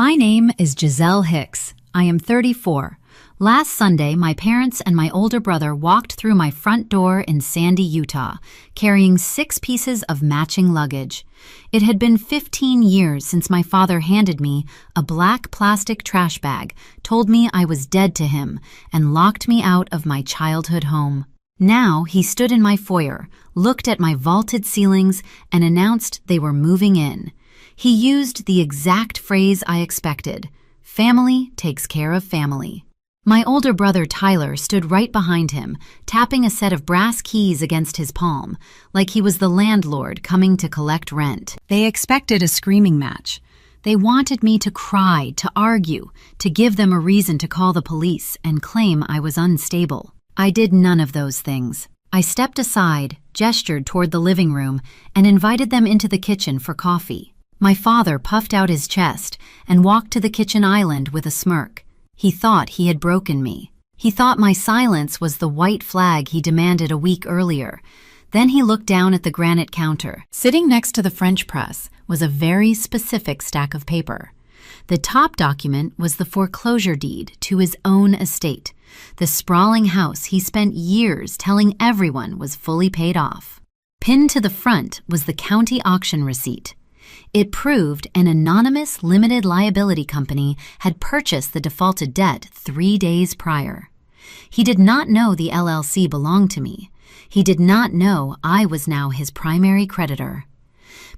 My name is Giselle Hicks. I am 34. Last Sunday, my parents and my older brother walked through my front door in Sandy, Utah, carrying 6 pieces of matching luggage. It had been 15 years since my father handed me a black plastic trash bag, told me I was dead to him, and locked me out of my childhood home. Now he stood in my foyer, looked at my vaulted ceilings, and announced they were moving in. He used the exact phrase I expected: family takes care of family. My older brother Tyler stood right behind him, tapping a set of brass keys against his palm, like he was the landlord coming to collect rent. They expected a screaming match. They wanted me to cry, to argue, to give them a reason to call the police and claim I was unstable. I did none of those things. I stepped aside, gestured toward the living room, and invited them into the kitchen for coffee. My father puffed out his chest and walked to the kitchen island with a smirk. He thought he had broken me. He thought my silence was the white flag he demanded a week earlier. Then he looked down at the granite counter. Sitting next to the French press was a very specific stack of paper. The top document was the foreclosure deed to his own estate, the sprawling house he spent years telling everyone was fully paid off. Pinned to the front was the county auction receipt. It proved an anonymous limited liability company had purchased the defaulted debt 3 days prior. He did not know the LLC belonged to me. He did not know I was now his primary creditor.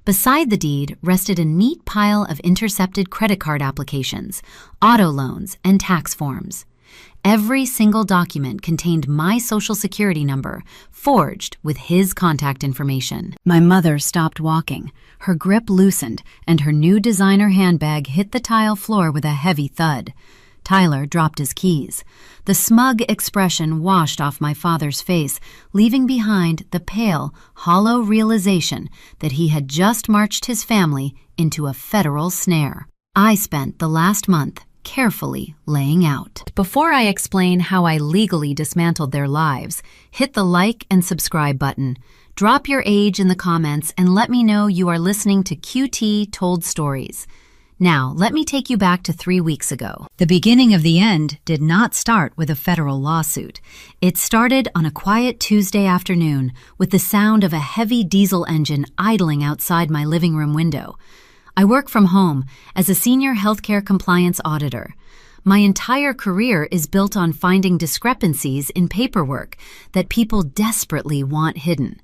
Beside the deed rested a neat pile of intercepted credit card applications, auto loans, and tax forms. Every single document contained my social security number, forged with his contact information. My mother stopped walking. Her grip loosened, and her new designer handbag hit the tile floor with a heavy thud. Tyler dropped his keys. The smug expression washed off my father's face, leaving behind the pale, hollow realization that he had just marched his family into a federal snare. I spent the last month carefully laying out. Before I explain how I legally dismantled their lives, hit the like and subscribe button. Drop your age in the comments and let me know you are listening to QT Told Stories. Now, let me take you back to 3 weeks ago. The beginning of the end did not start with a federal lawsuit. It started on a quiet Tuesday afternoon with the sound of a heavy diesel engine idling outside my living room window. I work from home as a senior healthcare compliance auditor. My entire career is built on finding discrepancies in paperwork that people desperately want hidden.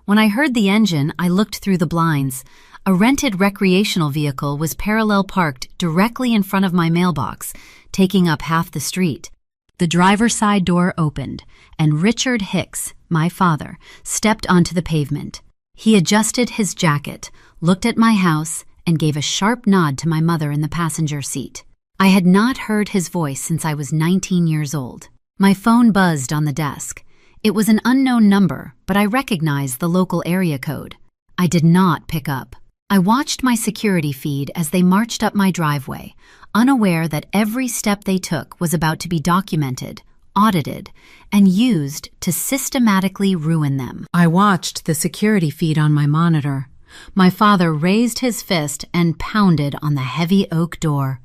When I heard the engine, I looked through the blinds. A rented recreational vehicle was parallel parked directly in front of my mailbox, taking up half the street. The driver's side door opened, and Richard Hicks, my father, stepped onto the pavement. He adjusted his jacket, looked at my house, and gave a sharp nod to my mother in the passenger seat. I had not heard his voice since I was 19 years old. My phone buzzed on the desk. It was an unknown number, but I recognized the local area code. I did not pick up. I watched my security feed as they marched up my driveway, unaware that every step they took was about to be documented, audited, and used to systematically ruin them. I watched the security feed on my monitor. My father raised his fist and pounded on the heavy oak door.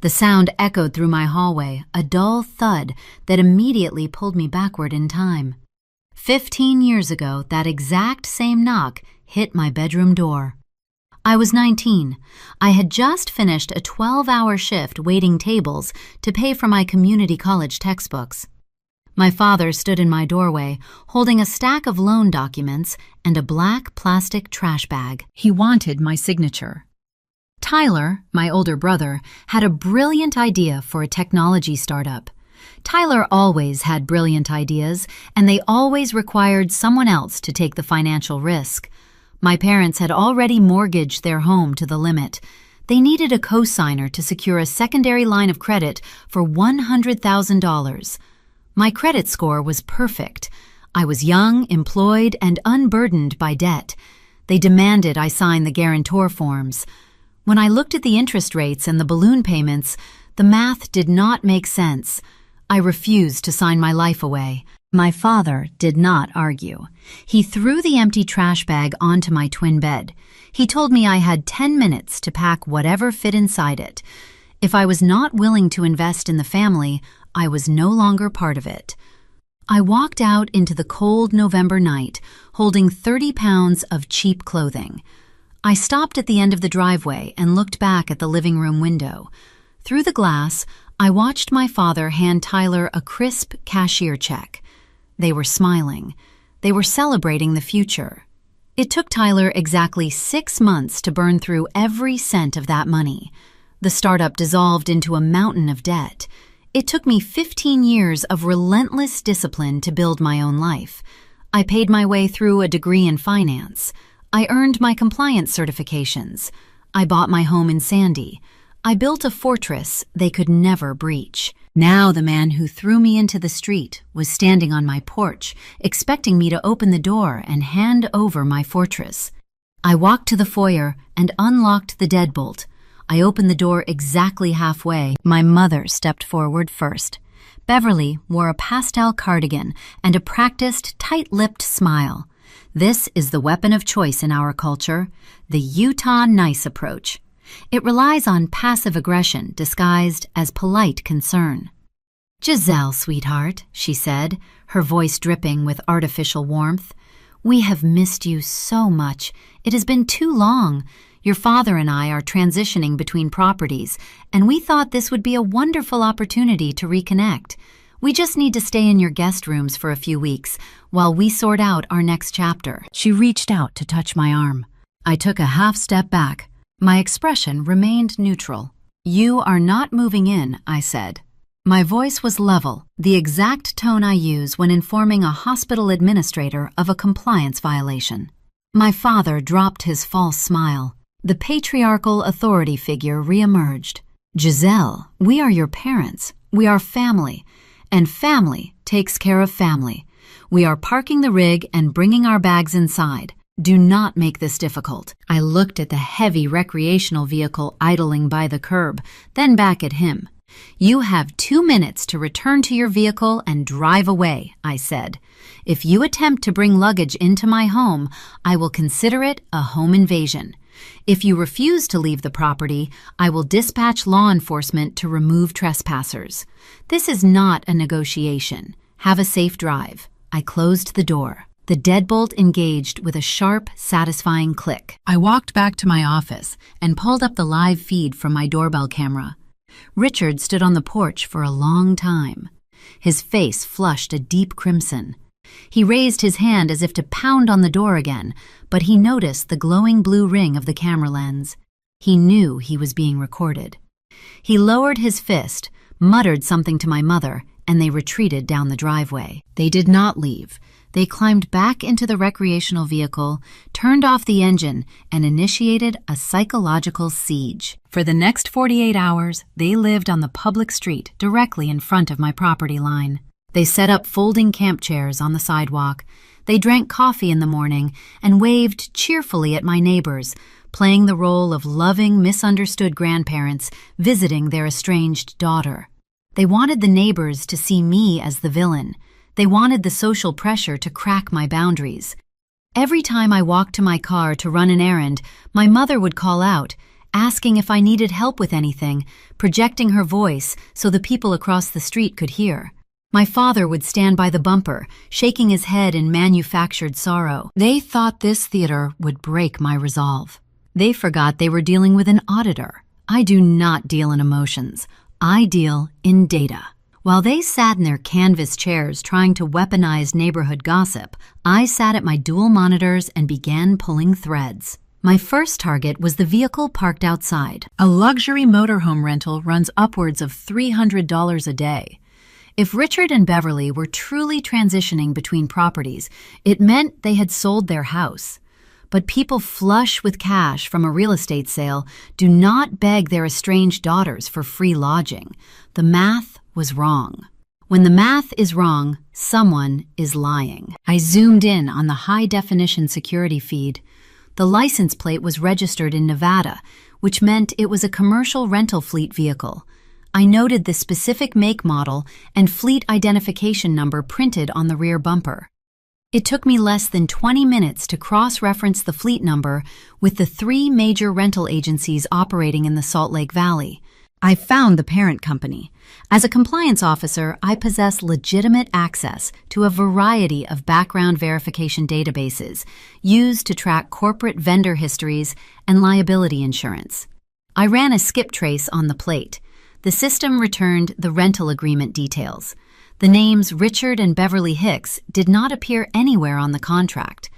The sound echoed through my hallway, a dull thud that immediately pulled me backward in time. 15 years ago, that exact same knock hit my bedroom door. I was 19. I had just finished a 12-hour shift waiting tables to pay for my community college textbooks. My father stood in my doorway, holding a stack of loan documents and a black plastic trash bag. He wanted my signature. Tyler, my older brother, had a brilliant idea for a technology startup. Tyler always had brilliant ideas, and they always required someone else to take the financial risk. My parents had already mortgaged their home to the limit. They needed a co-signer to secure a secondary line of credit for $100,000. My credit score was perfect. I was young, employed, and unburdened by debt. They demanded I sign the guarantor forms. When I looked at the interest rates and the balloon payments, the math did not make sense. I refused to sign my life away. My father did not argue. He threw the empty trash bag onto my twin bed. He told me I had 10 minutes to pack whatever fit inside it. If I was not willing to invest in the family, I was no longer part of it. I walked out into the cold November night, holding 30 pounds of cheap clothing. I stopped at the end of the driveway and looked back at the living room window. Through the glass, I watched my father hand Tyler a crisp cashier check. They were smiling. They were celebrating the future. It took Tyler exactly 6 months to burn through every cent of that money. The startup dissolved into a mountain of debt. It took me 15 years of relentless discipline to build my own life. I paid my way through a degree in finance. I earned my compliance certifications. I bought my home in Sandy. I built a fortress they could never breach. Now the man who threw me into the street was standing on my porch, expecting me to open the door and hand over my fortress. I walked to the foyer and unlocked the deadbolt. I opened the door exactly halfway. My mother stepped forward first. Beverly wore a pastel cardigan and a practiced, tight-lipped smile. This is the weapon of choice in our culture, the Utah nice approach. It relies on passive aggression disguised as polite concern. "Giselle, sweetheart," she said, her voice dripping with artificial warmth. "We have missed you so much. It has been too long. Your father and I are transitioning between properties, and we thought this would be a wonderful opportunity to reconnect. We just need to stay in your guest rooms for a few weeks while we sort out our next chapter." She reached out to touch my arm. I took a half step back. My expression remained neutral. "You are not moving in," I said. My voice was level, the exact tone I use when informing a hospital administrator of a compliance violation. My father dropped his false smile. The patriarchal authority figure reemerged. "Giselle, we are your parents. We are family. And family takes care of family. We are parking the rig and bringing our bags inside. Do not make this difficult." I looked at the heavy recreational vehicle idling by the curb, then back at him. "You have 2 minutes to return to your vehicle and drive away," I said. "If you attempt to bring luggage into my home, I will consider it a home invasion. If you refuse to leave the property, I will dispatch law enforcement to remove trespassers. This is not a negotiation. Have a safe drive." I closed the door. The deadbolt engaged with a sharp, satisfying click. I walked back to my office and pulled up the live feed from my doorbell camera. Richard stood on the porch for a long time. His face flushed a deep crimson. He raised his hand as if to pound on the door again, but he noticed the glowing blue ring of the camera lens. He knew he was being recorded. He lowered his fist, muttered something to my mother, and they retreated down the driveway. They did not leave. They climbed back into the recreational vehicle, turned off the engine, and initiated a psychological siege. For the next 48 hours, they lived on the public street directly in front of my property line. They set up folding camp chairs on the sidewalk. They drank coffee in the morning and waved cheerfully at my neighbors, playing the role of loving, misunderstood grandparents visiting their estranged daughter. They wanted the neighbors to see me as the villain. They wanted the social pressure to crack my boundaries. Every time I walked to my car to run an errand, my mother would call out, asking if I needed help with anything, projecting her voice so the people across the street could hear. My father would stand by the bumper, shaking his head in manufactured sorrow. They thought this theater would break my resolve. They forgot they were dealing with an auditor. I do not deal in emotions. I deal in data. While they sat in their canvas chairs trying to weaponize neighborhood gossip, I sat at my dual monitors and began pulling threads. My first target was the vehicle parked outside. A luxury motorhome rental runs upwards of $300 a day. If Richard and Beverly were truly transitioning between properties, it meant they had sold their house. But people flush with cash from a real estate sale do not beg their estranged daughters for free lodging. The math was wrong. When the math is wrong, someone is lying. I zoomed in on the high-definition security feed. The license plate was registered in Nevada, which meant it was a commercial rental fleet vehicle. I noted the specific make model and fleet identification number printed on the rear bumper. It took me less than 20 minutes to cross-reference the fleet number with the 3 major rental agencies operating in the Salt Lake Valley. I found the parent company. As a compliance officer, I possess legitimate access to a variety of background verification databases used to track corporate vendor histories and liability insurance. I ran a skip trace on the plate. The system returned the rental agreement details. The names Richard and Beverly Hicks did not appear anywhere on the contract.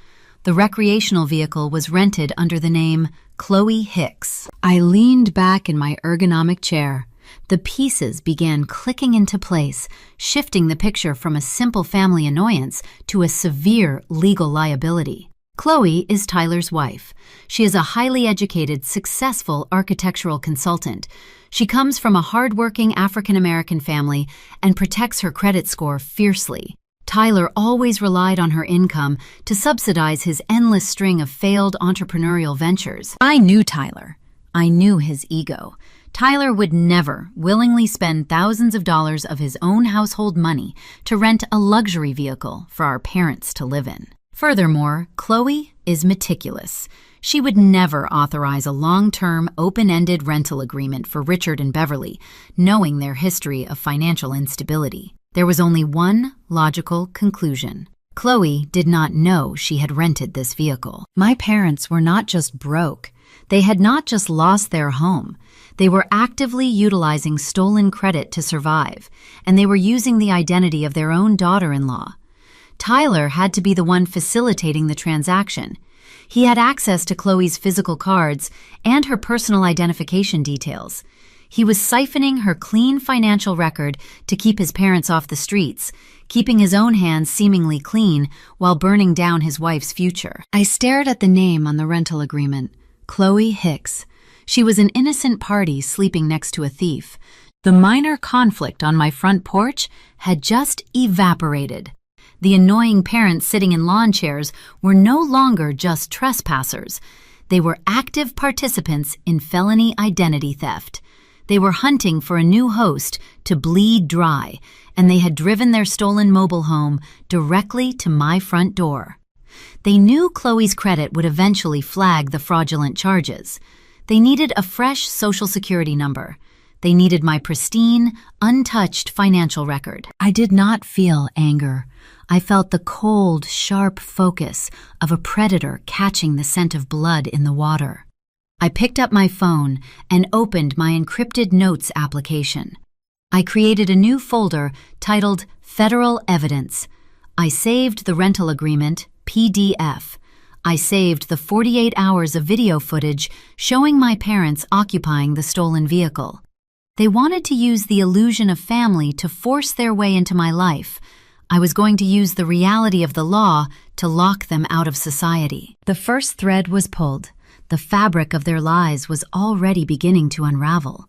The recreational vehicle was rented under the name Chloe Hicks. I leaned back in my ergonomic chair. The pieces began clicking into place, shifting the picture from a simple family annoyance to a severe legal liability. Chloe is Tyler's wife. She is a highly educated, successful architectural consultant. She comes from a hardworking African-American family and protects her credit score fiercely. Tyler always relied on her income to subsidize his endless string of failed entrepreneurial ventures. I knew Tyler. I knew his ego. Tyler would never willingly spend thousands of dollars of his own household money to rent a luxury vehicle for our parents to live in. Furthermore, Chloe is meticulous. She would never authorize a long-term, open-ended rental agreement for Richard and Beverly, knowing their history of financial instability. There was only one logical conclusion. Chloe did not know she had rented this vehicle. My parents were not just broke. They had not just lost their home. They were actively utilizing stolen credit to survive, and they were using the identity of their own daughter-in-law. Tyler had to be the one facilitating the transaction. He had access to Chloe's physical cards and her personal identification details. He was siphoning her clean financial record to keep his parents off the streets, keeping his own hands seemingly clean while burning down his wife's future. I stared at the name on the rental agreement, Chloe Hicks. She was an innocent party sleeping next to a thief. The minor conflict on my front porch had just evaporated. The annoying parents sitting in lawn chairs were no longer just trespassers. They were active participants in felony identity theft. They were hunting for a new host to bleed dry, and they had driven their stolen mobile home directly to my front door. They knew Chloe's credit would eventually flag the fraudulent charges. They needed a fresh Social Security number. They needed my pristine, untouched financial record. I did not feel anger. I felt the cold, sharp focus of a predator catching the scent of blood in the water. I picked up my phone and opened my encrypted notes application. I created a new folder titled Federal Evidence. I saved the rental agreement, PDF. I saved the 48 hours of video footage showing my parents occupying the stolen vehicle. They wanted to use the illusion of family to force their way into my life. I was going to use the reality of the law to lock them out of society. The first thread was pulled. The fabric of their lies was already beginning to unravel.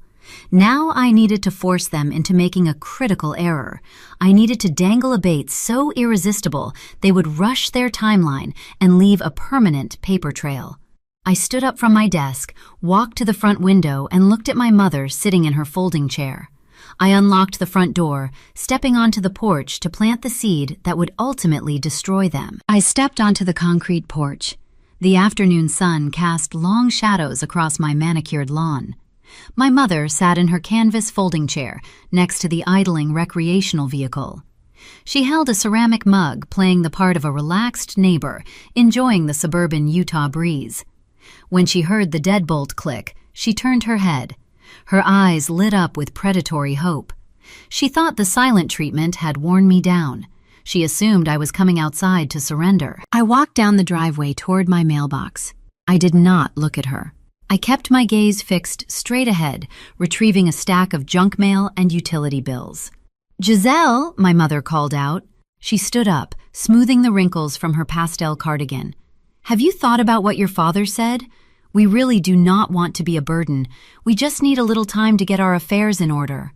Now I needed to force them into making a critical error. I needed to dangle a bait so irresistible they would rush their timeline and leave a permanent paper trail. I stood up from my desk, walked to the front window, and looked at my mother sitting in her folding chair. I unlocked the front door, stepping onto the porch to plant the seed that would ultimately destroy them. I stepped onto the concrete porch. The afternoon sun cast long shadows across my manicured lawn. My mother sat in her canvas folding chair next to the idling recreational vehicle. She held a ceramic mug, playing the part of a relaxed neighbor, enjoying the suburban Utah breeze. When she heard the deadbolt click, she turned her head. Her eyes lit up with predatory hope. She thought the silent treatment had worn me down. She assumed I was coming outside to surrender. I walked down the driveway toward my mailbox. I did not look at her. I kept my gaze fixed straight ahead, retrieving a stack of junk mail and utility bills. "Giselle," my mother called out. She stood up, smoothing the wrinkles from her pastel cardigan. "Have you thought about what your father said? We really do not want to be a burden. We just need a little time to get our affairs in order."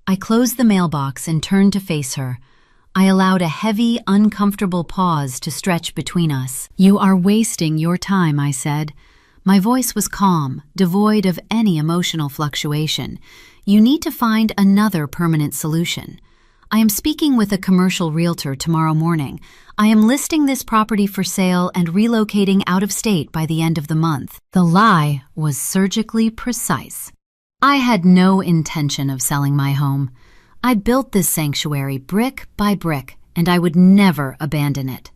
I closed the mailbox and turned to face her. I allowed a heavy, uncomfortable pause to stretch between us. "You are wasting your time," I said. My voice was calm, devoid of any emotional fluctuation. "You need to find another permanent solution. I am speaking with a commercial realtor tomorrow morning. I am listing this property for sale and relocating out of state by the end of the month." The lie was surgically precise. I had no intention of selling my home. I built this sanctuary brick by brick, and I would never abandon it.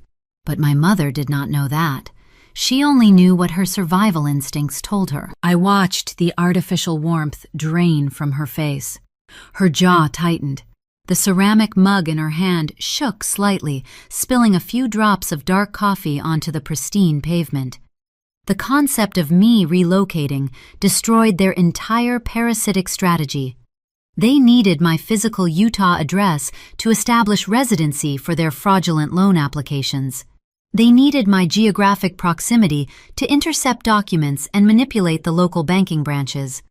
But my mother did not know that. She only knew what her survival instincts told her. I watched the artificial warmth drain from her face. Her jaw tightened. The ceramic mug in her hand shook slightly, spilling a few drops of dark coffee onto the pristine pavement. The concept of me relocating destroyed their entire parasitic strategy. They needed my physical Utah address to establish residency for their fraudulent loan applications. They needed my geographic proximity to intercept documents and manipulate the local banking branches.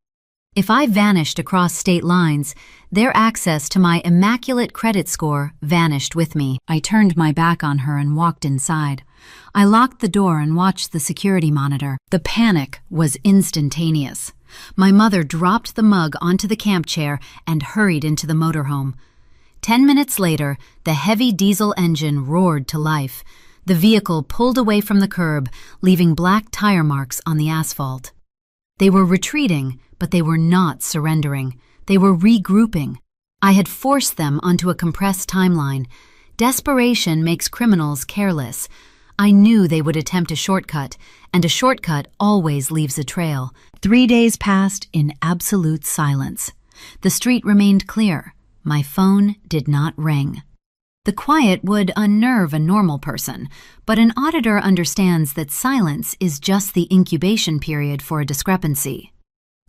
If I vanished across state lines, their access to my immaculate credit score vanished with me. I turned my back on her and walked inside. I locked the door and watched the security monitor. The panic was instantaneous. My mother dropped the mug onto the camp chair and hurried into the motorhome. 10 minutes later, the heavy diesel engine roared to life. The vehicle pulled away from the curb, leaving black tire marks on the asphalt. They were retreating, but they were not surrendering. They were regrouping. I had forced them onto a compressed timeline. Desperation makes criminals careless. I knew they would attempt a shortcut, and a shortcut always leaves a trail. 3 days passed in absolute silence. The street remained clear. My phone did not ring. The quiet would unnerve a normal person, but an auditor understands that silence is just the incubation period for a discrepancy.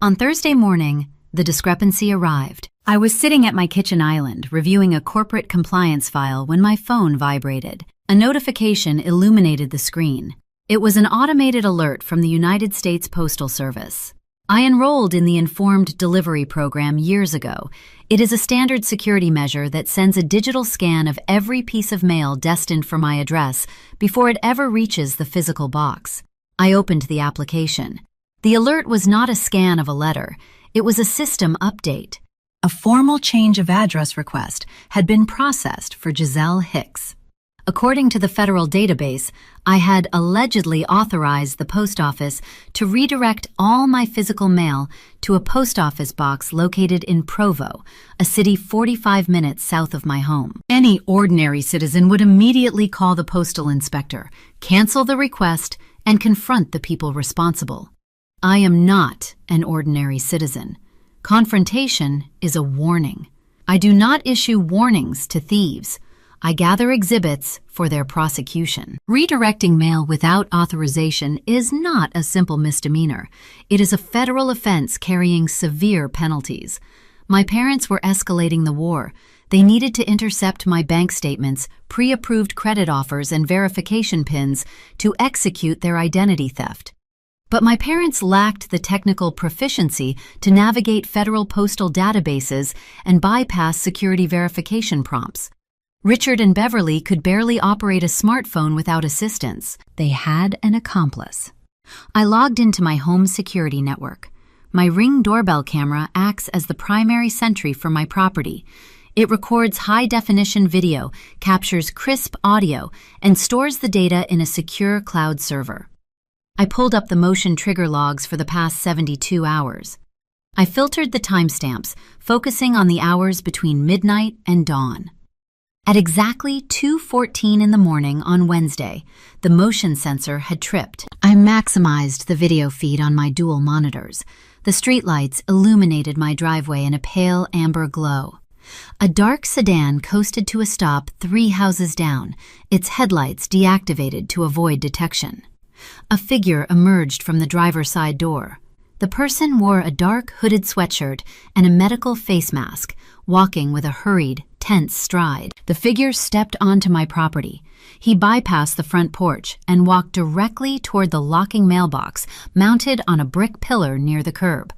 On Thursday morning, the discrepancy arrived. I was sitting at my kitchen island reviewing a corporate compliance file when my phone vibrated. A notification illuminated the screen. It was an automated alert from the United States Postal Service. I enrolled in the Informed Delivery program years ago. It is a standard security measure that sends a digital scan of every piece of mail destined for my address before it ever reaches the physical box. I opened the application. The alert was not a scan of a letter. It was a system update. A formal change of address request had been processed for Giselle Hicks. According to the federal database, I had allegedly authorized the post office to redirect all my physical mail to a post office box located in Provo, a city 45 minutes south of my home. Any ordinary citizen would immediately call the postal inspector, cancel the request, and confront the people responsible. I am not an ordinary citizen. Confrontation is a warning. I do not issue warnings to thieves. I gather exhibits for their prosecution. Redirecting mail without authorization is not a simple misdemeanor. It is a federal offense carrying severe penalties. My parents were escalating the war. They needed to intercept my bank statements, pre-approved credit offers, and verification pins to execute their identity theft. But my parents lacked the technical proficiency to navigate federal postal databases and bypass security verification prompts. Richard and Beverly could barely operate a smartphone without assistance. They had an accomplice. I logged into my home security network. My Ring doorbell camera acts as the primary sentry for my property. It records high-definition video, captures crisp audio, and stores the data in a secure cloud server. I pulled up the motion trigger logs for the past 72 hours. I filtered the timestamps, focusing on the hours between midnight and dawn. At exactly 2:14 in the morning on Wednesday, the motion sensor had tripped. I maximized the video feed on my dual monitors. The streetlights illuminated my driveway in a pale amber glow. A dark sedan coasted to a stop 3 houses down, its headlights deactivated to avoid detection. A figure emerged from the driver's side door. The person wore a dark hooded sweatshirt and a medical face mask, walking with a hurried, tense stride. The figure stepped onto my property. He bypassed the front porch and walked directly toward the locking mailbox mounted on a brick pillar near the curb.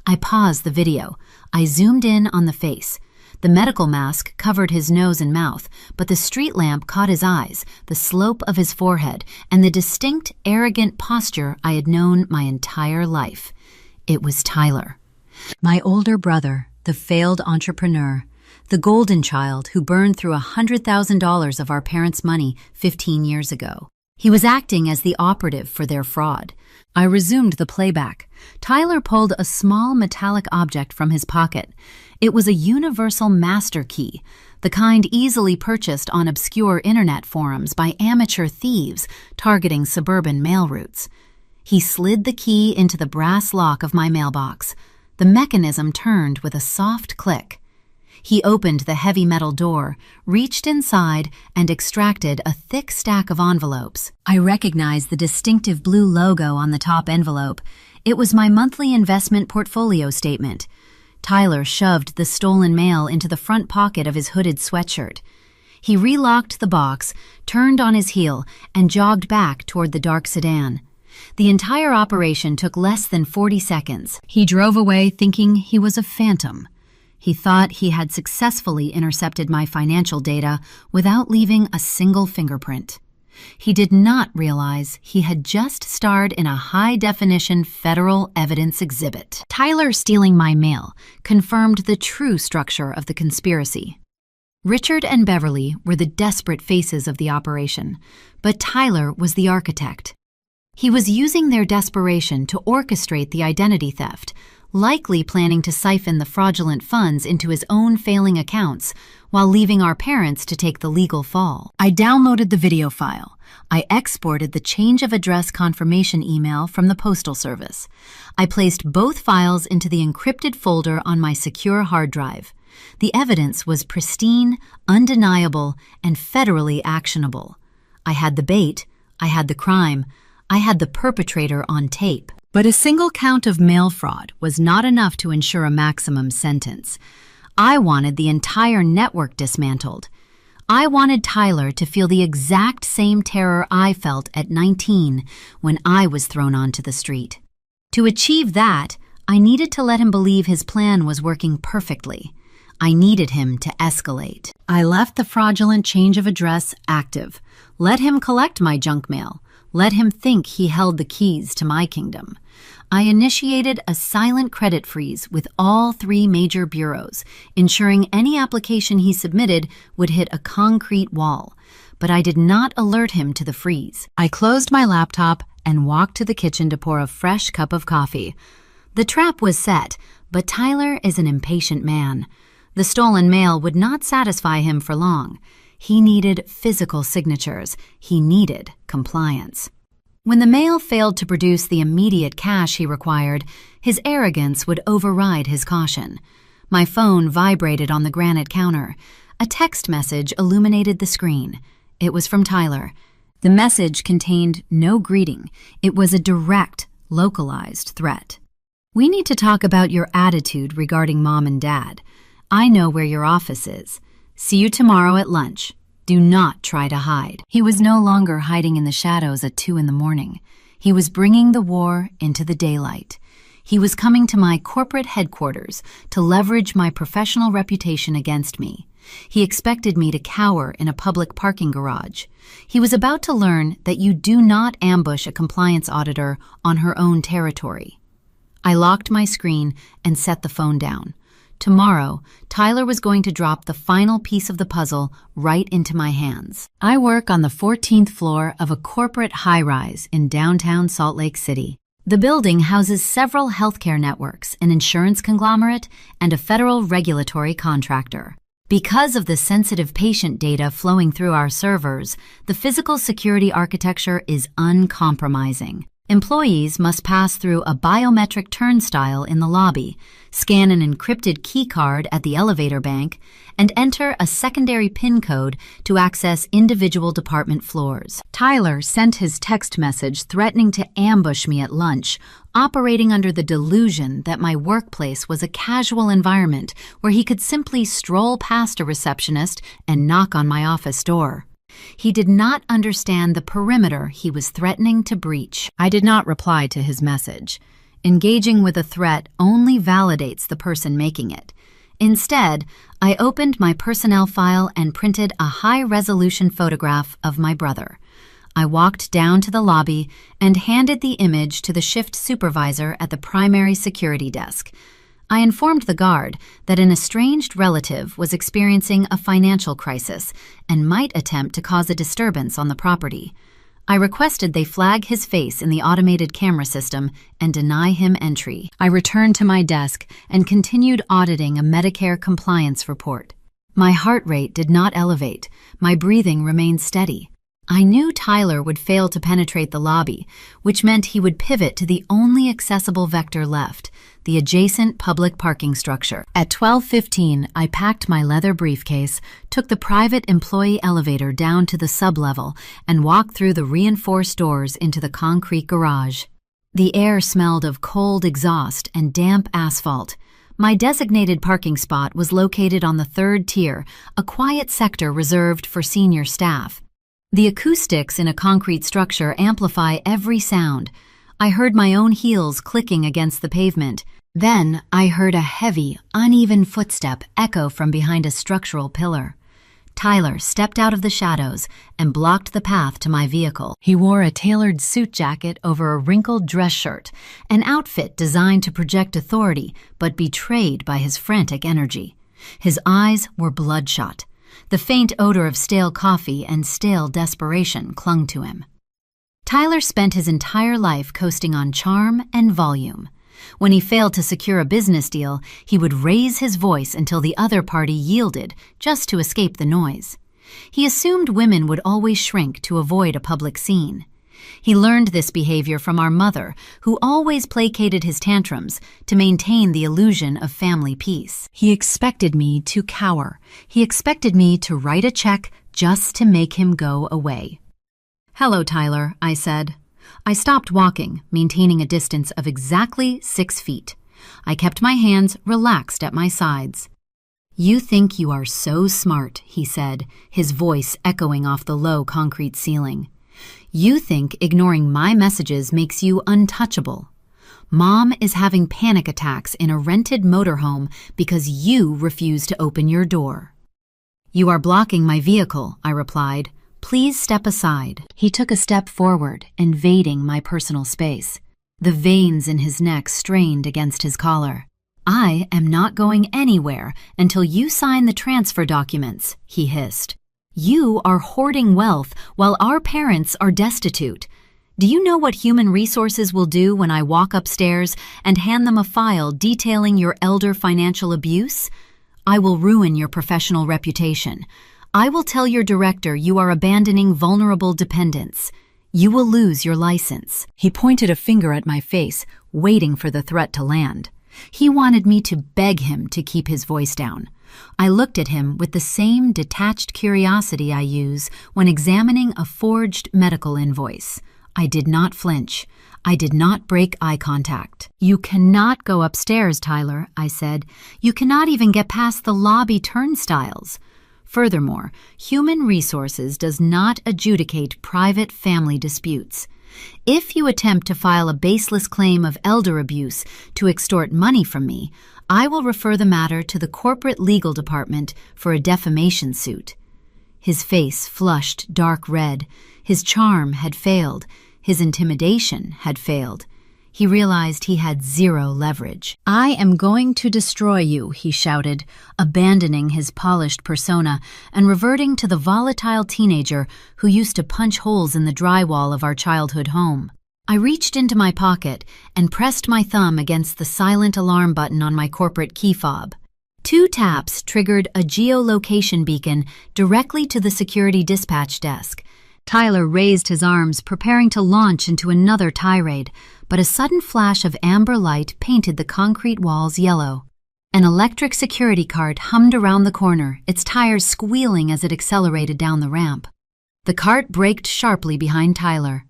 I paused the video. I zoomed in on the face. The medical mask covered his nose and mouth, but the street lamp caught his eyes, the slope of his forehead, and the distinct, arrogant posture I had known my entire life. It was Tyler. My older brother, the failed entrepreneur, the golden child who burned through $100,000 of our parents' money 15 years ago. He was acting as the operative for their fraud. I resumed the playback. Tyler pulled a small metallic object from his pocket. It was a universal master key, the kind easily purchased on obscure internet forums by amateur thieves targeting suburban mail routes. He slid the key into the brass lock of my mailbox. The mechanism turned with a soft click. He opened the heavy metal door, reached inside, and extracted a thick stack of envelopes. I recognized the distinctive blue logo on the top envelope. It was my monthly investment portfolio statement. Tyler shoved the stolen mail into the front pocket of his hooded sweatshirt. He relocked the box, turned on his heel, and jogged back toward the dark sedan. The entire operation took less than 40 seconds. He drove away thinking he was a phantom. He thought he had successfully intercepted my financial data without leaving a single fingerprint. He did not realize he had just starred in a high-definition federal evidence exhibit. Tyler stealing my mail confirmed the true structure of the conspiracy. Richard and Beverly were the desperate faces of the operation, but Tyler was the architect. He was using their desperation to orchestrate the identity theft, likely planning to siphon the fraudulent funds into his own failing accounts while leaving our parents to take the legal fall. I downloaded the video file. I exported the change of address confirmation email from the Postal Service. I placed both files into the encrypted folder on my secure hard drive. The evidence was pristine, undeniable, and federally actionable. I had the bait, I had the crime, I had the perpetrator on tape. But a single count of mail fraud was not enough to ensure a maximum sentence. I wanted the entire network dismantled. I wanted Tyler to feel the exact same terror I felt at 19 when I was thrown onto the street. To achieve that, I needed to let him believe his plan was working perfectly. I needed him to escalate. I left the fraudulent change of address active. Let him collect my junk mail. Let him think he held the keys to my kingdom. I initiated a silent credit freeze with all 3 major bureaus, ensuring any application he submitted would hit a concrete wall. But I did not alert him to the freeze. I closed my laptop and walked to the kitchen to pour a fresh cup of coffee. The trap was set, but Tyler is an impatient man. The stolen mail would not satisfy him for long. He needed physical signatures. He needed compliance. When the mail failed to produce the immediate cash he required, his arrogance would override his caution. My phone vibrated on the granite counter. A text message illuminated the screen. It was from Tyler. The message contained no greeting. It was a direct, localized threat. "We need to talk about your attitude regarding Mom and Dad. I know where your office is. See you tomorrow at lunch. Do not try to hide." He was no longer hiding in the shadows at 2 a.m. He was bringing the war into the daylight. He was coming to my corporate headquarters to leverage my professional reputation against me. He expected me to cower in a public parking garage. He was about to learn that you do not ambush a compliance auditor on her own territory. I locked my screen and set the phone down. Tomorrow, Tyler was going to drop the final piece of the puzzle right into my hands. I work on the 14th floor of a corporate high-rise in downtown Salt Lake City. The building houses several healthcare networks, an insurance conglomerate, and a federal regulatory contractor. Because of the sensitive patient data flowing through our servers, the physical security architecture is uncompromising. Employees must pass through a biometric turnstile in the lobby, scan an encrypted key card at the elevator bank, and enter a secondary PIN code to access individual department floors. Tyler sent his text message threatening to ambush me at lunch, operating under the delusion that my workplace was a casual environment where he could simply stroll past a receptionist and knock on my office door. He did not understand the perimeter he was threatening to breach. I did not reply to his message. Engaging with a threat only validates the person making it. Instead, I opened my personnel file and printed a high-resolution photograph of my brother. I walked down to the lobby and handed the image to the shift supervisor at the primary security desk. I informed the guard that an estranged relative was experiencing a financial crisis and might attempt to cause a disturbance on the property. I requested they flag his face in the automated camera system and deny him entry. I returned to my desk and continued auditing a Medicare compliance report. My heart rate did not elevate. My breathing remained steady. I knew Tyler would fail to penetrate the lobby, which meant he would pivot to the only accessible vector left, the adjacent public parking structure. At 12:15, I packed my leather briefcase, took the private employee elevator down to the sublevel, and walked through the reinforced doors into the concrete garage. The air smelled of cold exhaust and damp asphalt. My designated parking spot was located on the third tier, a quiet sector reserved for senior staff. The acoustics in a concrete structure amplify every sound. I heard my own heels clicking against the pavement. Then I heard a heavy, uneven footstep echo from behind a structural pillar. Tyler stepped out of the shadows and blocked the path to my vehicle. He wore a tailored suit jacket over a wrinkled dress shirt, an outfit designed to project authority but betrayed by his frantic energy. His eyes were bloodshot. The faint odor of stale coffee and stale desperation clung to him. Tyler spent his entire life coasting on charm and volume. When he failed to secure a business deal, he would raise his voice until the other party yielded, just to escape the noise. He assumed women would always shrink to avoid a public scene. He learned this behavior from our mother, who always placated his tantrums to maintain the illusion of family peace. He expected me to cower. He expected me to write a check just to make him go away. "Hello, Tyler," I said. I stopped walking, maintaining a distance of exactly 6 feet. I kept my hands relaxed at my sides. "You think you are so smart," he said, his voice echoing off the low concrete ceiling. "You think ignoring my messages makes you untouchable. Mom is having panic attacks in a rented motorhome because you refuse to open your door." "You are blocking my vehicle," I replied. "Please step aside." He took a step forward, invading my personal space. The veins in his neck strained against his collar. "I am not going anywhere until you sign the transfer documents," he hissed. "You are hoarding wealth while our parents are destitute. Do you know what human resources will do when I walk upstairs and hand them a file detailing your elder financial abuse? I will ruin your professional reputation. I will tell your director you are abandoning vulnerable dependents. You will lose your license." He pointed a finger at my face, waiting for the threat to land. He wanted me to beg him to keep his voice down. I looked at him with the same detached curiosity I use when examining a forged medical invoice. I did not flinch. I did not break eye contact. "You cannot go upstairs, Tyler," I said. "You cannot even get past the lobby turnstiles. Furthermore, human resources does not adjudicate private family disputes. If you attempt to file a baseless claim of elder abuse to extort money from me, I will refer the matter to the corporate legal department for a defamation suit." His face flushed dark red. His charm had failed. His intimidation had failed. He realized he had zero leverage. "I am going to destroy you," he shouted, abandoning his polished persona and reverting to the volatile teenager who used to punch holes in the drywall of our childhood home. I reached into my pocket and pressed my thumb against the silent alarm button on my corporate key fob. 2 taps triggered a geolocation beacon directly to the security dispatch desk. Tyler raised his arms, preparing to launch into another tirade, but a sudden flash of amber light painted the concrete walls yellow. An electric security cart hummed around the corner, its tires squealing as it accelerated down the ramp. The cart braked sharply behind Tyler.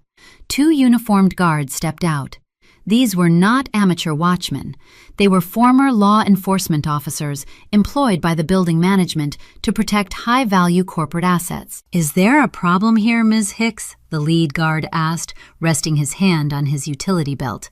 2 uniformed guards stepped out. These were not amateur watchmen. They were former law enforcement officers employed by the building management to protect high-value corporate assets. "Is there a problem here, Ms. Hicks?" the lead guard asked, resting his hand on his utility belt.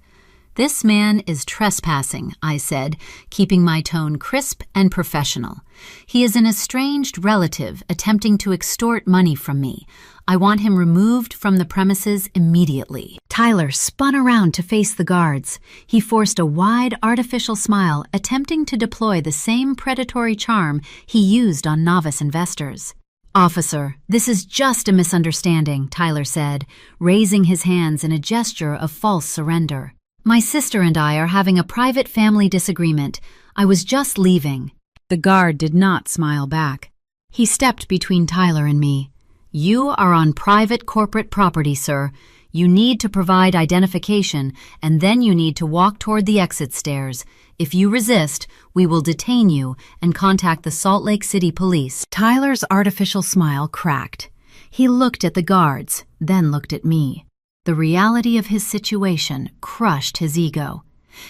"This man is trespassing," I said, keeping my tone crisp and professional. "He is an estranged relative attempting to extort money from me. I want him removed from the premises immediately." Tyler spun around to face the guards. He forced a wide, artificial smile, attempting to deploy the same predatory charm he used on novice investors. "Officer, this is just a misunderstanding," Tyler said, raising his hands in a gesture of false surrender. "My sister and I are having a private family disagreement. I was just leaving." The guard did not smile back. He stepped between Tyler and me. "You are on private corporate property, sir. You need to provide identification, and then you need to walk toward the exit stairs. If you resist, we will detain you and contact the Salt Lake City Police." Tyler's artificial smile cracked. He looked at the guards, then looked at me. The reality of his situation crushed his ego.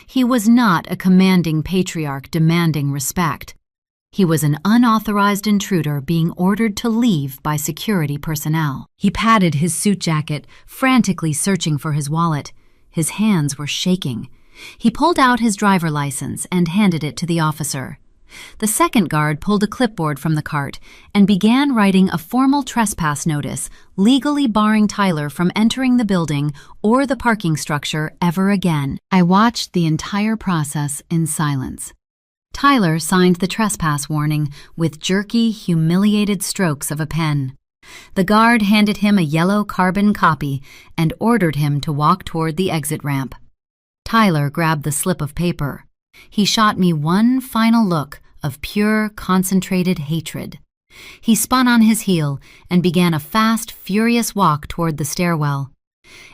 He was not a commanding patriarch demanding respect. He was an unauthorized intruder being ordered to leave by security personnel. He patted his suit jacket, frantically searching for his wallet. His hands were shaking. He pulled out his driver license and handed it to the officer. The second guard pulled a clipboard from the cart and began writing a formal trespass notice, legally barring Tyler from entering the building or the parking structure ever again. I watched the entire process in silence. Tyler signed the trespass warning with jerky, humiliated strokes of a pen. The guard handed him a yellow carbon copy and ordered him to walk toward the exit ramp. Tyler grabbed the slip of paper. He shot me one final look of pure, concentrated hatred. He spun on his heel and began a fast, furious walk toward the stairwell.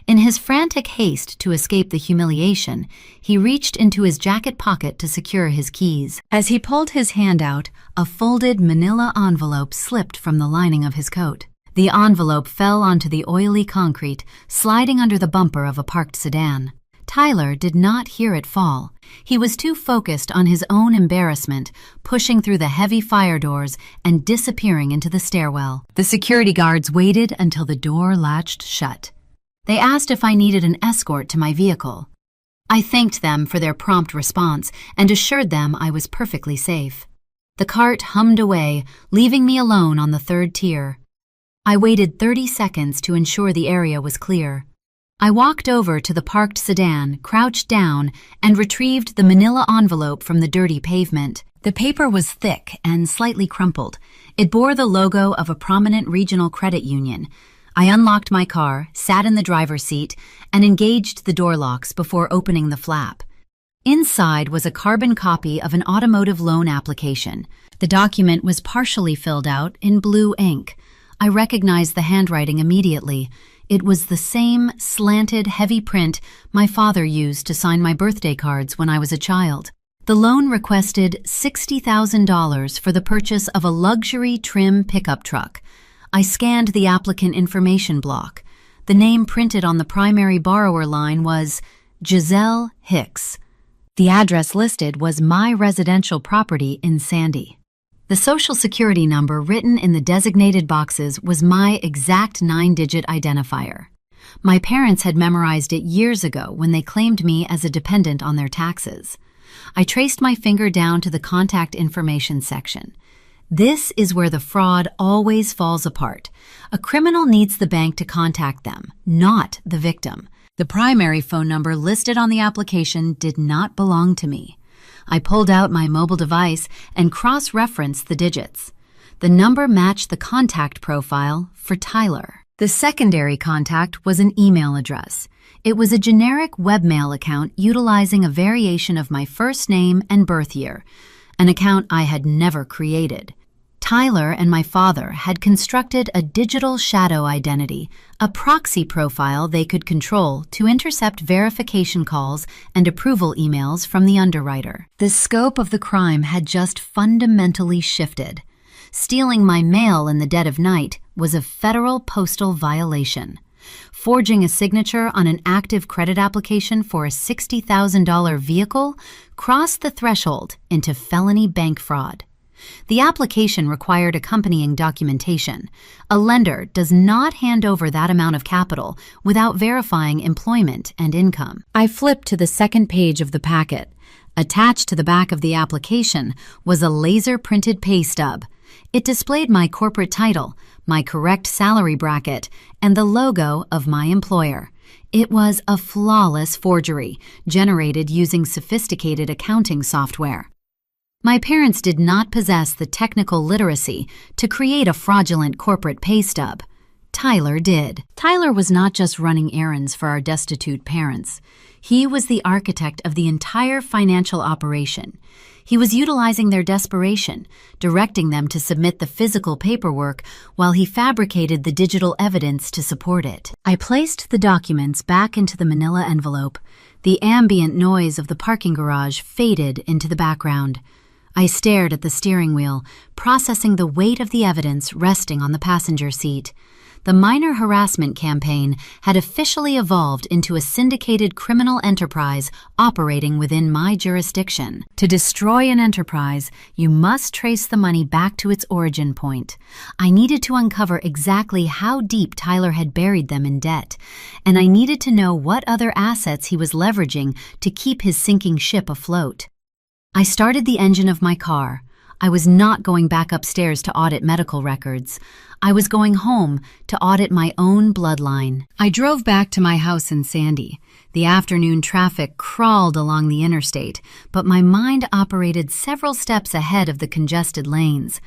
In his frantic haste to escape the humiliation, he reached into his jacket pocket to secure his keys. As he pulled his hand out, a folded manila envelope slipped from the lining of his coat. The envelope fell onto the oily concrete, sliding under the bumper of a parked sedan. Tyler did not hear it fall. He was too focused on his own embarrassment, pushing through the heavy fire doors and disappearing into the stairwell. The security guards waited until the door latched shut. They asked if I needed an escort to my vehicle. I thanked them for their prompt response and assured them I was perfectly safe. The cart hummed away, leaving me alone on the third tier. I waited 30 seconds to ensure the area was clear. I walked over to the parked sedan, crouched down, and retrieved the manila envelope from the dirty pavement. The paper was thick and slightly crumpled. It bore the logo of a prominent regional credit union. I unlocked my car, sat in the driver's seat, and engaged the door locks before opening the flap. Inside was a carbon copy of an automotive loan application. The document was partially filled out in blue ink. I recognized the handwriting immediately. It was the same slanted, heavy print my father used to sign my birthday cards when I was a child. The loan requested $60,000 for the purchase of a luxury trim pickup truck. I scanned the applicant information block. The name printed on the primary borrower line was Giselle Hicks. The address listed was my residential property in Sandy. The Social Security number written in the designated boxes was my exact 9-digit identifier. My parents had memorized it years ago when they claimed me as a dependent on their taxes. I traced my finger down to the contact information section. This is where the fraud always falls apart. A criminal needs the bank to contact them, not the victim. The primary phone number listed on the application did not belong to me. I pulled out my mobile device and cross-referenced the digits. The number matched the contact profile for Tyler. The secondary contact was an email address. It was a generic webmail account utilizing a variation of my first name and birth year, an account I had never created. Tyler and my father had constructed a digital shadow identity, a proxy profile they could control to intercept verification calls and approval emails from the underwriter. The scope of the crime had just fundamentally shifted. Stealing my mail in the dead of night was a federal postal violation. Forging a signature on an active credit application for a $60,000 vehicle crossed the threshold into felony bank fraud. The application required accompanying documentation. A lender does not hand over that amount of capital without verifying employment and income. I flipped to the second page of the packet. Attached to the back of the application was a laser-printed pay stub. It displayed my corporate title, my correct salary bracket, and the logo of my employer. It was a flawless forgery, generated using sophisticated accounting software. My parents did not possess the technical literacy to create a fraudulent corporate pay stub. Tyler did. Tyler was not just running errands for our destitute parents. He was the architect of the entire financial operation. He was utilizing their desperation, directing them to submit the physical paperwork while he fabricated the digital evidence to support it. I placed the documents back into the manila envelope. The ambient noise of the parking garage faded into the background. I stared at the steering wheel, processing the weight of the evidence resting on the passenger seat. The minor harassment campaign had officially evolved into a syndicated criminal enterprise operating within my jurisdiction. To destroy an enterprise, you must trace the money back to its origin point. I needed to uncover exactly how deep Tyler had buried them in debt, and I needed to know what other assets he was leveraging to keep his sinking ship afloat. I started the engine of my car. I was not going back upstairs to audit medical records. I was going home to audit my own bloodline. I drove back to my house in Sandy. The afternoon traffic crawled along the interstate, but my mind operated several steps ahead of the congested lanes.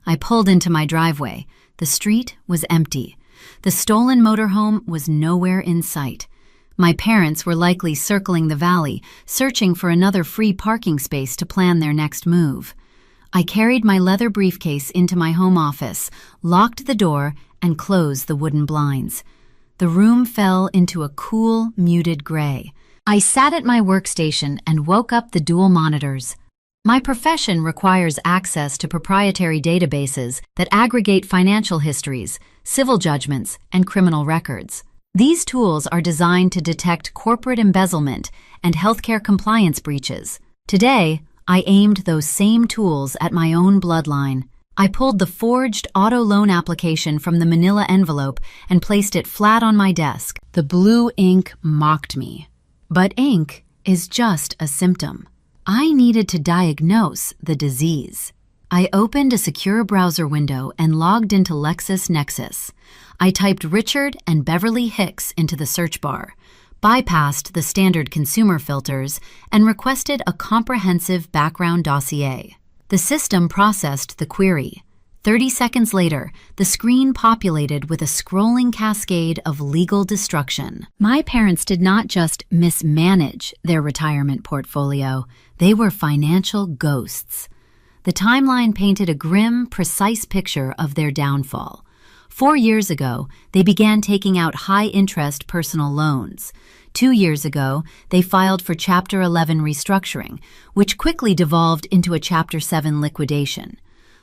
I pulled into my driveway. The street was empty. The stolen motorhome was nowhere in sight. My parents were likely circling the valley, searching for another free parking space to plan their next move. I carried my leather briefcase into my home office, locked the door, and closed the wooden blinds. The room fell into a cool, muted gray. I sat at my workstation and woke up the dual monitors. My profession requires access to proprietary databases that aggregate financial histories, civil judgments, and criminal records. These tools are designed to detect corporate embezzlement and healthcare compliance breaches. Today, I aimed those same tools at my own bloodline. I pulled the forged auto loan application from the manila envelope and placed it flat on my desk. The blue ink mocked me. But ink is just a symptom. I needed to diagnose the disease. I opened a secure browser window and logged into LexisNexis. I typed Richard and Beverly Hicks into the search bar, bypassed the standard consumer filters, and requested a comprehensive background dossier. The system processed the query. 30 seconds later, the screen populated with a scrolling cascade of legal destruction. My parents did not just mismanage their retirement portfolio, they were financial ghosts. The timeline painted a grim, precise picture of their downfall. 4 years ago, they began taking out high-interest personal loans. 2 years ago, they filed for Chapter 11 restructuring, which quickly devolved into a Chapter 7 liquidation.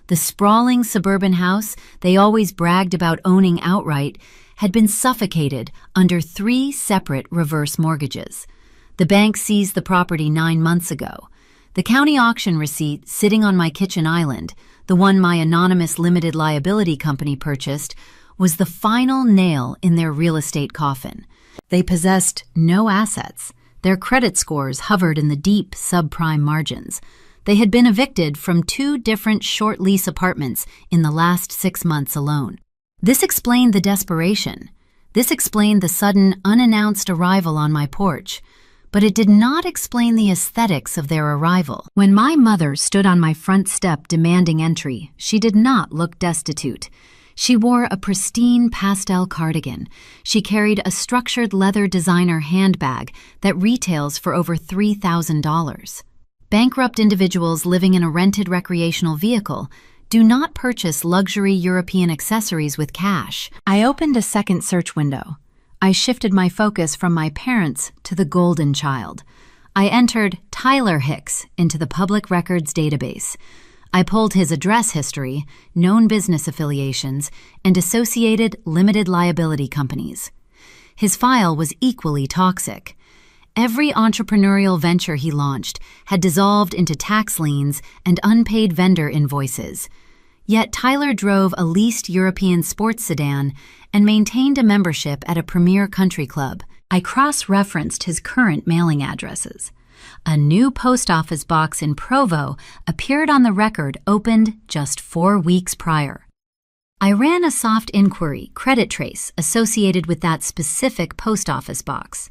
The sprawling suburban house they always bragged about owning outright had been suffocated under 3 separate reverse mortgages. The bank seized the property 9 months ago. The county auction receipt sitting on my kitchen island, the one my anonymous limited liability company purchased, was the final nail in their real estate coffin. They possessed no assets. Their credit scores hovered in the deep subprime margins. They had been evicted from 2 different short lease apartments in the last 6 months alone. This explained the desperation. This explained the sudden, unannounced arrival on my porch. But it did not explain the aesthetics of their arrival. When my mother stood on my front step demanding entry, she did not look destitute. She wore a pristine pastel cardigan. She carried a structured leather designer handbag that retails for over $3,000. Bankrupt individuals living in a rented recreational vehicle do not purchase luxury European accessories with cash. I opened a second search window. I shifted my focus from my parents to the golden child. I entered Tyler Hicks into the public records database. I pulled his address history, known business affiliations, and associated limited liability companies. His file was equally toxic. Every entrepreneurial venture he launched had dissolved into tax liens and unpaid vendor invoices. Yet Tyler drove a leased European sports sedan and maintained a membership at a premier country club. I cross-referenced his current mailing addresses. A new post office box in Provo appeared on the record opened just 4 weeks prior. I ran a soft inquiry credit trace associated with that specific post office box.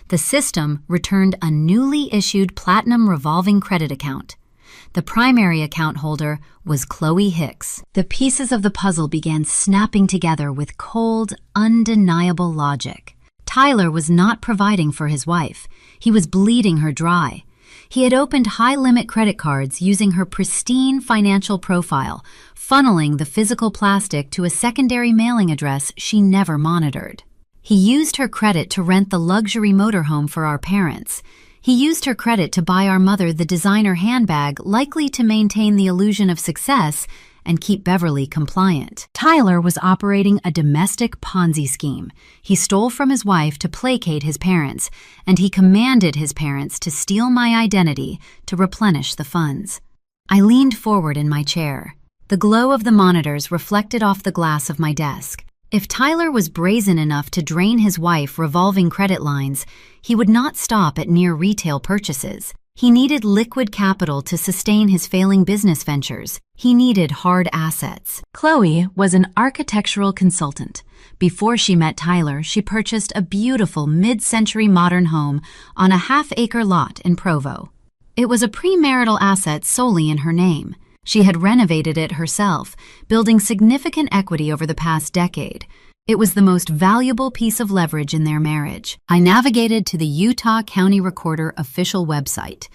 The system returned a newly issued platinum revolving credit account. The primary account holder was Chloe Hicks. The pieces of the puzzle began snapping together with cold, undeniable logic. Tyler was not providing for his wife. He was bleeding her dry. He had opened high-limit credit cards using her pristine financial profile, funneling the physical plastic to a secondary mailing address she never monitored. He used her credit to rent the luxury motorhome for our parents. He used her credit to buy our mother the designer handbag likely to maintain the illusion of success and keep Beverly compliant. Tyler was operating a domestic Ponzi scheme. He stole from his wife to placate his parents, and he commanded his parents to steal my identity to replenish the funds. I leaned forward in my chair. The glow of the monitors reflected off the glass of my desk. If Tyler was brazen enough to drain his wife revolving credit lines, he would not stop at near retail purchases. He needed liquid capital to sustain his failing business ventures. He needed hard assets. Chloe was an architectural consultant. Before she met Tyler, she purchased a beautiful mid-century modern home on a half-acre lot in Provo. It was a premarital asset solely in her name. She had renovated it herself, building significant equity over the past decade. It was the most valuable piece of leverage in their marriage. I navigated to the Utah County Recorder official website.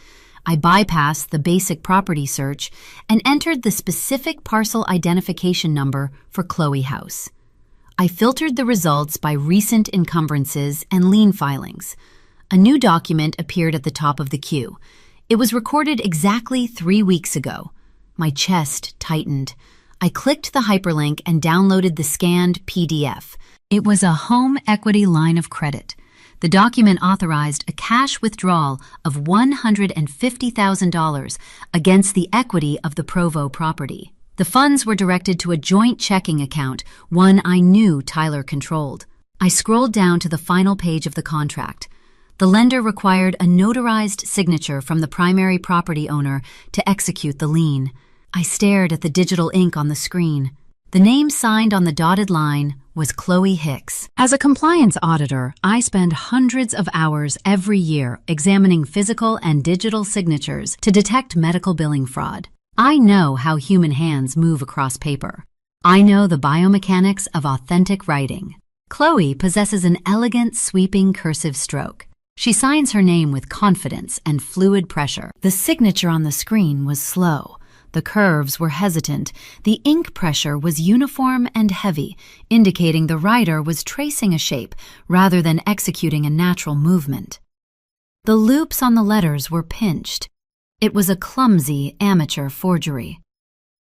I bypassed the basic property search and entered the specific parcel identification number for Chloe House. I filtered the results by recent encumbrances and lien filings. A new document appeared at the top of the queue. It was recorded exactly 3 weeks ago. My chest tightened. I clicked the hyperlink and downloaded the scanned PDF. It was a home equity line of credit. The document authorized a cash withdrawal of $150,000 against the equity of the Provo property. The funds were directed to a joint checking account, one I knew Tyler controlled. I scrolled down to the final page of the contract. The lender required a notarized signature from the primary property owner to execute the lien. I stared at the digital ink on the screen. The name signed on the dotted line was Chloe Hicks. As a compliance auditor, I spend hundreds of hours every year examining physical and digital signatures to detect medical billing fraud. I know how human hands move across paper. I know the biomechanics of authentic writing. Chloe possesses an elegant, sweeping cursive stroke. She signs her name with confidence and fluid pressure. The signature on the screen was slow. The curves were hesitant. The ink pressure was uniform and heavy, indicating the writer was tracing a shape rather than executing a natural movement. The loops on the letters were pinched. It was a clumsy, amateur forgery.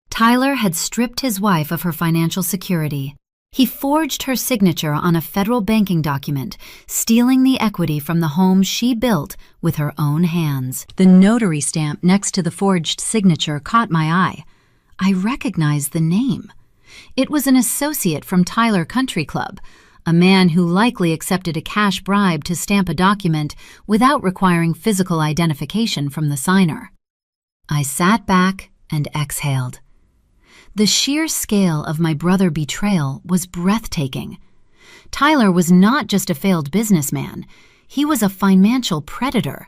Tyler had stripped his wife of her financial security. He forged her signature on a federal banking document, stealing the equity from the home she built with her own hands. The notary stamp next to the forged signature caught my eye. I recognized the name. It was an associate from Tyler Country Club, a man who likely accepted a cash bribe to stamp a document without requiring physical identification from the signer. I sat back and exhaled. The sheer scale of my brother's betrayal was breathtaking. Tyler was not just a failed businessman. He was a financial predator.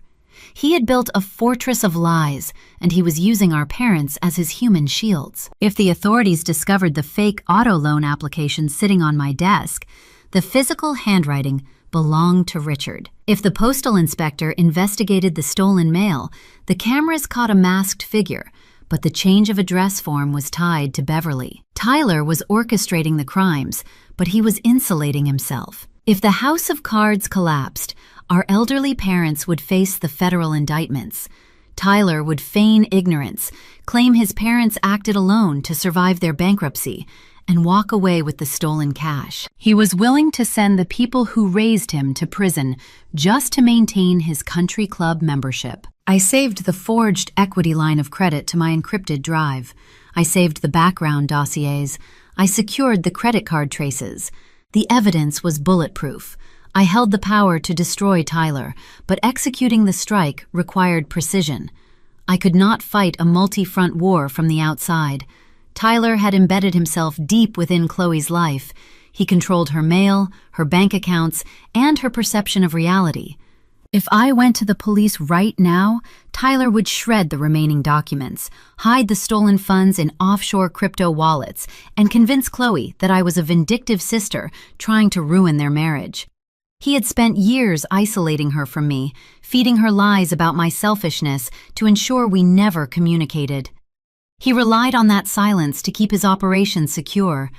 He had built a fortress of lies, and he was using our parents as his human shields. If the authorities discovered the fake auto loan application sitting on my desk, the physical handwriting belonged to Richard. If the postal inspector investigated the stolen mail, the cameras caught a masked figure, but the change of address form was tied to Beverly. Tyler was orchestrating the crimes, but he was insulating himself. If the house of cards collapsed, our elderly parents would face the federal indictments. Tyler would feign ignorance, claim his parents acted alone to survive their bankruptcy, and walk away with the stolen cash. He was willing to send the people who raised him to prison just to maintain his country club membership. I saved the forged equity line of credit to my encrypted drive. I saved the background dossiers. I secured the credit card traces. The evidence was bulletproof. I held the power to destroy Tyler, but executing the strike required precision. I could not fight a multi-front war from the outside. Tyler had embedded himself deep within Chloe's life. He controlled her mail, her bank accounts, and her perception of reality. If I went to the police right now, Tyler would shred the remaining documents, hide the stolen funds in offshore crypto wallets, and convince Chloe that I was a vindictive sister trying to ruin their marriage. He had spent years isolating her from me, feeding her lies about my selfishness to ensure we never communicated. He relied on that silence to keep his operation secure.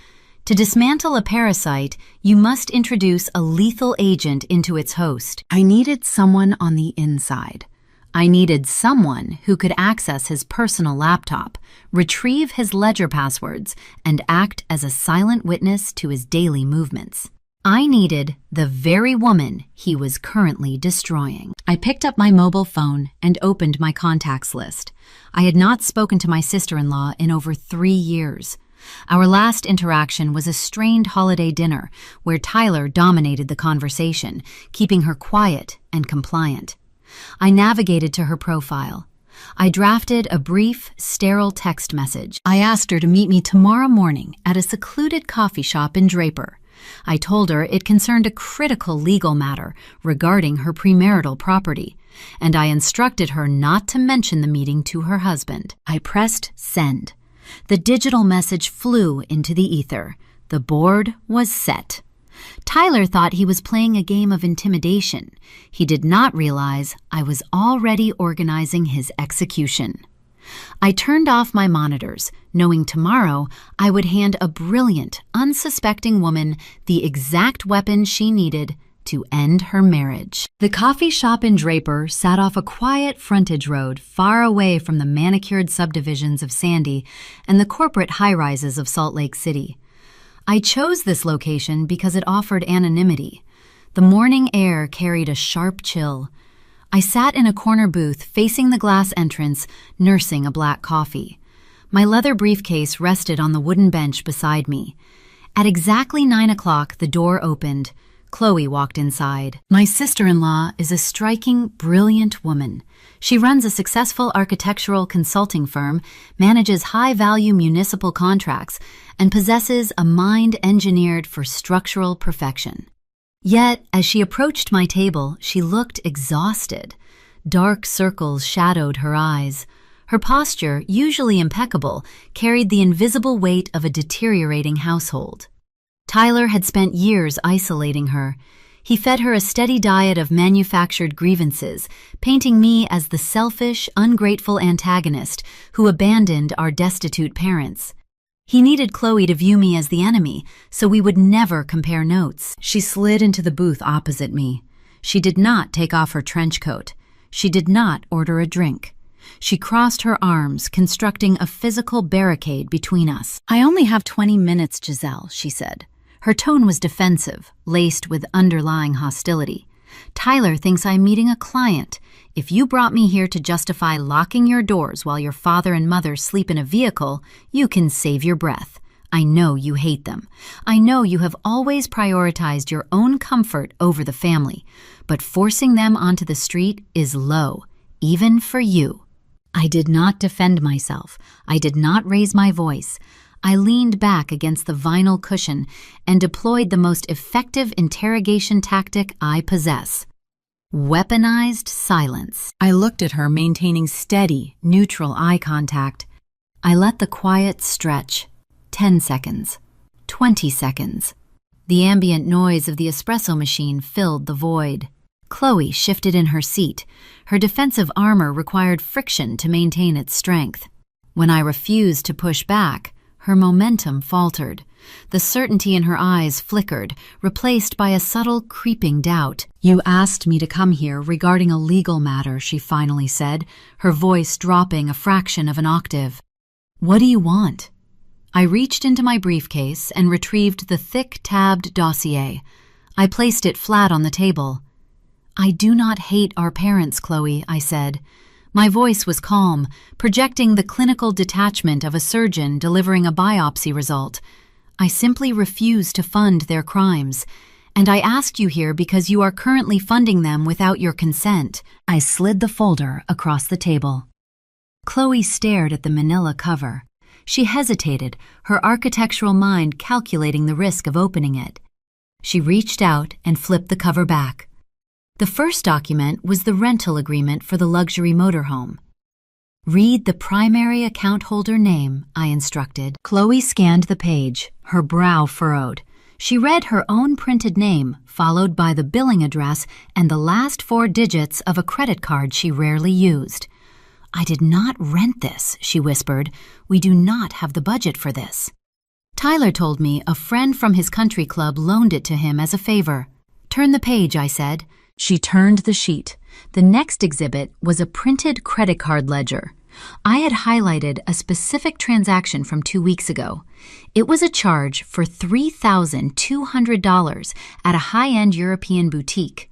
To dismantle a parasite, you must introduce a lethal agent into its host. I needed someone on the inside. I needed someone who could access his personal laptop, retrieve his ledger passwords, and act as a silent witness to his daily movements. I needed the very woman he was currently destroying. I picked up my mobile phone and opened my contacts list. I had not spoken to my sister-in-law in over 3 years. Our last interaction was a strained holiday dinner where Tyler dominated the conversation, keeping her quiet and compliant. I navigated to her profile. I drafted a brief, sterile text message. I asked her to meet me tomorrow morning at a secluded coffee shop in Draper. I told her it concerned a critical legal matter regarding her premarital property, and I instructed her not to mention the meeting to her husband. I pressed send. The digital message flew into the ether. The board was set. Tyler thought he was playing a game of intimidation. He did not realize I was already organizing his execution. I turned off my monitors, knowing tomorrow I would hand a brilliant, unsuspecting woman the exact weapon she needed to end her marriage. The coffee shop in Draper sat off a quiet frontage road far away from the manicured subdivisions of Sandy and the corporate high-rises of Salt Lake City. I chose this location because it offered anonymity. The morning air carried a sharp chill. I sat in a corner booth facing the glass entrance, nursing a black coffee. My leather briefcase rested on the wooden bench beside me. At exactly 9 o'clock, the door opened. Chloe walked inside. My sister-in-law is a striking, brilliant woman. She runs a successful architectural consulting firm, manages high-value municipal contracts, and possesses a mind engineered for structural perfection. Yet, as she approached my table, she looked exhausted. Dark circles shadowed her eyes. Her posture, usually impeccable, carried the invisible weight of a deteriorating household. Tyler had spent years isolating her. He fed her a steady diet of manufactured grievances, painting me as the selfish, ungrateful antagonist who abandoned our destitute parents. He needed Chloe to view me as the enemy, so we would never compare notes. She slid into the booth opposite me. She did not take off her trench coat. She did not order a drink. She crossed her arms, constructing a physical barricade between us. "I only have 20 minutes, Giselle," she said. Her tone was defensive, laced with underlying hostility. "Tyler thinks I'm meeting a client. If you brought me here to justify locking your doors while your father and mother sleep in a vehicle, you can save your breath. I know you hate them. I know you have always prioritized your own comfort over the family, but forcing them onto the street is low, even for you." I did not defend myself. I did not raise my voice. I leaned back against the vinyl cushion and deployed the most effective interrogation tactic I possess: weaponized silence. I looked at her, maintaining steady, neutral eye contact. I let the quiet stretch. 10 seconds. 20 seconds. The ambient noise of the espresso machine filled the void. Chloe shifted in her seat. Her defensive armor required friction to maintain its strength. When I refused to push back, her momentum faltered. The certainty in her eyes flickered, replaced by a subtle, creeping doubt. "You asked me to come here regarding a legal matter," she finally said, her voice dropping a fraction of an octave. "What do you want?" I reached into my briefcase and retrieved the thick, tabbed dossier. I placed it flat on the table. "I do not hate our parents, Chloe," I said. My voice was calm, projecting the clinical detachment of a surgeon delivering a biopsy result. "I simply refuse to fund their crimes, and I asked you here because you are currently funding them without your consent." I slid the folder across the table. Chloe stared at the manila cover. She hesitated, her architectural mind calculating the risk of opening it. She reached out and flipped the cover back. The first document was the rental agreement for the luxury motorhome. "Read the primary account holder name," I instructed. Chloe scanned the page, her brow furrowed. She read her own printed name, followed by the billing address and the last 4 digits of a credit card she rarely used. "I did not rent this," she whispered. "We do not have the budget for this." Tyler told me a friend from his country club loaned it to him as a favor. "Turn the page," I said. She turned the sheet. The next exhibit was a printed credit card ledger. I had highlighted a specific transaction from 2 weeks ago. It was a charge for $3,200 at a high-end European boutique.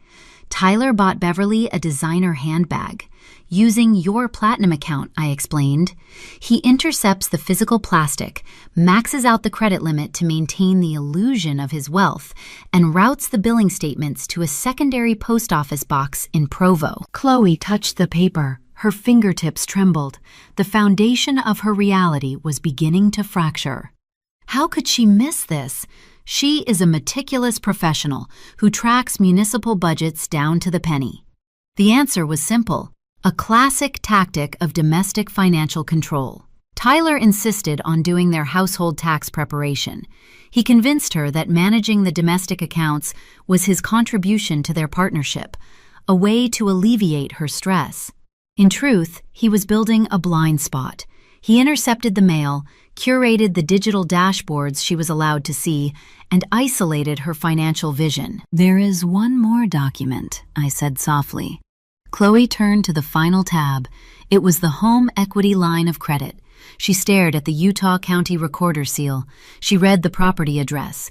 Tyler bought Beverly a designer handbag. "Using your platinum account," I explained. He intercepts the physical plastic, maxes out the credit limit to maintain the illusion of his wealth, and routes the billing statements to a secondary post office box in Provo. Chloe touched the paper. Her fingertips trembled. The foundation of her reality was beginning to fracture. How could she miss this? She is a meticulous professional who tracks municipal budgets down to the penny. The answer was simple. A classic tactic of domestic financial control. Tyler insisted on doing their household tax preparation. He convinced her that managing the domestic accounts was his contribution to their partnership, a way to alleviate her stress. In truth, he was building a blind spot. He intercepted the mail, curated the digital dashboards she was allowed to see, and isolated her financial vision. "There is one more document," I said softly. Chloe turned to the final tab. It was the home equity line of credit. She stared at the Utah County Recorder seal. She read the property address.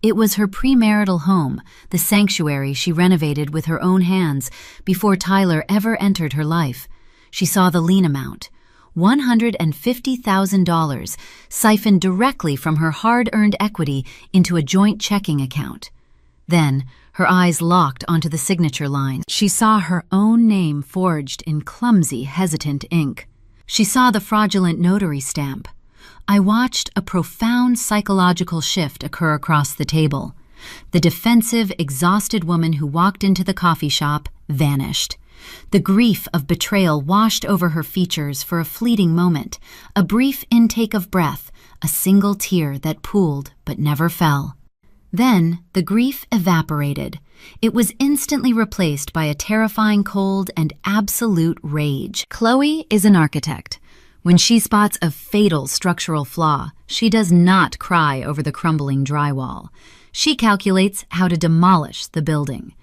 It was her premarital home, the sanctuary she renovated with her own hands before Tyler ever entered her life. She saw the lien amount, $150,000, siphoned directly from her hard-earned equity into a joint checking account. Then, her eyes locked onto the signature line. She saw her own name forged in clumsy, hesitant ink. She saw the fraudulent notary stamp. I watched a profound psychological shift occur across the table. The defensive, exhausted woman who walked into the coffee shop vanished. The grief of betrayal washed over her features for a fleeting moment, a brief intake of breath, a single tear that pooled but never fell. Then the grief evaporated. It was instantly replaced by a terrifying cold and absolute rage. Chloe is an architect. When she spots a fatal structural flaw, she does not cry over the crumbling drywall. She calculates how to demolish the building.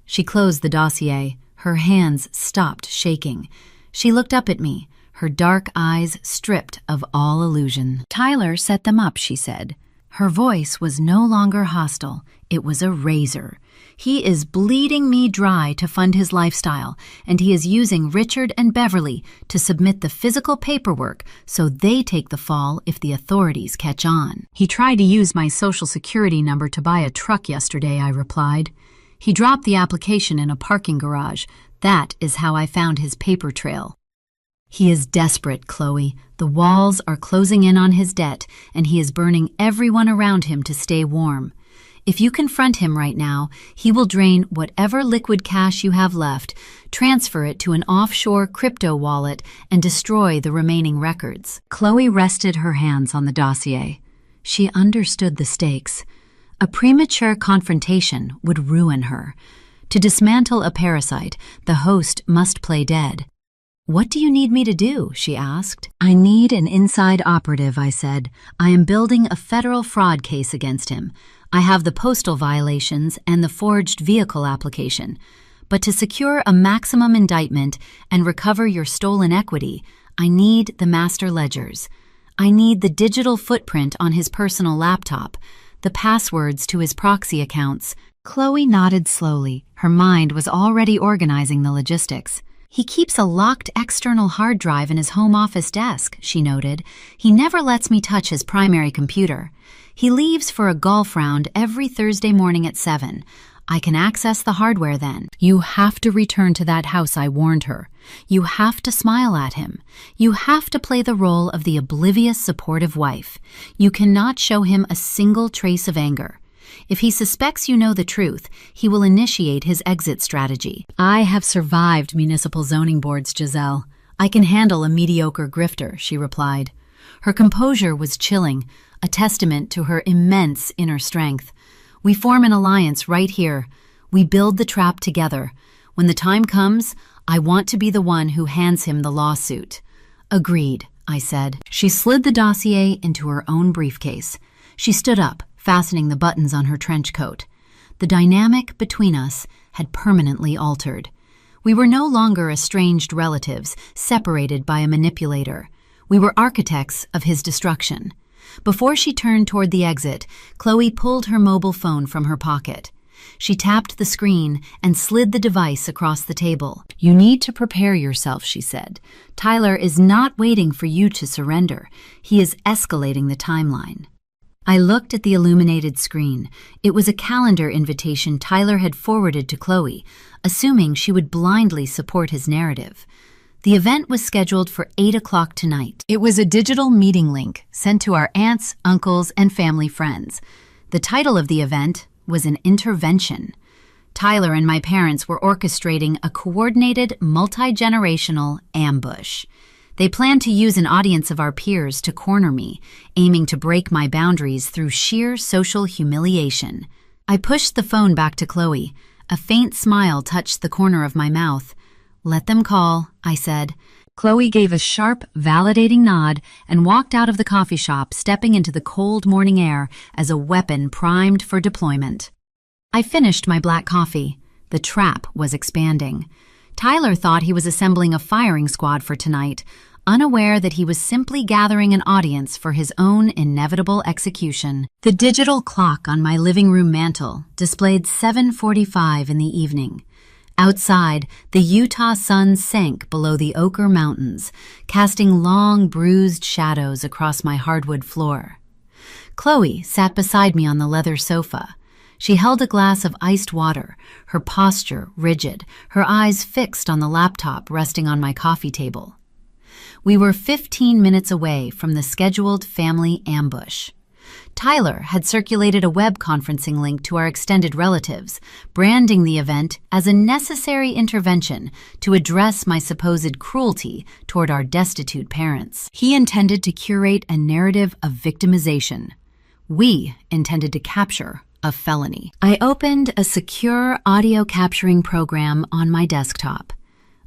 She closed the dossier. Her hands stopped shaking. She looked up at me, her dark eyes stripped of all illusion. "Tyler set them up," she said. Her voice was no longer hostile. It was a razor. "He is bleeding me dry to fund his lifestyle, and he is using Richard and Beverly to submit the physical paperwork so they take the fall if the authorities catch on." "He tried to use my social security number to buy a truck yesterday," I replied. "He dropped the application in a parking garage. That is how I found his paper trail." "He is desperate, Chloe. The walls are closing in on his debt, and he is burning everyone around him to stay warm. If you confront him right now, he will drain whatever liquid cash you have left, transfer it to an offshore crypto wallet, and destroy the remaining records." Chloe rested her hands on the dossier. She understood the stakes. A premature confrontation would ruin her. To dismantle a parasite, the host must play dead. "What do you need me to do?" she asked. "I need an inside operative," I said. "I am building a federal fraud case against him. I have the postal violations and the forged vehicle application. But to secure a maximum indictment and recover your stolen equity, I need the master ledgers. I need the digital footprint on his personal laptop, the passwords to his proxy accounts." Chloe nodded slowly. Her mind was already organizing the logistics. "He keeps a locked external hard drive in his home office desk," she noted. "He never lets me touch his primary computer. He leaves for a golf round every Thursday morning at 7. I can access the hardware then. You have to return to that house," I warned her. "You have to smile at him. You have to play the role of the oblivious, supportive wife. You cannot show him a single trace of anger. If he suspects you know the truth, he will initiate his exit strategy. I have survived municipal zoning boards, Giselle. I can handle a mediocre grifter, she replied. Her composure was chilling, a testament to her immense inner strength. We form an alliance right here. We build the trap together. When the time comes, I want to be the one who hands him the lawsuit. Agreed, I said. She slid the dossier into her own briefcase. She stood up, fastening the buttons on her trench coat. The dynamic between us had permanently altered. We were no longer estranged relatives, separated by a manipulator. We were architects of his destruction. Before she turned toward the exit, Chloe pulled her mobile phone from her pocket. She tapped the screen and slid the device across the table. You need to prepare yourself, she said. Tyler is not waiting for you to surrender. He is escalating the timeline. I looked at the illuminated screen. It was a calendar invitation Tyler had forwarded to Chloe, assuming she would blindly support his narrative. The event was scheduled for 8 o'clock tonight. It was a digital meeting link sent to our aunts, uncles, and family friends. The title of the event was an intervention. Tyler and my parents were orchestrating a coordinated, multi-generational ambush. They planned to use an audience of our peers to corner me, aiming to break my boundaries through sheer social humiliation. I pushed the phone back to Chloe. A faint smile touched the corner of my mouth. Let them call, I said. Chloe gave a sharp, validating nod and walked out of the coffee shop, stepping into the cold morning air as a weapon primed for deployment. I finished my black coffee. The trap was expanding. Tyler thought he was assembling a firing squad for tonight, unaware that he was simply gathering an audience for his own inevitable execution. The digital clock on my living room mantel displayed 7:45 in the evening. Outside, the Utah sun sank below the Ochre Mountains, casting long, bruised shadows across my hardwood floor. Chloe sat beside me on the leather sofa. She held a glass of iced water, her posture rigid, her eyes fixed on the laptop resting on my coffee table. We were 15 minutes away from the scheduled family ambush. Tyler had circulated a web conferencing link to our extended relatives, branding the event as a necessary intervention to address my supposed cruelty toward our destitute parents. He intended to curate a narrative of victimization. We intended to capture a felony. I opened a secure audio capturing program on my desktop.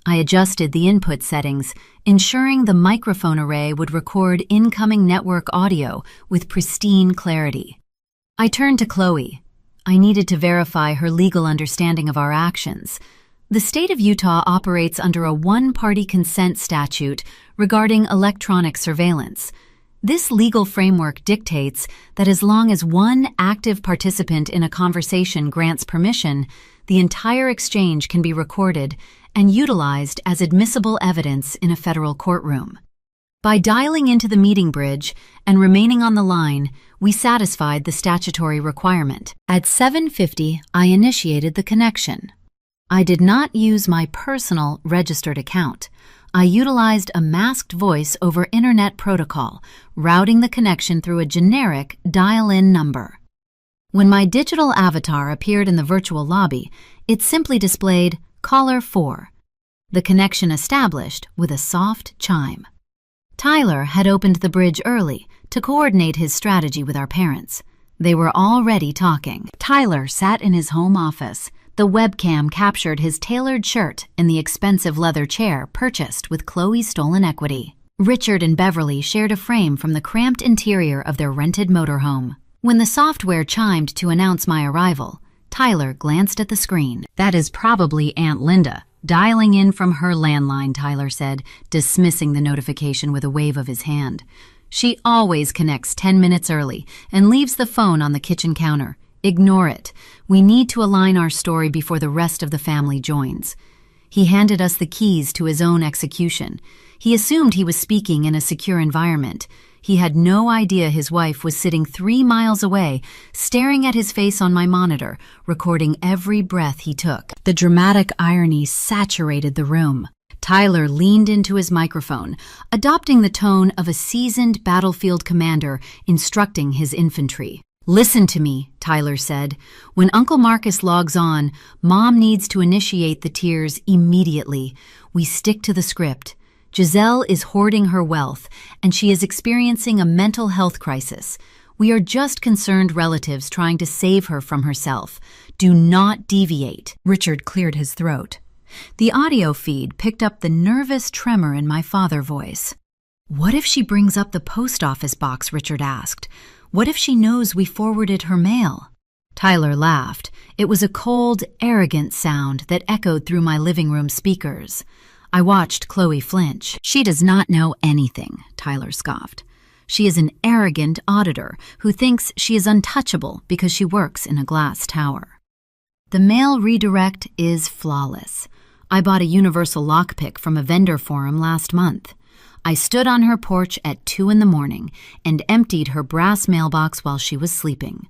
I adjusted the input settings, ensuring the microphone array would record incoming network audio with pristine clarity. I turned to Chloe. I needed to verify her legal understanding of our actions. The state of Utah operates under a one-party consent statute regarding electronic surveillance. This legal framework dictates that as long as one active participant in a conversation grants permission, the entire exchange can be recorded and utilized as admissible evidence in a federal courtroom. By dialing into the meeting bridge and remaining on the line, we satisfied the statutory requirement. At 7:50, I initiated the connection. I did not use my personal registered account. I utilized a masked voice over Internet protocol, routing the connection through a generic dial-in number. When my digital avatar appeared in the virtual lobby, it simply displayed Caller 4. The connection established with a soft chime. Tyler had opened the bridge early to coordinate his strategy with our parents. They were already talking. Tyler sat in his home office. The webcam captured his tailored shirt in the expensive leather chair purchased with Chloe's stolen equity. Richard and Beverly shared a frame from the cramped interior of their rented motorhome. When the software chimed to announce my arrival, Tyler glanced at the screen. That is probably Aunt Linda, dialing in from her landline, Tyler said, dismissing the notification with a wave of his hand. She always connects 10 minutes early and leaves the phone on the kitchen counter. Ignore it. We need to align our story before the rest of the family joins. He handed us the keys to his own execution. He assumed he was speaking in a secure environment. He had no idea his wife was sitting 3 miles away, staring at his face on my monitor, recording every breath he took. The dramatic irony saturated the room. Tyler leaned into his microphone, adopting the tone of a seasoned battlefield commander instructing his infantry. Listen to me. Tyler said. When Uncle Marcus logs on, Mom needs to initiate the tears immediately. We stick to the script. Giselle is hoarding her wealth, and she is experiencing a mental health crisis. We are just concerned relatives trying to save her from herself. Do not deviate. Richard cleared his throat. The audio feed picked up the nervous tremor in my father's voice. What if she brings up the post office box? Richard asked. What if she knows we forwarded her mail? Tyler laughed. It was a cold, arrogant sound that echoed through my living room speakers. I watched Chloe flinch. She does not know anything, Tyler scoffed. She is an arrogant auditor who thinks she is untouchable because she works in a glass tower. The mail redirect is flawless. I bought a universal lockpick from a vendor forum last month. I stood on her porch at 2 a.m. and emptied her brass mailbox while she was sleeping.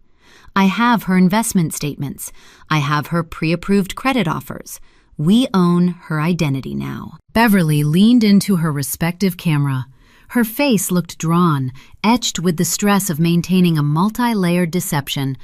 I have her investment statements. I have her pre-approved credit offers. We own her identity now. Beverly leaned into her respective camera. Her face looked drawn, etched with the stress of maintaining a multi-layered deception.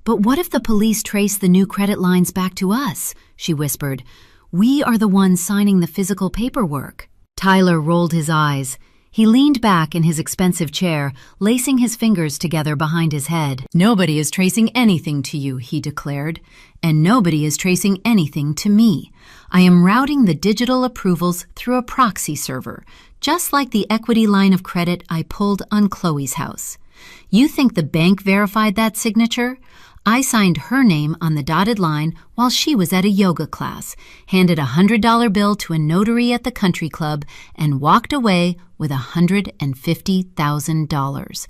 But what if the police trace the new credit lines back to us? She whispered. We are the ones signing the physical paperwork. Tyler rolled his eyes. He leaned back in his expensive chair, lacing his fingers together behind his head. Nobody is tracing anything to you, he declared, and nobody is tracing anything to me. I am routing the digital approvals through a proxy server, just like the equity line of credit I pulled on Chloe's house. You think the bank verified that signature? I signed her name on the dotted line while she was at a yoga class, handed a $100 bill to a notary at the country club, and walked away with $150,000.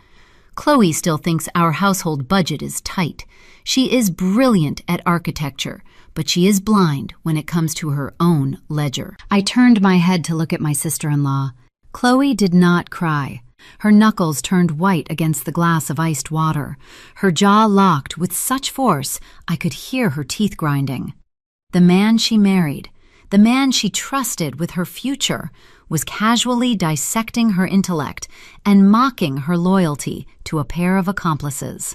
Chloe still thinks our household budget is tight. She is brilliant at architecture, but she is blind when it comes to her own ledger. I turned my head to look at my sister-in-law. Chloe did not cry. Her knuckles turned white against the glass of iced water. Her jaw locked with such force I could hear her teeth grinding. The man she married, the man she trusted with her future, was casually dissecting her intellect and mocking her loyalty to a pair of accomplices.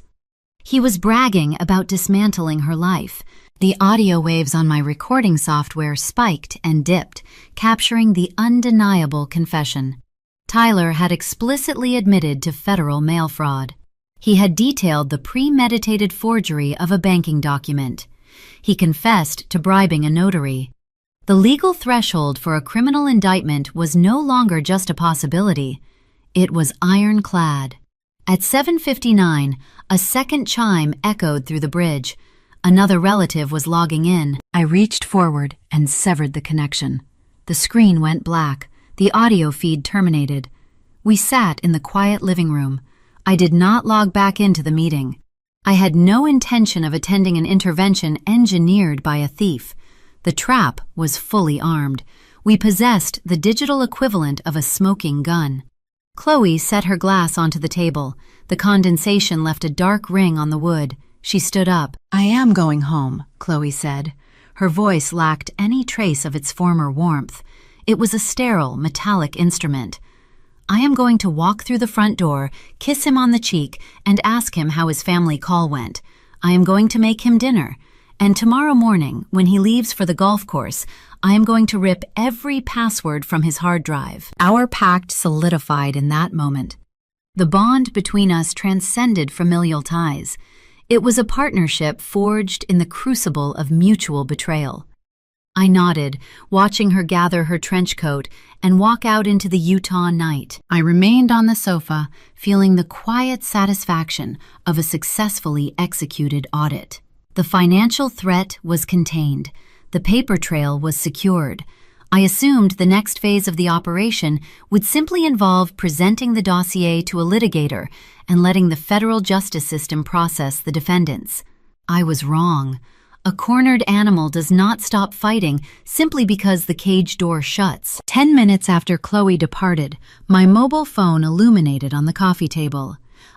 He was bragging about dismantling her life. The audio waves on my recording software spiked and dipped, capturing the undeniable confession. Tyler had explicitly admitted to federal mail fraud. He had detailed the premeditated forgery of a banking document. He confessed to bribing a notary. The legal threshold for a criminal indictment was no longer just a possibility. It was ironclad. At 7:59, a second chime echoed through the bridge. Another relative was logging in. I reached forward and severed the connection. The screen went black. The audio feed terminated. We sat in the quiet living room. I did not log back into the meeting. I had no intention of attending an intervention engineered by a thief. The trap was fully armed. We possessed the digital equivalent of a smoking gun. Chloe set her glass onto the table. The condensation left a dark ring on the wood. She stood up. I am going home, Chloe said. Her voice lacked any trace of its former warmth. It was a sterile, metallic instrument. I am going to walk through the front door, kiss him on the cheek, and ask him how his family call went. I am going to make him dinner. And tomorrow morning, when he leaves for the golf course, I am going to rip every password from his hard drive. Our pact solidified in that moment. The bond between us transcended familial ties. It was a partnership forged in the crucible of mutual betrayal. I nodded, watching her gather her trench coat and walk out into the Utah night. I remained on the sofa, feeling the quiet satisfaction of a successfully executed audit. The financial threat was contained. The paper trail was secured. I assumed the next phase of the operation would simply involve presenting the dossier to a litigator and letting the federal justice system process the defendants. I was wrong. A cornered animal does not stop fighting simply because the cage door shuts. 10 minutes after Chloe departed, my mobile phone illuminated on the coffee table.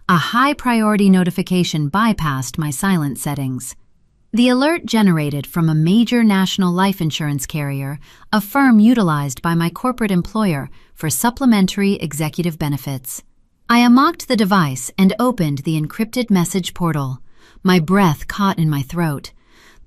A high-priority notification bypassed my silent settings. The alert generated from a major national life insurance carrier, a firm utilized by my corporate employer for supplementary executive benefits. I unlocked the device and opened the encrypted message portal. My breath caught in my throat.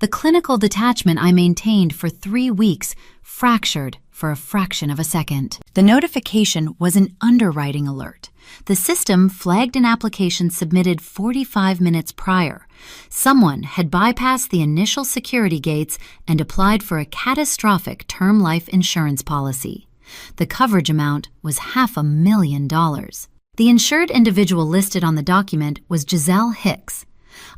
The clinical detachment I maintained for 3 weeks fractured for a fraction of a second. The notification was an underwriting alert. The system flagged an application submitted 45 minutes prior. Someone had bypassed the initial security gates and applied for a catastrophic term life insurance policy. The coverage amount was $500,000. The insured individual listed on the document was Giselle Hicks.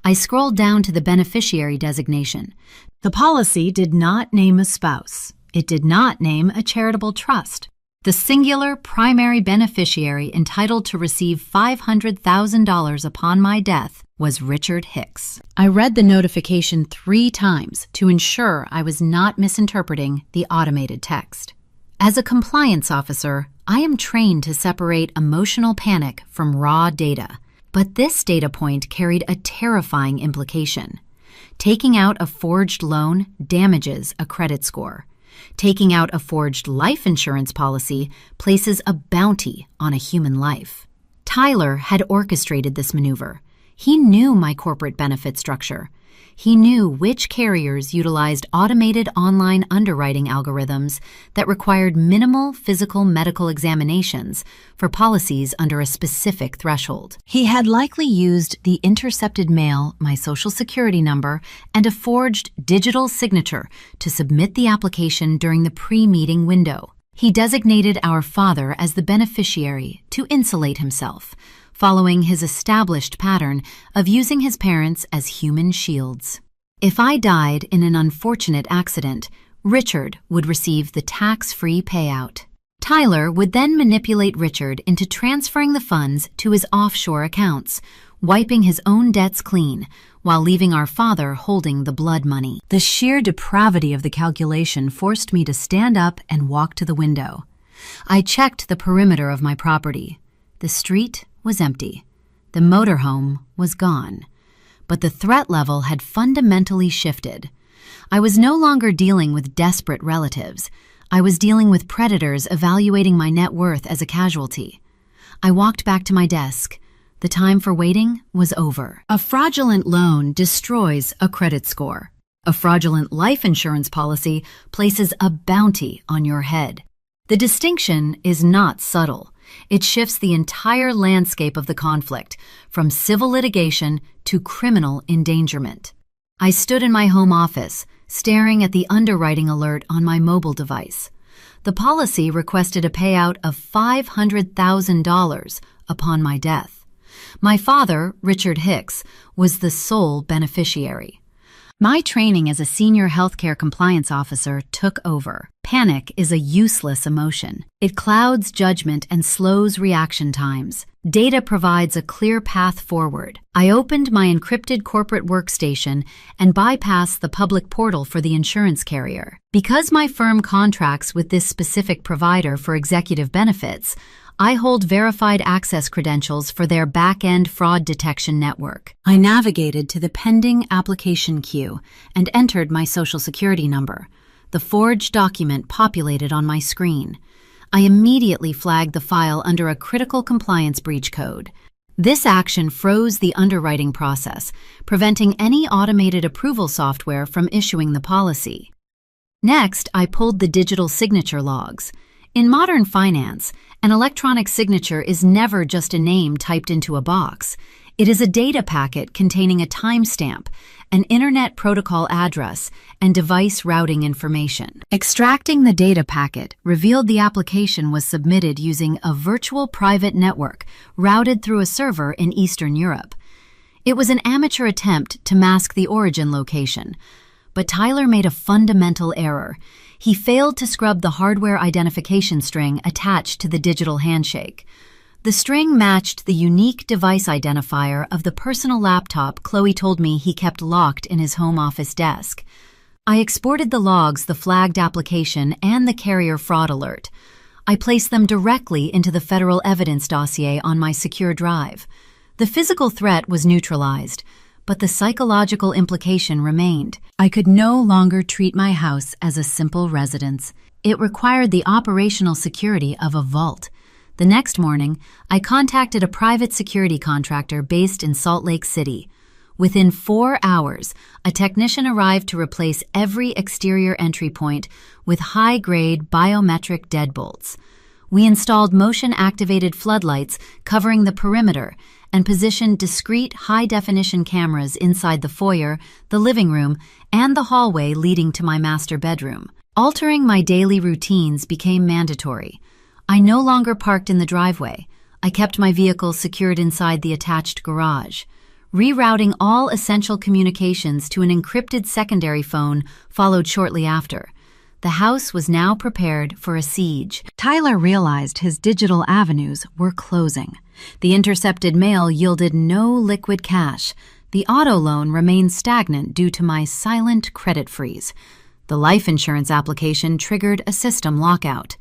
I scrolled down to the beneficiary designation. The policy did not name a spouse. It did not name a charitable trust. The singular primary beneficiary entitled to receive $500,000 upon my death was Richard Hicks. I read the notification 3 times to ensure I was not misinterpreting the automated text. As a compliance officer, I am trained to separate emotional panic from raw data, but this data point carried a terrifying implication. Taking out a forged loan damages a credit score. Taking out a forged life insurance policy places a bounty on a human life. Tyler had orchestrated this maneuver. He knew my corporate benefit structure. He knew which carriers utilized automated online underwriting algorithms that required minimal physical medical examinations for policies under a specific threshold. He had likely used the intercepted mail, my social security number, and a forged digital signature to submit the application during the pre-meeting window. He designated our father as the beneficiary to insulate himself, following his established pattern of using his parents as human shields. If I died in an unfortunate accident, Richard would receive the tax-free payout. Tyler would then manipulate Richard into transferring the funds to his offshore accounts, wiping his own debts clean, while leaving our father holding the blood money. The sheer depravity of the calculation forced me to stand up and walk to the window. I checked the perimeter of my property. The street was empty. The motorhome was gone. But the threat level had fundamentally shifted. I was no longer dealing with desperate relatives. I was dealing with predators evaluating my net worth as a casualty. I walked back to my desk. The time for waiting was over. A fraudulent loan destroys a credit score. A fraudulent life insurance policy places a bounty on your head. The distinction is not subtle. It shifts the entire landscape of the conflict, from civil litigation to criminal endangerment. I stood in my home office, staring at the underwriting alert on my mobile device. The policy requested a payout of $500,000 upon my death. My father, Richard Hicks, was the sole beneficiary. My training as a senior healthcare compliance officer took over. Panic is a useless emotion. It clouds judgment and slows reaction times. Data provides a clear path forward. I opened my encrypted corporate workstation and bypassed the public portal for the insurance carrier. Because my firm contracts with this specific provider for executive benefits, I hold verified access credentials for their back-end fraud detection network. I navigated to the pending application queue and entered my social security number. The forged document populated on my screen. I immediately flagged the file under a critical compliance breach code. This action froze the underwriting process, preventing any automated approval software from issuing the policy. Next, I pulled the digital signature logs. In modern finance, an electronic signature is never just a name typed into a box. It is a data packet containing a timestamp, an internet protocol address, and device routing information. Extracting the data packet revealed the application was submitted using a virtual private network routed through a server in Eastern Europe. It was an amateur attempt to mask the origin location, but Tyler made a fundamental error. He failed to scrub the hardware identification string attached to the digital handshake. The string matched the unique device identifier of the personal laptop Chloe told me he kept locked in his home office desk. I exported the logs, the flagged application, and the carrier fraud alert. I placed them directly into the federal evidence dossier on my secure drive. The physical threat was neutralized, but the psychological implication remained. I could no longer treat my house as a simple residence. It required the operational security of a vault. The next morning, I contacted a private security contractor based in Salt Lake City. Within 4 hours, a technician arrived to replace every exterior entry point with high-grade biometric deadbolts. We installed motion-activated floodlights covering the perimeter and positioned discrete high-definition cameras inside the foyer, the living room, and the hallway leading to my master bedroom. Altering my daily routines became mandatory. I no longer parked in the driveway. I kept my vehicle secured inside the attached garage. Rerouting all essential communications to an encrypted secondary phone followed shortly after. The house was now prepared for a siege. Tyler realized his digital avenues were closing. The intercepted mail yielded no liquid cash. The auto loan remained stagnant due to my silent credit freeze. The life insurance application triggered a system lockout.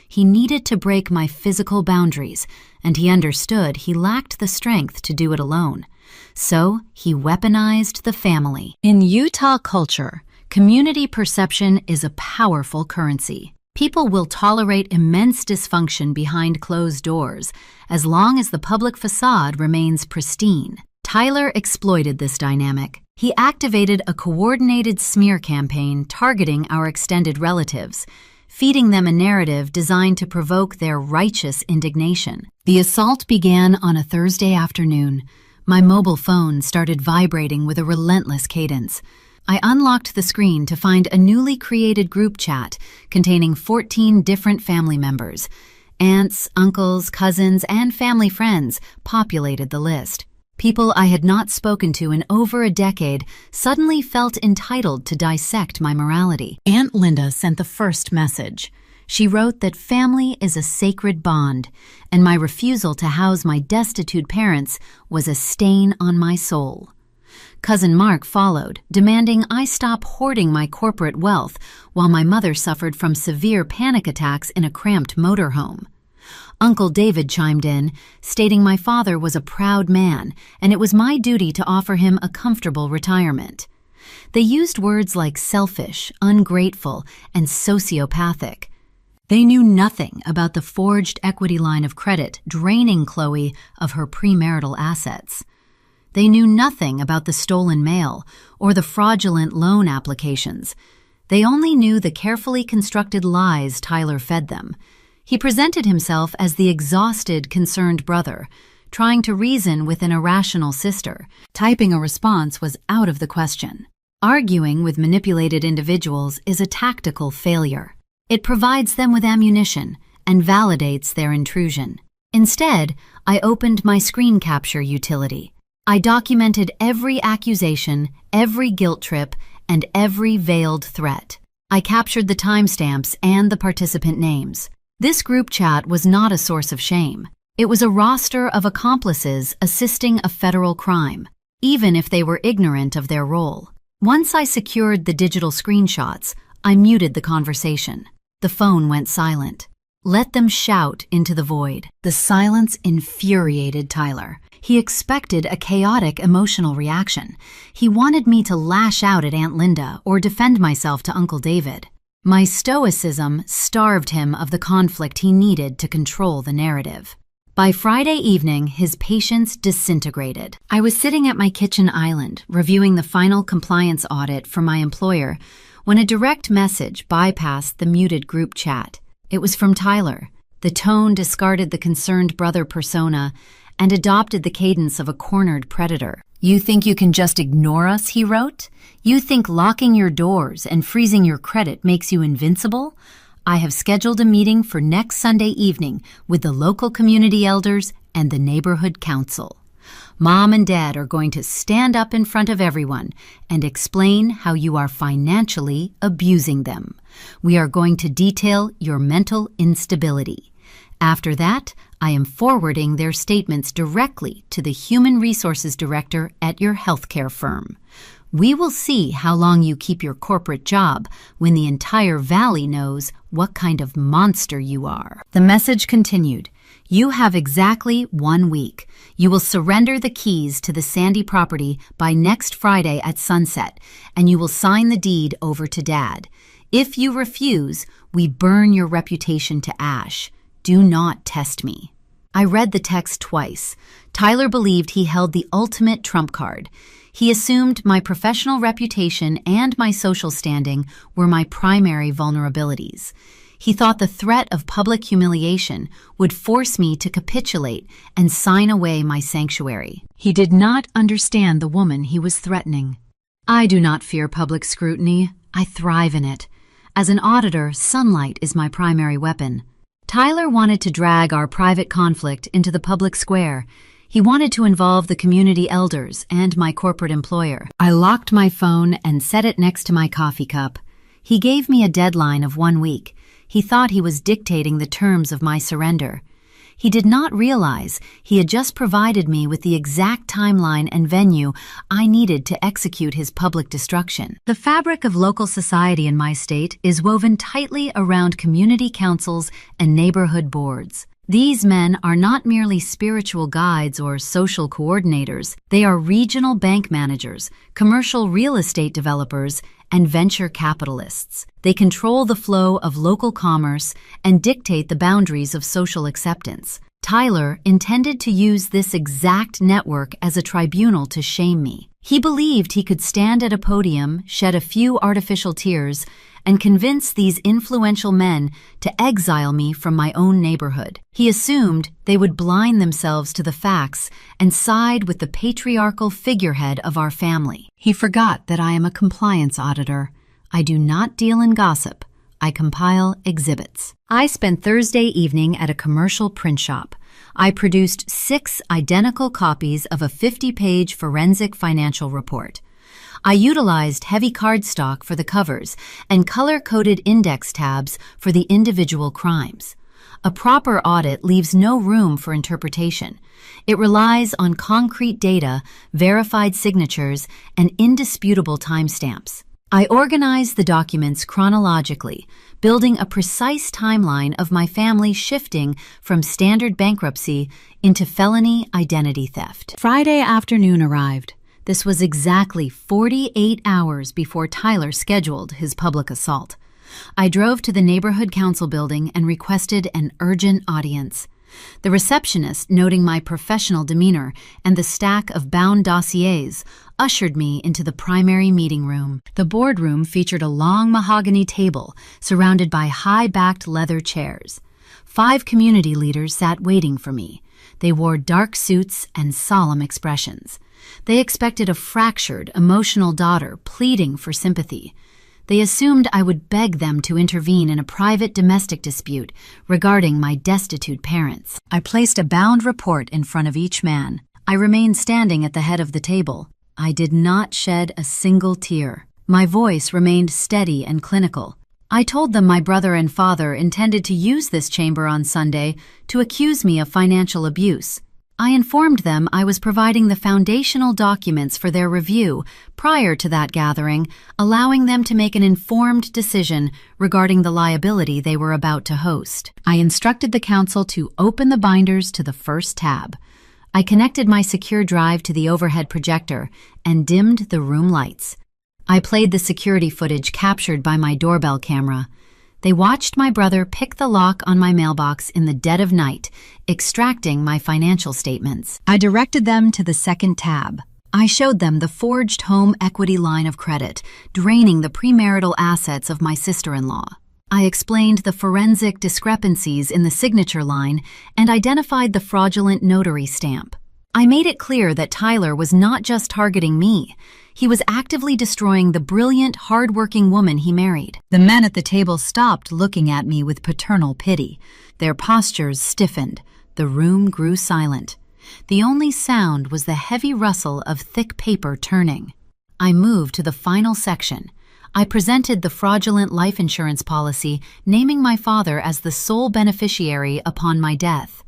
He needed to break my physical boundaries, and he understood he lacked the strength to do it alone. So he weaponized the family. In Utah culture, community perception is a powerful currency. People will tolerate immense dysfunction behind closed doors as long as the public facade remains pristine. Tyler exploited this dynamic. He activated a coordinated smear campaign targeting our extended relatives, feeding them a narrative designed to provoke their righteous indignation. The assault began on a Thursday afternoon. My mobile phone started vibrating with a relentless cadence. I unlocked the screen to find a newly created group chat containing 14 different family members. Aunts, uncles, cousins, and family friends populated the list. People I had not spoken to in over a decade suddenly felt entitled to dissect my morality. Aunt Linda sent the first message. She wrote that family is a sacred bond, and my refusal to house my destitute parents was a stain on my soul. Cousin Mark followed, demanding I stop hoarding my corporate wealth while my mother suffered from severe panic attacks in a cramped motorhome. Uncle David chimed in, stating my father was a proud man and it was my duty to offer him a comfortable retirement. They used words like selfish, ungrateful, and sociopathic. They knew nothing about the forged equity line of credit draining Chloe of her premarital assets. They knew nothing about the stolen mail or the fraudulent loan applications. They only knew the carefully constructed lies Tyler fed them. He presented himself as the exhausted, concerned brother, trying to reason with an irrational sister. Typing a response was out of the question. Arguing with manipulated individuals is a tactical failure. It provides them with ammunition and validates their intrusion. Instead, I opened my screen capture utility. I documented every accusation, every guilt trip, and every veiled threat. I captured the timestamps and the participant names. This group chat was not a source of shame. It was a roster of accomplices assisting a federal crime, even if they were ignorant of their role. Once I secured the digital screenshots, I muted the conversation. The phone went silent. Let them shout into the void. The silence infuriated Tyler. He expected a chaotic emotional reaction. He wanted me to lash out at Aunt Linda or defend myself to Uncle David. My stoicism starved him of the conflict he needed to control the narrative. By Friday evening, his patience disintegrated. I was sitting at my kitchen island, reviewing the final compliance audit for my employer, when a direct message bypassed the muted group chat. It was from Tyler. The tone discarded the concerned brother persona and adopted the cadence of a cornered predator. "You think you can just ignore us," he wrote? "You think locking your doors and freezing your credit makes you invincible? I have scheduled a meeting for next Sunday evening with the local community elders and the neighborhood council. Mom and Dad are going to stand up in front of everyone and explain how you are financially abusing them. We are going to detail your mental instability. After that, I am forwarding their statements directly to the Human Resources Director at your healthcare firm. We will see how long you keep your corporate job when the entire valley knows what kind of monster you are." The message continued. "You have exactly 1 week. You will surrender the keys to the Sandy property by next Friday at sunset, and you will sign the deed over to Dad. If you refuse, we burn your reputation to ash. Do not test me." I read the text twice. Tyler believed he held the ultimate trump card. He assumed my professional reputation and my social standing were my primary vulnerabilities. He thought the threat of public humiliation would force me to capitulate and sign away my sanctuary. He did not understand the woman he was threatening. I do not fear public scrutiny. I thrive in it. As an auditor, sunlight is my primary weapon. Tyler wanted to drag our private conflict into the public square. He wanted to involve the community elders and my corporate employer. I locked my phone and set it next to my coffee cup. He gave me a deadline of 1 week. He thought he was dictating the terms of my surrender. He did not realize he had just provided me with the exact timeline and venue I needed to execute his public destruction. The fabric of local society in my state is woven tightly around community councils and neighborhood boards. These men are not merely spiritual guides or social coordinators. They are regional bank managers, commercial real estate developers, and venture capitalists. They control the flow of local commerce and dictate the boundaries of social acceptance. Tyler intended to use this exact network as a tribunal to shame me. He believed he could stand at a podium, shed a few artificial tears, and convince these influential men to exile me from my own neighborhood. He assumed they would blind themselves to the facts and side with the patriarchal figurehead of our family. He forgot that I am a compliance auditor. I do not deal in gossip. I compile exhibits. I spent Thursday evening at a commercial print shop. I produced 6 identical copies of a 50-page forensic financial report. I utilized heavy cardstock for the covers and color-coded index tabs for the individual crimes. A proper audit leaves no room for interpretation. It relies on concrete data, verified signatures, and indisputable timestamps. I organized the documents chronologically, building a precise timeline of my family shifting from standard bankruptcy into felony identity theft. Friday afternoon arrived. This was exactly 48 hours before Tyler scheduled his public assault. I drove to the neighborhood council building and requested an urgent audience. The receptionist, noting my professional demeanor and the stack of bound dossiers, ushered me into the primary meeting room. The boardroom featured a long mahogany table surrounded by high-backed leather chairs. 5 community leaders sat waiting for me. They wore dark suits and solemn expressions. They expected a fractured, emotional daughter pleading for sympathy. They assumed I would beg them to intervene in a private domestic dispute regarding my destitute parents. I placed a bound report in front of each man. I remained standing at the head of the table. I did not shed a single tear. My voice remained steady and clinical. I told them my brother and father intended to use this chamber on Sunday to accuse me of financial abuse. I informed them I was providing the foundational documents for their review prior to that gathering, allowing them to make an informed decision regarding the liability they were about to host. I instructed the council to open the binders to the first tab. I connected my secure drive to the overhead projector and dimmed the room lights. I played the security footage captured by my doorbell camera. They watched my brother pick the lock on my mailbox in the dead of night, extracting my financial statements. I directed them to the second tab. I showed them the forged home equity line of credit, draining the premarital assets of my sister-in-law. I explained the forensic discrepancies in the signature line and identified the fraudulent notary stamp. I made it clear that Tyler was not just targeting me. He was actively destroying the brilliant, hard-working woman he married. The men at the table stopped looking at me with paternal pity. Their postures stiffened. The room grew silent. The only sound was the heavy rustle of thick paper turning. I moved to the final section. I presented the fraudulent life insurance policy, naming my father as the sole beneficiary upon my death.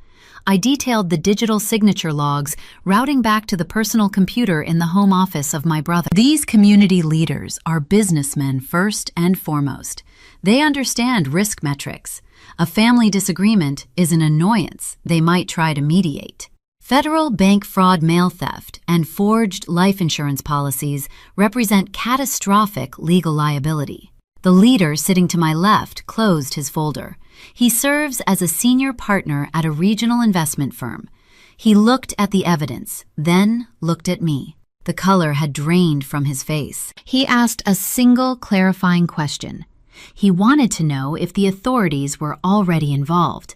I detailed the digital signature logs, routing back to the personal computer in the home office of my brother. These community leaders are businessmen first and foremost. They understand risk metrics. A family disagreement is an annoyance they might try to mediate. Federal bank fraud, mail theft, and forged life insurance policies represent catastrophic legal liability. The leader sitting to my left closed his folder. He serves as a senior partner at a regional investment firm. He looked at the evidence, then looked at me. The color had drained from his face. He asked a single clarifying question. He wanted to know if the authorities were already involved.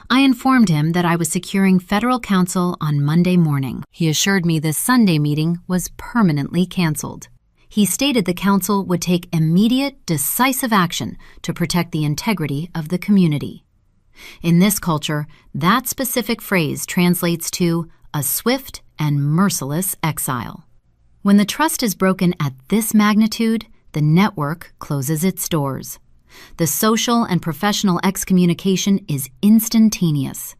I informed him that I was securing federal counsel on Monday morning. He assured me this Sunday meeting was permanently canceled. He stated the council would take immediate, decisive action to protect the integrity of the community. In this culture, that specific phrase translates to a swift and merciless exile. When the trust is broken at this magnitude, the network closes its doors. The social and professional excommunication is instantaneous.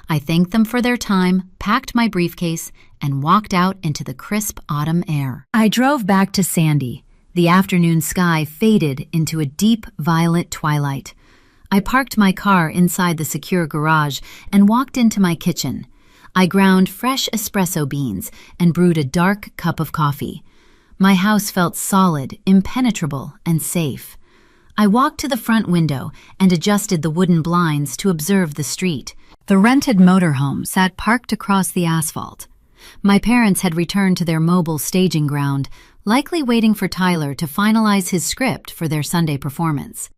I thanked them for their time, packed my briefcase, and walked out into the crisp autumn air. I drove back to Sandy. The afternoon sky faded into a deep violet twilight. I parked my car inside the secure garage and walked into my kitchen. I ground fresh espresso beans and brewed a dark cup of coffee. My house felt solid, impenetrable, and safe. I walked to the front window and adjusted the wooden blinds to observe the street. The rented motorhome sat parked across the asphalt. My parents had returned to their mobile staging ground, likely waiting for Tyler to finalize his script for their Sunday performance.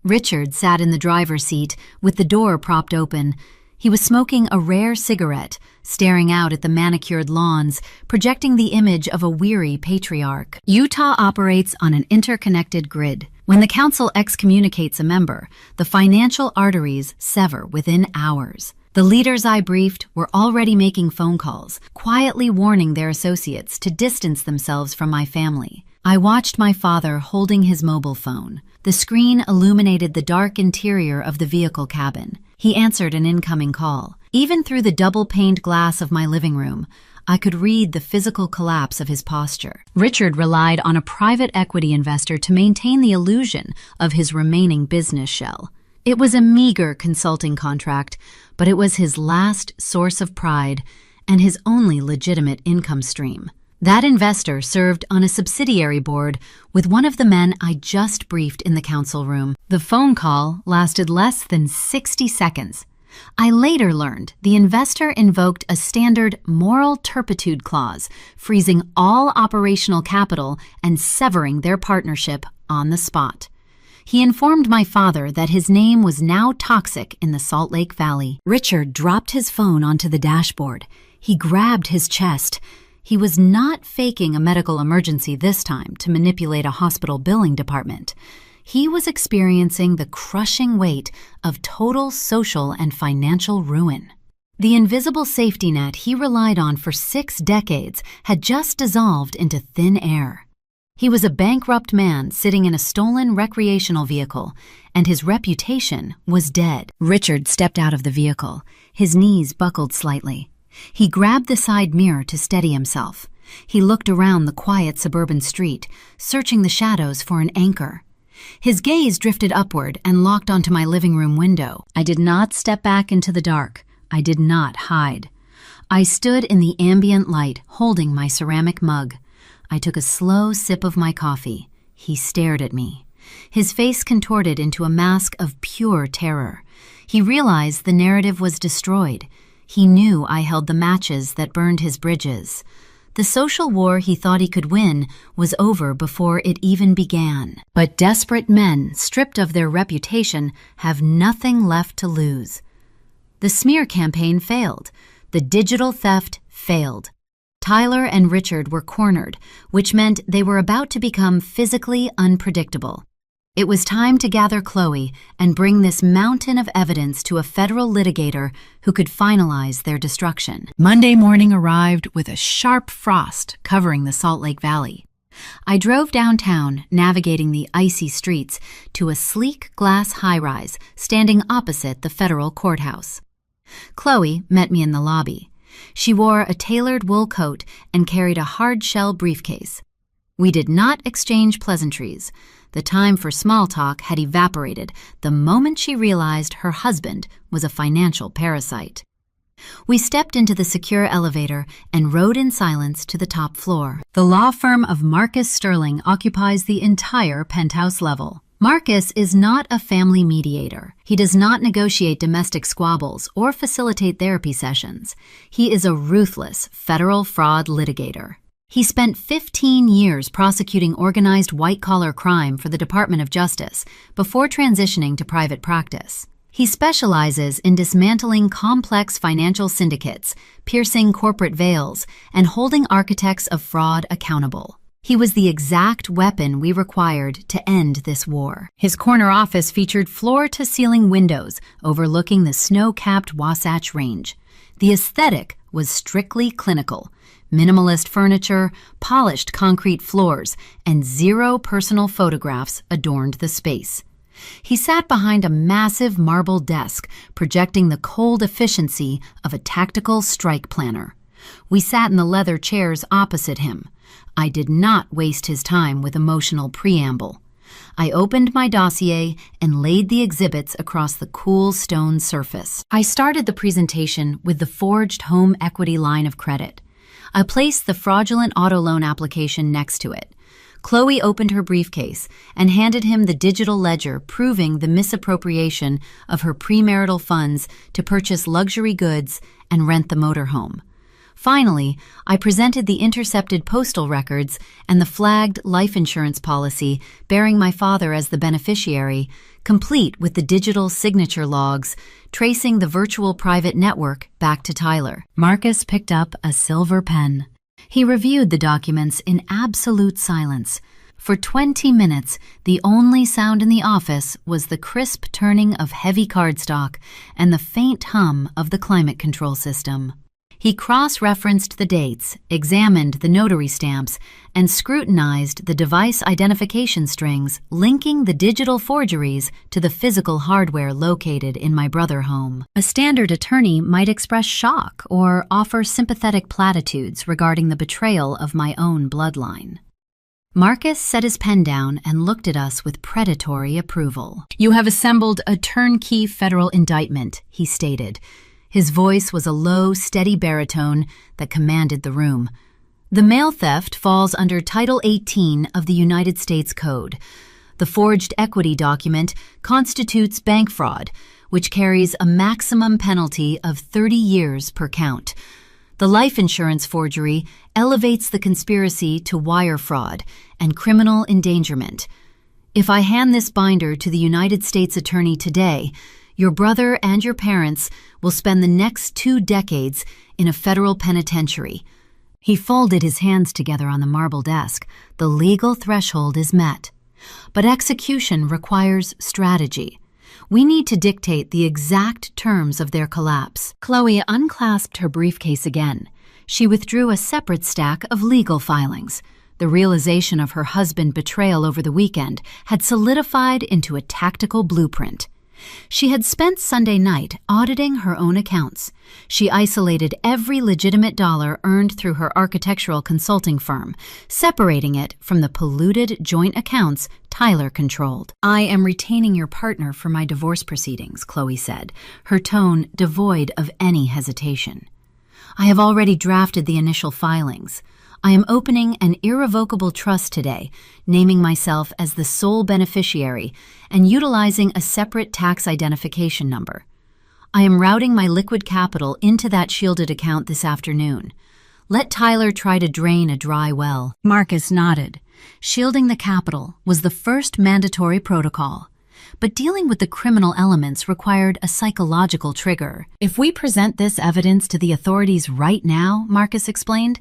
Richard sat in the driver's seat with the door propped open. He was smoking a rare cigarette, staring out at the manicured lawns, projecting the image of a weary patriarch. Utah operates on an interconnected grid. When the council excommunicates a member, the financial arteries sever within hours. The leaders I briefed were already making phone calls, quietly warning their associates to distance themselves from my family. I watched my father holding his mobile phone. The screen illuminated the dark interior of the vehicle cabin. He answered an incoming call. Even through the double-paned glass of my living room, I could read the physical collapse of his posture. Richard relied on a private equity investor to maintain the illusion of his remaining business shell. It was a meager consulting contract, but it was his last source of pride and his only legitimate income stream. That investor served on a subsidiary board with one of the men I just briefed in the council room. The phone call lasted less than 60 seconds. I later learned the investor invoked a standard moral turpitude clause, freezing all operational capital and severing their partnership on the spot. He informed my father that his name was now toxic in the Salt Lake Valley. Richard dropped his phone onto the dashboard. He grabbed his chest. He was not faking a medical emergency this time to manipulate a hospital billing department. He was experiencing the crushing weight of total social and financial ruin. The invisible safety net he relied on for 6 decades had just dissolved into thin air. He was a bankrupt man sitting in a stolen recreational vehicle, and his reputation was dead. Richard stepped out of the vehicle. His knees buckled slightly. He grabbed the side mirror to steady himself. He looked around the quiet suburban street, searching the shadows for an anchor. His gaze drifted upward and locked onto my living room window. I did not step back into the dark. I did not hide. I stood in the ambient light, holding my ceramic mug. I took a slow sip of my coffee. He stared at me. His face contorted into a mask of pure terror. He realized the narrative was destroyed. He knew I held the matches that burned his bridges. The social war he thought he could win was over before it even began. But desperate men, stripped of their reputation, have nothing left to lose. The smear campaign failed. The digital theft failed. Tyler and Richard were cornered, which meant they were about to become physically unpredictable. It was time to gather Chloe and bring this mountain of evidence to a federal litigator who could finalize their destruction. Monday morning arrived with a sharp frost covering the Salt Lake Valley. I drove downtown, navigating the icy streets, to a sleek glass high-rise standing opposite the federal courthouse. Chloe met me in the lobby. She wore a tailored wool coat and carried a hard-shell briefcase. We did not exchange pleasantries. The time for small talk had evaporated the moment she realized her husband was a financial parasite. We stepped into the secure elevator and rode in silence to the top floor. The law firm of Marcus Sterling occupies the entire penthouse level. Marcus is not a family mediator. He does not negotiate domestic squabbles or facilitate therapy sessions. He is a ruthless federal fraud litigator. He spent 15 years prosecuting organized white-collar crime for the Department of Justice before transitioning to private practice. He specializes in dismantling complex financial syndicates, piercing corporate veils, and holding architects of fraud accountable. He was the exact weapon we required to end this war. His corner office featured floor-to-ceiling windows overlooking the snow-capped Wasatch Range. The aesthetic was strictly clinical. Minimalist furniture, polished concrete floors, and 0 personal photographs adorned the space. He sat behind a massive marble desk, projecting the cold efficiency of a tactical strike planner. We sat in the leather chairs opposite him. I did not waste his time with emotional preamble. I opened my dossier and laid the exhibits across the cool stone surface. I started the presentation with the forged home equity line of credit. I placed the fraudulent auto loan application next to it. Chloe opened her briefcase and handed him the digital ledger proving the misappropriation of her premarital funds to purchase luxury goods and rent the motorhome. Finally, I presented the intercepted postal records and the flagged life insurance policy bearing my father as the beneficiary, complete with the digital signature logs, tracing the virtual private network back to Tyler. Marcus picked up a silver pen. He reviewed the documents in absolute silence. For 20 minutes, the only sound in the office was the crisp turning of heavy cardstock and the faint hum of the climate control system. He cross-referenced the dates, examined the notary stamps, and scrutinized the device identification strings linking the digital forgeries to the physical hardware located in my brother's home. A standard attorney might express shock or offer sympathetic platitudes regarding the betrayal of my own bloodline. Marcus set his pen down and looked at us with predatory approval. "You have assembled a turnkey federal indictment," he stated. His voice was a low, steady baritone that commanded the room. "The mail theft falls under Title 18 of the United States Code. The forged equity document constitutes bank fraud, which carries a maximum penalty of 30 years per count. The life insurance forgery elevates the conspiracy to wire fraud and criminal endangerment. If I hand this binder to the United States Attorney today, your brother and your parents will spend the next 2 decades in a federal penitentiary." He folded his hands together on the marble desk. "The legal threshold is met. But execution requires strategy. We need to dictate the exact terms of their collapse." Chloe unclasped her briefcase again. She withdrew a separate stack of legal filings. The realization of her husband's betrayal over the weekend had solidified into a tactical blueprint. She had spent Sunday night auditing her own accounts. She isolated every legitimate dollar earned through her architectural consulting firm, separating it from the polluted joint accounts Tyler controlled. "I am retaining your partner for my divorce proceedings," Chloe said, her tone devoid of any hesitation. "I have already drafted the initial filings. I am opening an irrevocable trust today, naming myself as the sole beneficiary and utilizing a separate tax identification number. I am routing my liquid capital into that shielded account this afternoon. Let Tyler try to drain a dry well." Marcus nodded. Shielding the capital was the first mandatory protocol, but dealing with the criminal elements required a psychological trigger. "If we present this evidence to the authorities right now," Marcus explained,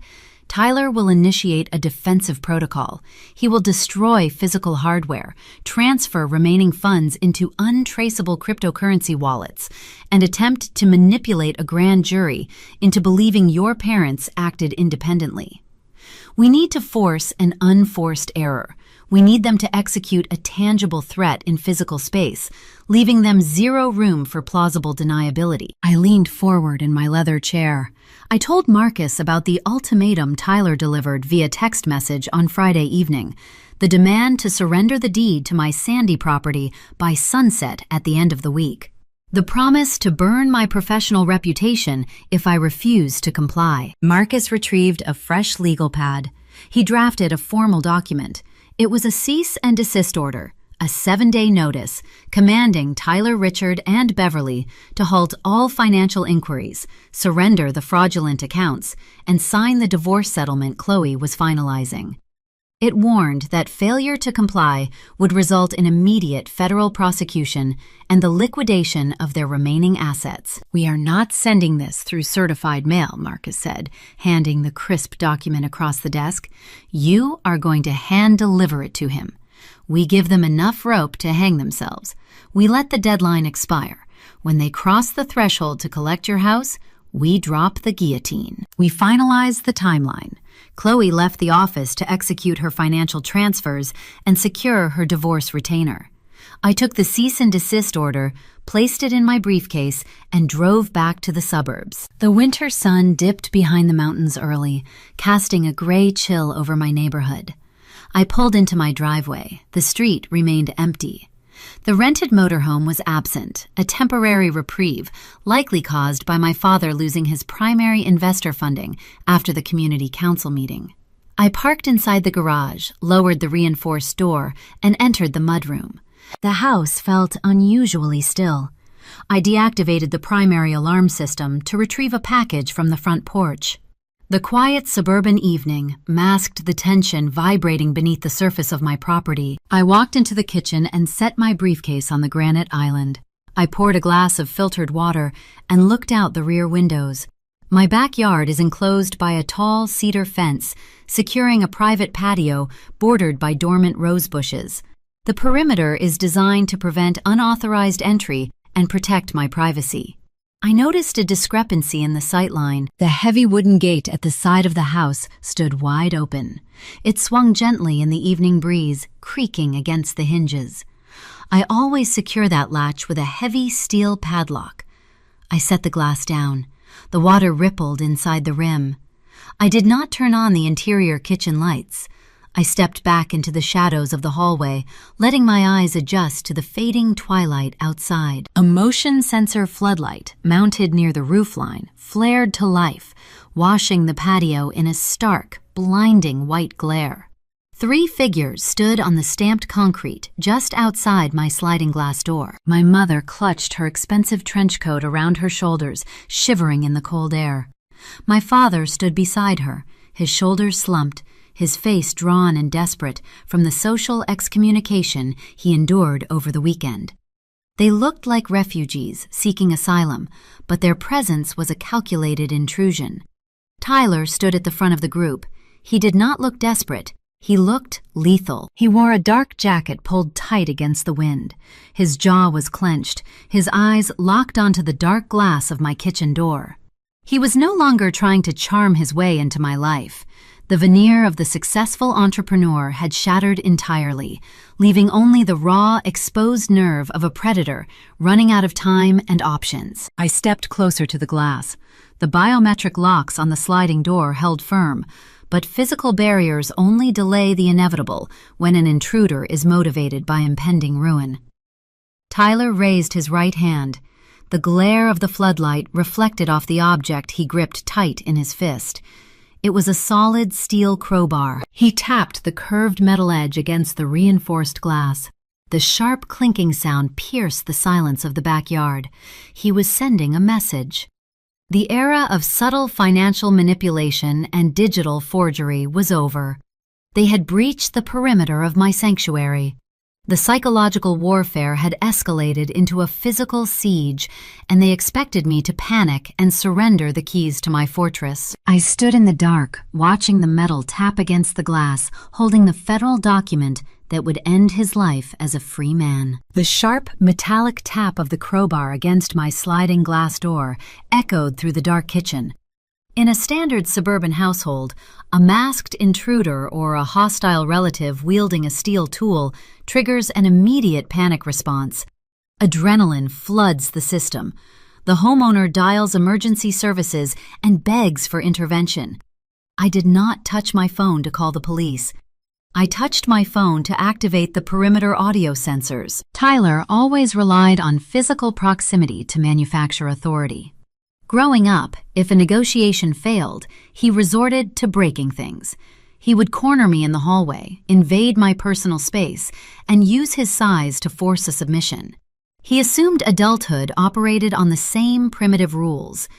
"Tyler will initiate a defensive protocol. He will destroy physical hardware, transfer remaining funds into untraceable cryptocurrency wallets, and attempt to manipulate a grand jury into believing your parents acted independently. We need to force an unforced error. We need them to execute a tangible threat in physical space, leaving them 0 room for plausible deniability." I leaned forward in my leather chair. I told Marcus about the ultimatum Tyler delivered via text message on Friday evening, the demand to surrender the deed to my Sandy property by sunset at the end of the week. The promise to burn my professional reputation if I refused to comply. Marcus retrieved a fresh legal pad. He drafted a formal document. It was a cease and desist order, a 7-day notice commanding Tyler, Richard, and Beverly to halt all financial inquiries, surrender the fraudulent accounts, and sign the divorce settlement Chloe was finalizing. It warned that failure to comply would result in immediate federal prosecution and the liquidation of their remaining assets. "We are not sending this through certified mail," Marcus said, handing the crisp document across the desk. "You are going to hand-deliver it to him. We give them enough rope to hang themselves. We let the deadline expire. When they cross the threshold to collect your house, we drop the guillotine." We finalized the timeline. Chloe left the office to execute her financial transfers and secure her divorce retainer. I took the cease and desist order, placed it in my briefcase, and drove back to the suburbs. The winter sun dipped behind the mountains early, casting a gray chill over my neighborhood. I pulled into my driveway. The street remained empty. The rented motorhome was absent, a temporary reprieve, likely caused by my father losing his primary investor funding after the community council meeting. I parked inside the garage, lowered the reinforced door, and entered the mudroom. The house felt unusually still. I deactivated the primary alarm system to retrieve a package from the front porch. The quiet suburban evening masked the tension vibrating beneath the surface of my property. I walked into the kitchen and set my briefcase on the granite island. I poured a glass of filtered water and looked out the rear windows. My backyard is enclosed by a tall cedar fence, securing a private patio bordered by dormant rose bushes. The perimeter is designed to prevent unauthorized entry and protect my privacy. I noticed a discrepancy in the sightline. The heavy wooden gate at the side of the house stood wide open. It swung gently in the evening breeze, creaking against the hinges. I always secure that latch with a heavy steel padlock. I set the glass down. The water rippled inside the rim. I did not turn on the interior kitchen lights. I stepped back into the shadows of the hallway, letting my eyes adjust to the fading twilight outside. A motion sensor floodlight, mounted near the roofline, flared to life, washing the patio in a stark, blinding white glare. 3 figures stood on the stamped concrete just outside my sliding glass door. My mother clutched her expensive trench coat around her shoulders, shivering in the cold air. My father stood beside her, his shoulders slumped, his face drawn and desperate from the social excommunication he endured over the weekend. They looked like refugees seeking asylum, but their presence was a calculated intrusion. Tyler stood at the front of the group. He did not look desperate. He looked lethal. He wore a dark jacket pulled tight against the wind. His jaw was clenched, his eyes locked onto the dark glass of my kitchen door. He was no longer trying to charm his way into my life. The veneer of the successful entrepreneur had shattered entirely, leaving only the raw, exposed nerve of a predator running out of time and options. I stepped closer to the glass. The biometric locks on the sliding door held firm, but physical barriers only delay the inevitable when an intruder is motivated by impending ruin. Tyler raised his right hand. The glare of the floodlight reflected off the object he gripped tight in his fist. It was a solid steel crowbar. He tapped the curved metal edge against the reinforced glass. The sharp clinking sound pierced the silence of the backyard. He was sending a message. The era of subtle financial manipulation and digital forgery was over. They had breached the perimeter of my sanctuary. The psychological warfare had escalated into a physical siege, and they expected me to panic and surrender the keys to my fortress. I stood in the dark, watching the metal tap against the glass, holding the federal document that would end his life as a free man. The sharp, metallic tap of the crowbar against my sliding glass door echoed through the dark kitchen. In a standard suburban household, a masked intruder or a hostile relative wielding a steel tool triggers an immediate panic response. Adrenaline floods the system. The homeowner dials emergency services and begs for intervention. I did not touch my phone to call the police. I touched my phone to activate the perimeter audio sensors. Tyler always relied on physical proximity to manufacture authority. Growing up, if a negotiation failed, he resorted to breaking things. He would corner me in the hallway, invade my personal space, and use his size to force a submission. He assumed adulthood operated on the same primitive rules.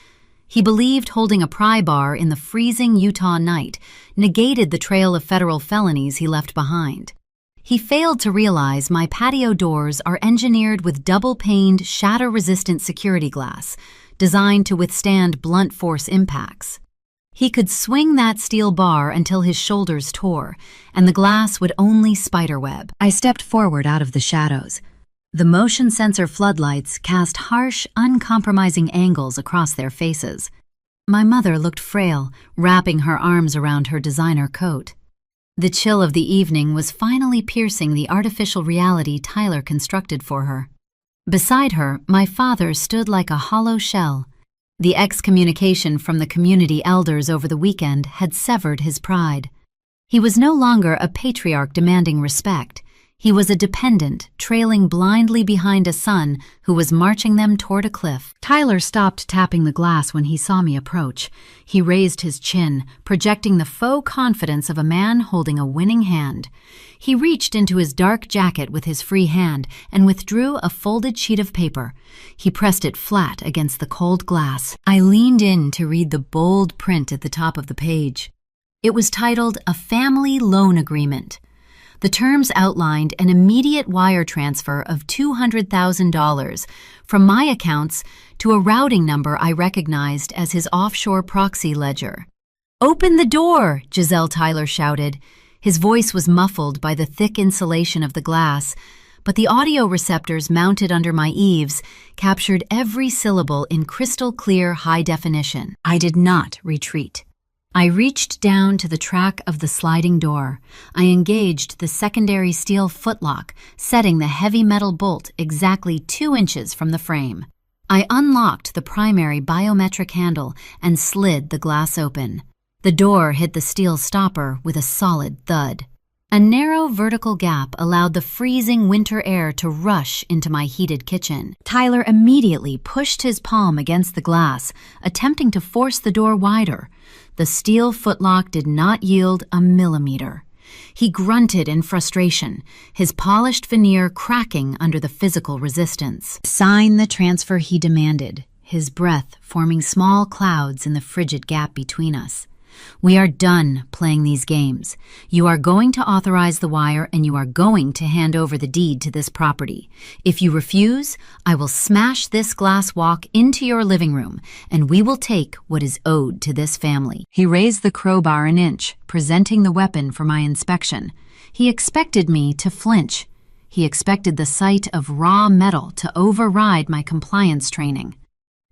He believed holding a pry bar in the freezing Utah night negated the trail of federal felonies he left behind. He failed to realize my patio doors are engineered with double-paned, shatter-resistant security glass, designed to withstand blunt force impacts. He could swing that steel bar until his shoulders tore, and the glass would only spiderweb. I stepped forward out of the shadows. The motion sensor floodlights cast harsh, uncompromising angles across their faces. My mother looked frail, wrapping her arms around her designer coat. The chill of the evening was finally piercing the artificial reality Tyler constructed for her. Beside her, my father stood like a hollow shell. The excommunication from the community elders over the weekend had severed his pride. He was no longer a patriarch demanding respect. He was a dependent, trailing blindly behind a son who was marching them toward a cliff. Tyler stopped tapping the glass when he saw me approach. He raised his chin, projecting the faux confidence of a man holding a winning hand. He reached into his dark jacket with his free hand and withdrew a folded sheet of paper. He pressed it flat against the cold glass. I leaned in to read the bold print at the top of the page. It was titled "A Family Loan Agreement." The terms outlined an immediate wire transfer of $200,000 from my accounts to a routing number I recognized as his offshore proxy ledger. "Open the door!" Giselle Tyler shouted. His voice was muffled by the thick insulation of the glass, but the audio receptors mounted under my eaves captured every syllable in crystal-clear high definition. I did not retreat. I reached down to the track of the sliding door. I engaged the secondary steel footlock, setting the heavy metal bolt exactly 2 inches from the frame. I unlocked the primary biometric handle and slid the glass open. The door hit the steel stopper with a solid thud. A narrow vertical gap allowed the freezing winter air to rush into my heated kitchen. Tyler immediately pushed his palm against the glass, attempting to force the door wider. The steel footlock did not yield a millimeter. He grunted in frustration, his polished veneer cracking under the physical resistance. "Sign the transfer," he demanded, his breath forming small clouds in the frigid gap between us. "We are done playing these games. You are going to authorize the wire and you are going to hand over the deed to this property. If you refuse, I will smash this glass walk into your living room and we will take what is owed to this family." He raised the crowbar an inch, presenting the weapon for my inspection. He expected me to flinch. He expected the sight of raw metal to override my compliance training.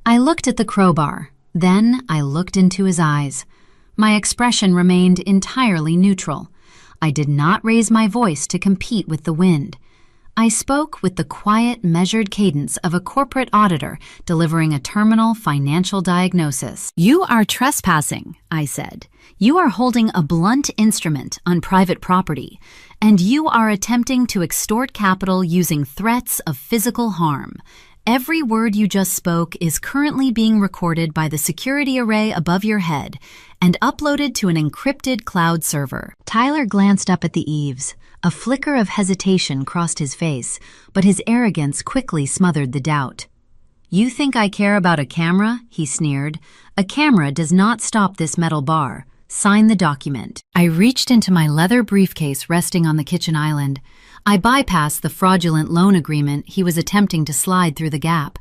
I looked at the crowbar. Then I looked into his eyes. My expression remained entirely neutral. I did not raise my voice to compete with the wind. I spoke with the quiet, measured cadence of a corporate auditor delivering a terminal financial diagnosis. "You are trespassing," I said. "You are holding a blunt instrument on private property, and you are attempting to extort capital using threats of physical harm. Every word you just spoke is currently being recorded by the security array above your head and uploaded to an encrypted cloud server." Tyler glanced up at the eaves. A flicker of hesitation crossed his face, but his arrogance quickly smothered the doubt. "You think I care about a camera?" he sneered. "A camera does not stop this metal bar. Sign the document." I reached into my leather briefcase resting on the kitchen island. I bypassed the fraudulent loan agreement he was attempting to slide through the gap.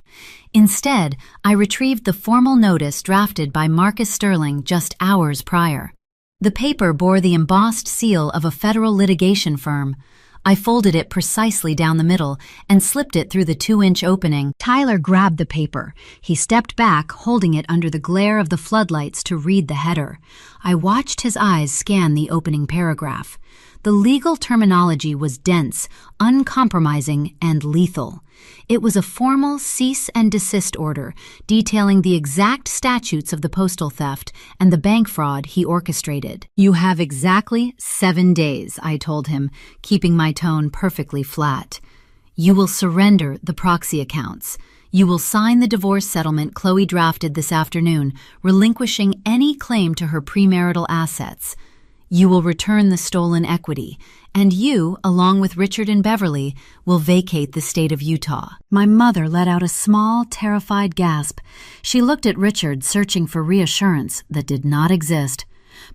Instead, I retrieved the formal notice drafted by Marcus Sterling just hours prior. The paper bore the embossed seal of a federal litigation firm. I folded it precisely down the middle and slipped it through the 2-inch opening. Tyler grabbed the paper. He stepped back, holding it under the glare of the floodlights to read the header. I watched his eyes scan the opening paragraph. The legal terminology was dense, uncompromising, and lethal. It was a formal cease and desist order detailing the exact statutes of the postal theft and the bank fraud he orchestrated. "You have exactly 7 days," I told him, keeping my tone perfectly flat. "You will surrender the proxy accounts. You will sign the divorce settlement Chloe drafted this afternoon, relinquishing any claim to her premarital assets. You will return the stolen equity, and you, along with Richard and Beverly, will vacate the state of Utah." My mother let out a small, terrified gasp. She looked at Richard, searching for reassurance that did not exist.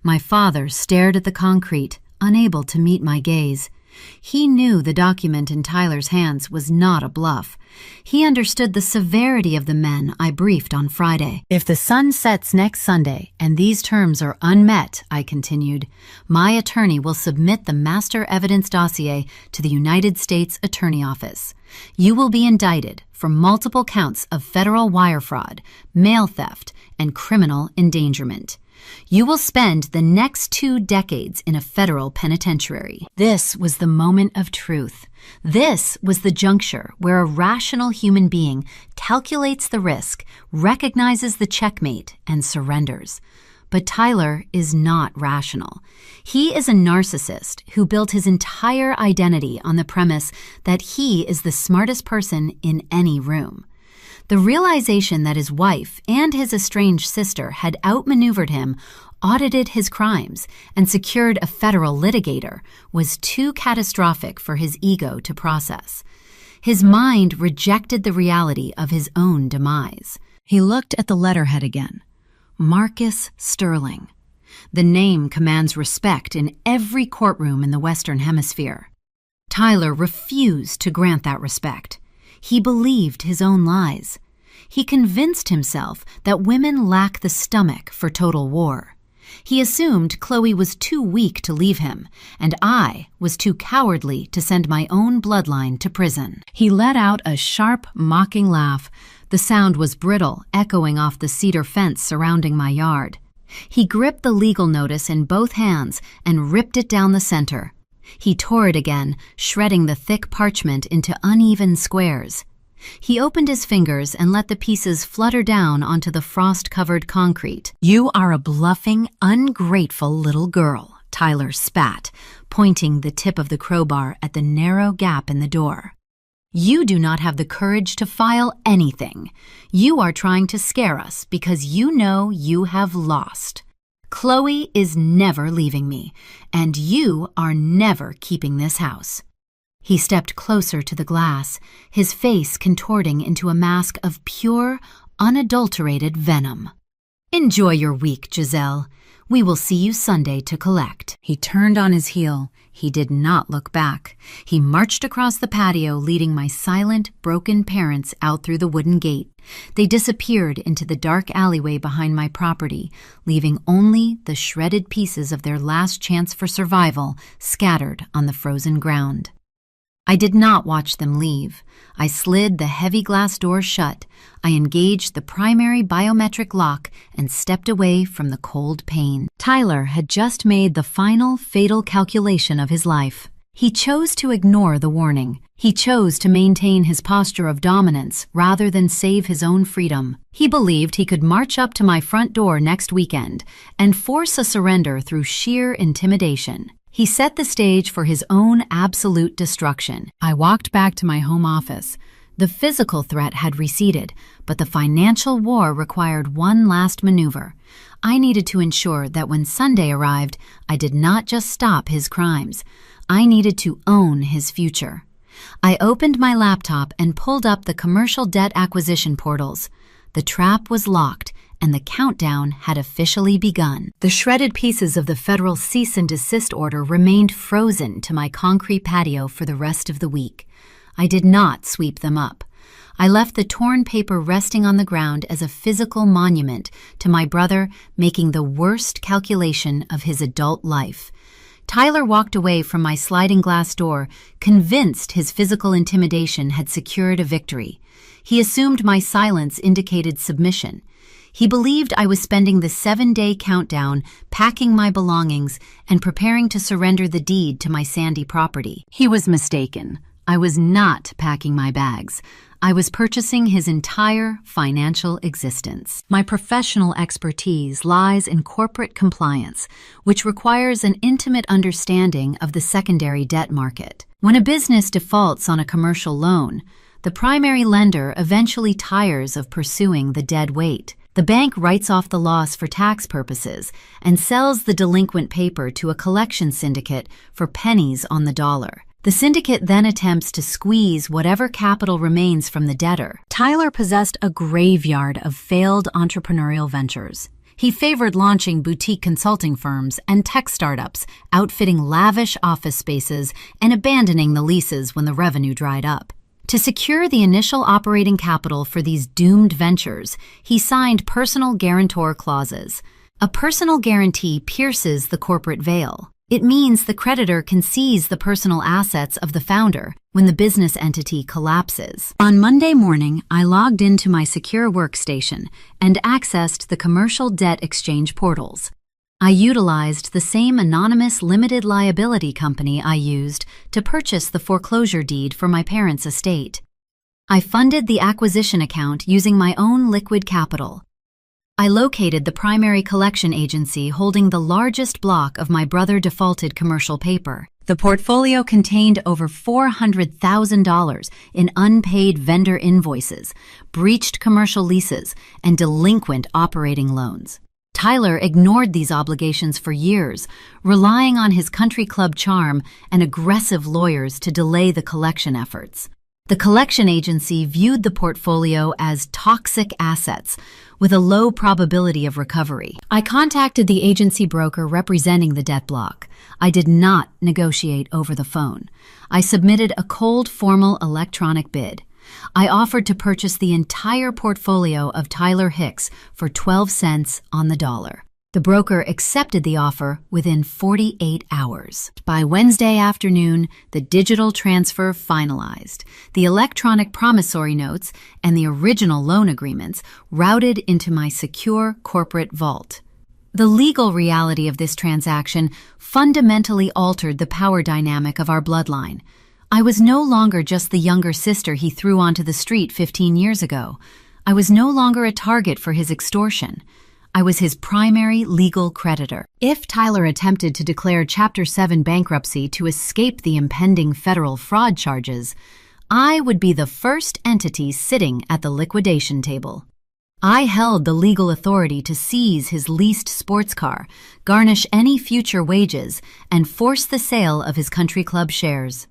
My father stared at the concrete, unable to meet my gaze. He knew the document in Tyler's hands was not a bluff. He understood the severity of the men I briefed on Friday. "If the sun sets next Sunday and these terms are unmet," I continued, "my attorney will submit the master evidence dossier to the United States Attorney Office. You will be indicted for multiple counts of federal wire fraud, mail theft, and criminal endangerment. You will spend the next 2 decades in a federal penitentiary." This was the moment of truth. This was the juncture where a rational human being calculates the risk, recognizes the checkmate, and surrenders. But Tyler is not rational. He is a narcissist who built his entire identity on the premise that he is the smartest person in any room. The realization that his wife and his estranged sister had outmaneuvered him, audited his crimes, and secured a federal litigator was too catastrophic for his ego to process. His mind rejected the reality of his own demise. He looked at the letterhead again. Marcus Sterling. The name commands respect in every courtroom in the Western Hemisphere. Tyler refused to grant that respect. He believed his own lies. He convinced himself that women lack the stomach for total war. He assumed Chloe was too weak to leave him, and I was too cowardly to send my own bloodline to prison. He let out a sharp, mocking laugh. The sound was brittle, echoing off the cedar fence surrounding my yard. He gripped the legal notice in both hands and ripped it down the center. He tore it again, shredding the thick parchment into uneven squares. He opened his fingers and let the pieces flutter down onto the frost-covered concrete. "You are a bluffing, ungrateful little girl," Tyler spat, pointing the tip of the crowbar at the narrow gap in the door. "You do not have the courage to file anything. You are trying to scare us because you know you have lost. Chloe is never leaving me, and you are never keeping this house." He stepped closer to the glass, his face contorting into a mask of pure, unadulterated venom. "Enjoy your week, Giselle. We will see you Sunday to collect." He turned on his heel. He did not look back. He marched across the patio, leading my silent, broken parents out through the wooden gate. They disappeared into the dark alleyway behind my property, leaving only the shredded pieces of their last chance for survival scattered on the frozen ground. I did not watch them leave. I slid the heavy glass door shut. I engaged the primary biometric lock and stepped away from the cold pain. Tyler had just made the final fatal calculation of his life. He chose to ignore the warning. He chose to maintain his posture of dominance rather than save his own freedom. He believed he could march up to my front door next weekend and force a surrender through sheer intimidation. He set the stage for his own absolute destruction. I walked back to my home office. The physical threat had receded, but the financial war required one last maneuver. I needed to ensure that when Sunday arrived, I did not just stop his crimes. I needed to own his future. I opened my laptop and pulled up the commercial debt acquisition portals. The trap was locked, and the countdown had officially begun. The shredded pieces of the federal cease and desist order remained frozen to my concrete patio for the rest of the week. I did not sweep them up. I left the torn paper resting on the ground as a physical monument to my brother making the worst calculation of his adult life. Tyler walked away from my sliding glass door, convinced his physical intimidation had secured a victory. He assumed my silence indicated submission. He believed I was spending the 7-day countdown, packing my belongings, and preparing to surrender the deed to my Sandy property. He was mistaken. I was not packing my bags. I was purchasing his entire financial existence. My professional expertise lies in corporate compliance, which requires an intimate understanding of the secondary debt market. When a business defaults on a commercial loan, the primary lender eventually tires of pursuing the dead weight. The bank writes off the loss for tax purposes and sells the delinquent paper to a collection syndicate for pennies on the dollar. The syndicate then attempts to squeeze whatever capital remains from the debtor. Tyler possessed a graveyard of failed entrepreneurial ventures. He favored launching boutique consulting firms and tech startups, outfitting lavish office spaces and abandoning the leases when the revenue dried up. To secure the initial operating capital for these doomed ventures, he signed personal guarantor clauses. A personal guarantee pierces the corporate veil. It means the creditor can seize the personal assets of the founder when the business entity collapses. On Monday morning, I logged into my secure workstation and accessed the commercial debt exchange portals. I utilized the same anonymous limited liability company I used to purchase the foreclosure deed for my parents' estate. I funded the acquisition account using my own liquid capital. I located the primary collection agency holding the largest block of my brother-defaulted commercial paper. The portfolio contained over $400,000 in unpaid vendor invoices, breached commercial leases, and delinquent operating loans. Tyler ignored these obligations for years, relying on his country club charm and aggressive lawyers to delay the collection efforts. The collection agency viewed the portfolio as toxic assets with a low probability of recovery. I contacted the agency broker representing the debt block. I did not negotiate over the phone. I submitted a cold, formal electronic bid. I offered to purchase the entire portfolio of Tyler Hicks for 12 cents on the dollar. The broker accepted the offer within 48 hours. By Wednesday afternoon, the digital transfer finalized. The electronic promissory notes and the original loan agreements routed into my secure corporate vault. The legal reality of this transaction fundamentally altered the power dynamic of our bloodline. I was no longer just the younger sister he threw onto the street 15 years ago. I was no longer a target for his extortion. I was his primary legal creditor. If Tyler attempted to declare Chapter 7 bankruptcy to escape the impending federal fraud charges, I would be the first entity sitting at the liquidation table. I held the legal authority to seize his leased sports car, garnish any future wages, and force the sale of his country club shares.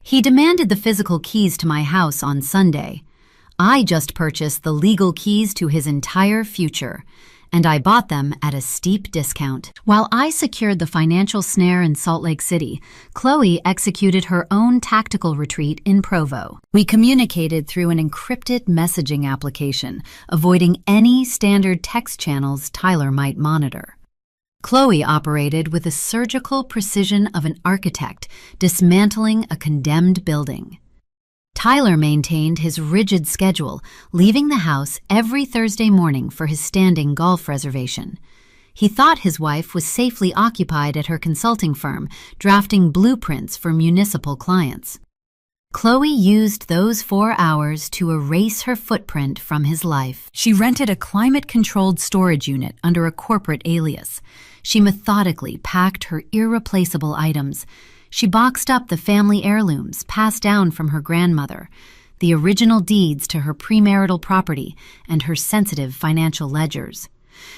He demanded the physical keys to my house on Sunday. I just purchased the legal keys to his entire future, and I bought them at a steep discount. While I secured the financial snare in Salt Lake City, Chloe executed her own tactical retreat in Provo. We communicated through an encrypted messaging application, avoiding any standard text channels Tyler might monitor. Chloe operated with the surgical precision of an architect dismantling a condemned building. Tyler maintained his rigid schedule, leaving the house every Thursday morning for his standing golf reservation. He thought his wife was safely occupied at her consulting firm, drafting blueprints for municipal clients. Chloe used those 4 hours to erase her footprint from his life. She rented a climate-controlled storage unit under a corporate alias. She methodically packed her irreplaceable items. She boxed up the family heirlooms passed down from her grandmother, the original deeds to her premarital property, and her sensitive financial ledgers.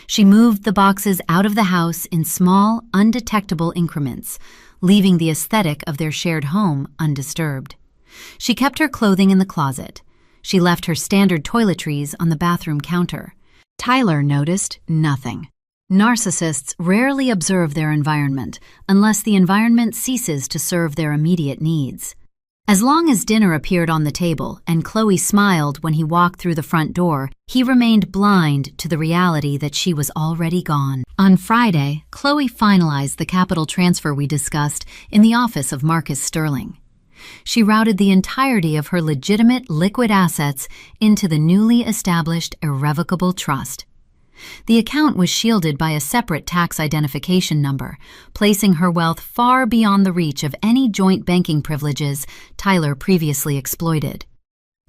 She moved the boxes out of the house in small, undetectable increments, leaving the aesthetic of their shared home undisturbed. She kept her clothing in the closet. She left her standard toiletries on the bathroom counter. Tyler noticed nothing. Narcissists rarely observe their environment unless the environment ceases to serve their immediate needs. As long as dinner appeared on the table and Chloe smiled when he walked through the front door, he remained blind to the reality that she was already gone. On Friday, Chloe finalized the capital transfer we discussed in the office of Marcus Sterling. She routed the entirety of her legitimate liquid assets into the newly established irrevocable trust. The account was shielded by a separate tax identification number, placing her wealth far beyond the reach of any joint banking privileges Tyler previously exploited.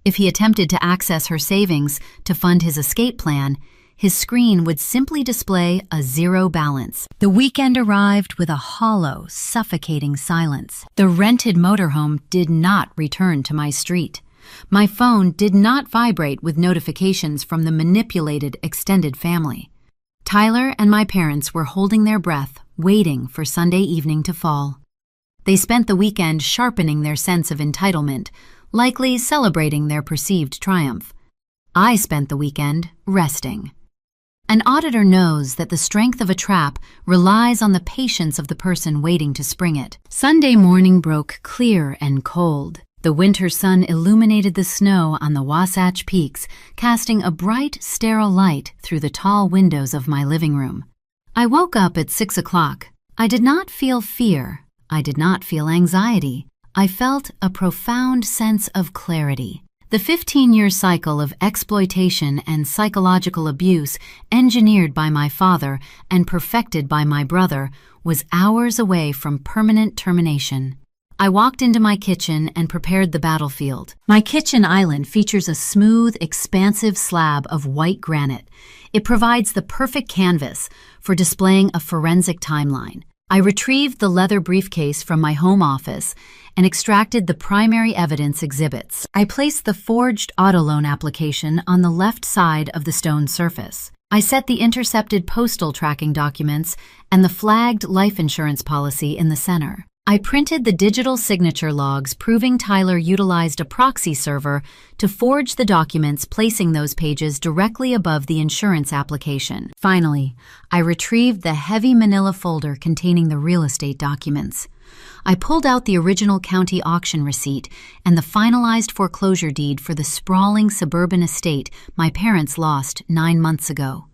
If he attempted to access her savings to fund his escape plan, his screen would simply display a zero balance. The weekend arrived with a hollow, suffocating silence. The rented motorhome did not return to my street. My phone did not vibrate with notifications from the manipulated extended family. Tyler and my parents were holding their breath, waiting for Sunday evening to fall. They spent the weekend sharpening their sense of entitlement, likely celebrating their perceived triumph. I spent the weekend resting. An auditor knows that the strength of a trap relies on the patience of the person waiting to spring it. Sunday morning broke clear and cold. The winter sun illuminated the snow on the Wasatch Peaks, casting a bright, sterile light through the tall windows of my living room. I woke up at 6 o'clock. I did not feel fear. I did not feel anxiety. I felt a profound sense of clarity. The 15-year cycle of exploitation and psychological abuse engineered by my father and perfected by my brother was hours away from permanent termination. I walked into my kitchen and prepared the battlefield. My kitchen island features a smooth, expansive slab of white granite. It provides the perfect canvas for displaying a forensic timeline. I retrieved the leather briefcase from my home office and extracted the primary evidence exhibits. I placed the forged auto loan application on the left side of the stone surface. I set the intercepted postal tracking documents and the flagged life insurance policy in the center. I printed the digital signature logs proving Tyler utilized a proxy server to forge the documents, placing those pages directly above the insurance application. Finally, I retrieved the heavy manila folder containing the real estate documents. I pulled out the original county auction receipt and the finalized foreclosure deed for the sprawling suburban estate my parents lost 9 months ago.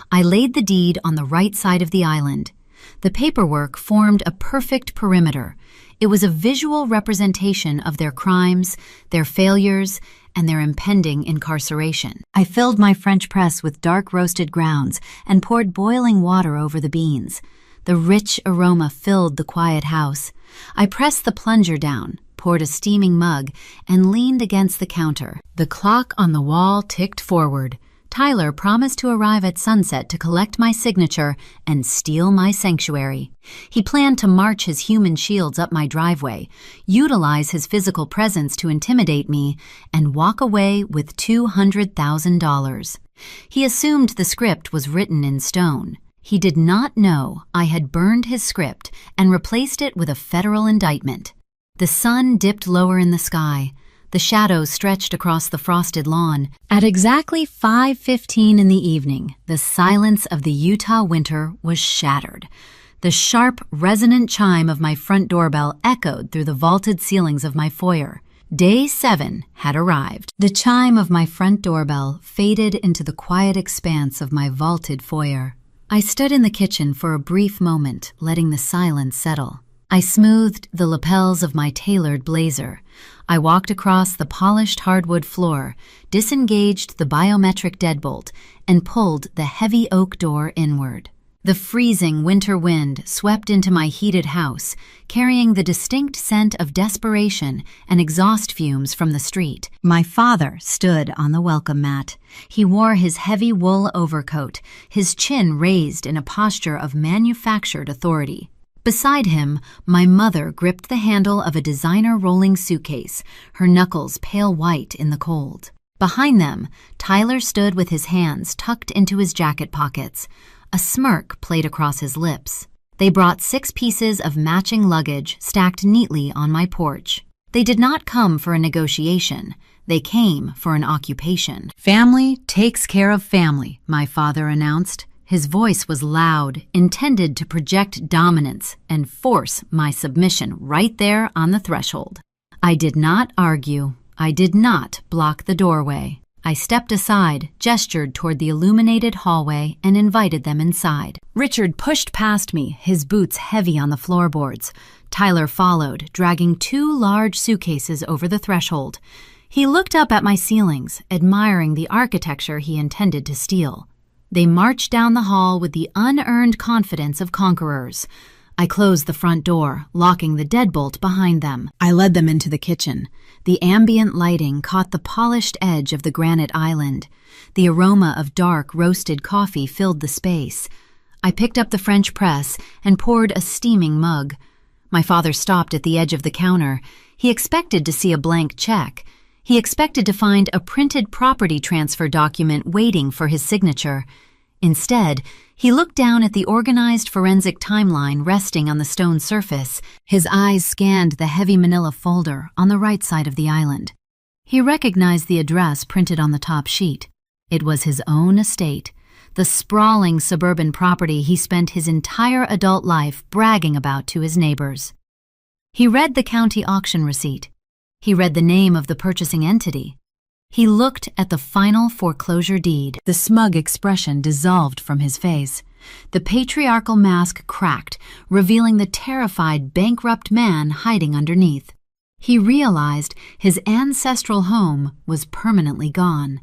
I laid the deed on the right side of the island. The paperwork formed a perfect perimeter. It was a visual representation of their crimes, their failures, and their impending incarceration. I filled my French press with dark roasted grounds and poured boiling water over the beans. The rich aroma filled the quiet house. I pressed the plunger down, poured a steaming mug, and leaned against the counter. The clock on the wall ticked forward. Tyler promised to arrive at sunset to collect my signature and steal my sanctuary. He planned to march his human shields up my driveway, utilize his physical presence to intimidate me, and walk away with $200,000. He assumed the script was written in stone. He did not know I had burned his script and replaced it with a federal indictment. The sun dipped lower in the sky. The shadows stretched across the frosted lawn. At exactly 5:15 in the evening, the silence of the Utah winter was shattered. The sharp, resonant chime of my front doorbell echoed through the vaulted ceilings of my foyer. Day 7 had arrived. The chime of my front doorbell faded into the quiet expanse of my vaulted foyer. I stood in the kitchen for a brief moment, letting the silence settle. I smoothed the lapels of my tailored blazer. I walked across the polished hardwood floor, disengaged the biometric deadbolt, and pulled the heavy oak door inward. The freezing winter wind swept into my heated house, carrying the distinct scent of desperation and exhaust fumes from the street. My father stood on the welcome mat. He wore his heavy wool overcoat, his chin raised in a posture of manufactured authority. Beside him, my mother gripped the handle of a designer rolling suitcase, her knuckles pale white in the cold. Behind them, Tyler stood with his hands tucked into his jacket pockets. A smirk played across his lips. They brought 6 pieces of matching luggage stacked neatly on my porch. They did not come for a negotiation. They came for an occupation. "Family takes care of family," my father announced. His voice was loud, intended to project dominance and force my submission right there on the threshold. I did not argue. I did not block the doorway. I stepped aside, gestured toward the illuminated hallway, and invited them inside. Richard pushed past me, his boots heavy on the floorboards. Tyler followed, dragging 2 large suitcases over the threshold. He looked up at my ceilings, admiring the architecture he intended to steal. They marched down the hall with the unearned confidence of conquerors. I closed the front door, locking the deadbolt behind them. I led them into the kitchen. The ambient lighting caught the polished edge of the granite island. The aroma of dark, roasted coffee filled the space. I picked up the French press and poured a steaming mug. My father stopped at the edge of the counter. He expected to see a blank check. He expected to find a printed property transfer document waiting for his signature. Instead, he looked down at the organized forensic timeline resting on the stone surface. His eyes scanned the heavy manila folder on the right side of the island. He recognized the address printed on the top sheet. It was his own estate, the sprawling suburban property he spent his entire adult life bragging about to his neighbors. He read the county auction receipt. He read the name of the purchasing entity. He looked at the final foreclosure deed. The smug expression dissolved from his face. The patriarchal mask cracked, revealing the terrified, bankrupt man hiding underneath. He realized his ancestral home was permanently gone,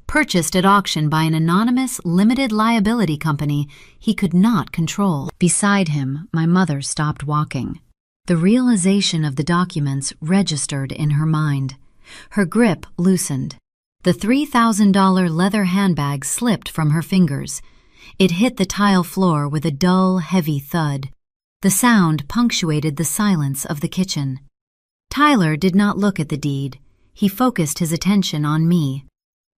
purchased at auction by an anonymous, limited liability company he could not control. Beside him, my mother stopped walking. The realization of the documents registered in her mind. Her grip loosened. The $3,000 leather handbag slipped from her fingers. It hit the tile floor with a dull, heavy thud. The sound punctuated the silence of the kitchen. Tyler did not look at the deed. He focused his attention on me.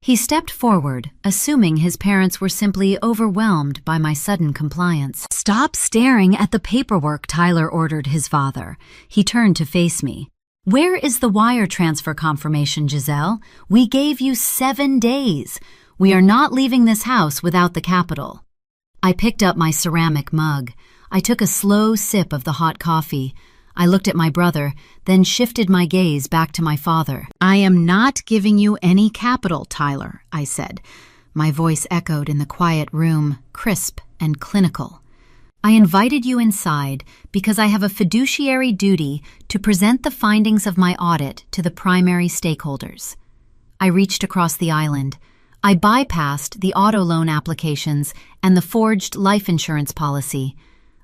He stepped forward, assuming his parents were simply overwhelmed by my sudden compliance. "Stop staring at the paperwork," Tyler ordered his father. He turned to face me. "Where is the wire transfer confirmation, Giselle? We gave you 7 days. We are not leaving this house without the capital." I picked up my ceramic mug. I took a slow sip of the hot coffee. I looked at my brother, then shifted my gaze back to my father. "I am not giving you any capital, Tyler," I said. My voice echoed in the quiet room, crisp and clinical. "I invited you inside because I have a fiduciary duty to present the findings of my audit to the primary stakeholders." I reached across the island. I bypassed the auto loan applications and the forged life insurance policy.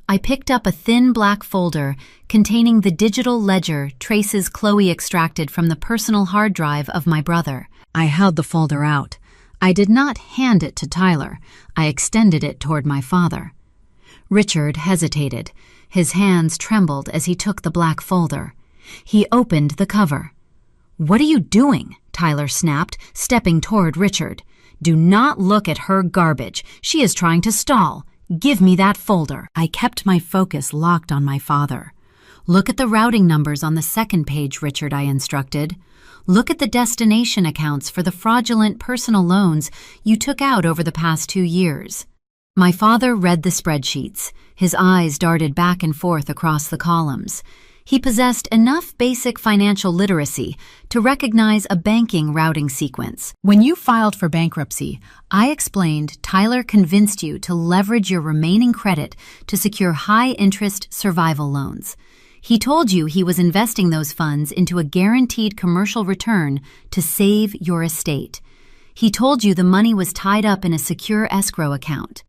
I picked up a thin black folder containing the digital ledger traces Chloe extracted from the personal hard drive of my brother. I held the folder out. I did not hand it to Tyler. I extended it toward my father. Richard hesitated. His hands trembled as he took the black folder. He opened the cover. "What are you doing?" Tyler snapped, stepping toward Richard. "Do not look at her garbage. She is trying to stall. Give me that folder." I kept my focus locked on my father. "Look at the routing numbers on the second page, Richard," I instructed. "Look at the destination accounts for the fraudulent personal loans you took out over the past 2 years." My father read the spreadsheets. His eyes darted back and forth across the columns. He possessed enough basic financial literacy to recognize a banking routing sequence. "When you filed for bankruptcy, I explained Tyler convinced you to leverage your remaining credit to secure high-interest survival loans. He told you he was investing those funds into a guaranteed commercial return to save your estate. He told you the money was tied up in a secure escrow account."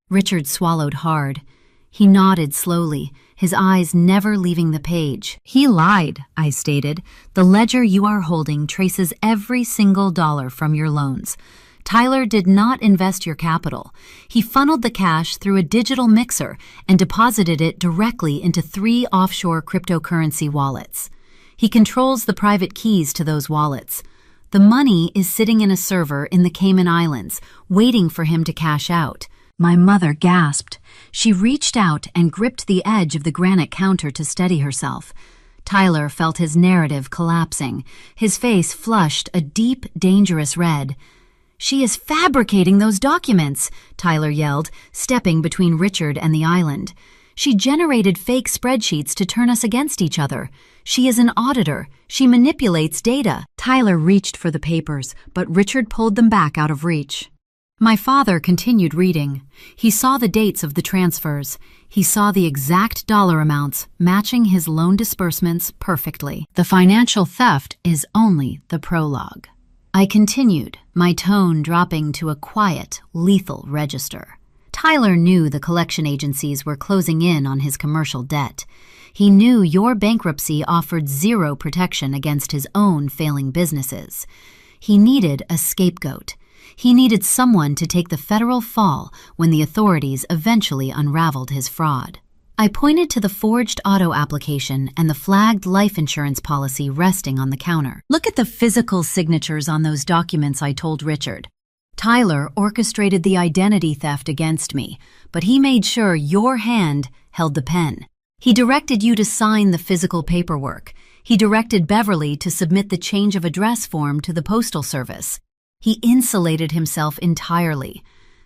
Richard swallowed hard. He nodded slowly, his eyes never leaving the page. "He lied," I stated. "The ledger you are holding traces every single dollar from your loans. Tyler did not invest your capital. He funneled the cash through a digital mixer and deposited it directly into 3 offshore cryptocurrency wallets. He controls the private keys to those wallets. The money is sitting in a server in the Cayman Islands, waiting for him to cash out." My mother gasped. She reached out and gripped the edge of the granite counter to steady herself. Tyler felt his narrative collapsing. His face flushed a deep, dangerous red. "She is fabricating those documents," Tyler yelled, stepping between Richard and the island. "She generated fake spreadsheets to turn us against each other. She is an auditor. She manipulates data." Tyler reached for the papers, but Richard pulled them back out of reach. My father continued reading. He saw the dates of the transfers. He saw the exact dollar amounts, matching his loan disbursements perfectly. "The financial theft is only the prologue." I continued, my tone dropping to a quiet, lethal register. Tyler knew the collection agencies were closing in on his commercial debt. He knew your bankruptcy offered 0 protection against his own failing businesses. He needed a scapegoat. He needed someone to take the federal fall when the authorities eventually unraveled his fraud. I pointed to the forged auto application and the flagged life insurance policy resting on the counter. Look at the physical signatures on those documents, I told Richard. Tyler orchestrated the identity theft against me, but he made sure your hand held the pen. He directed you to sign the physical paperwork. He directed Beverly to submit the change of address form to the Postal Service. He insulated himself entirely.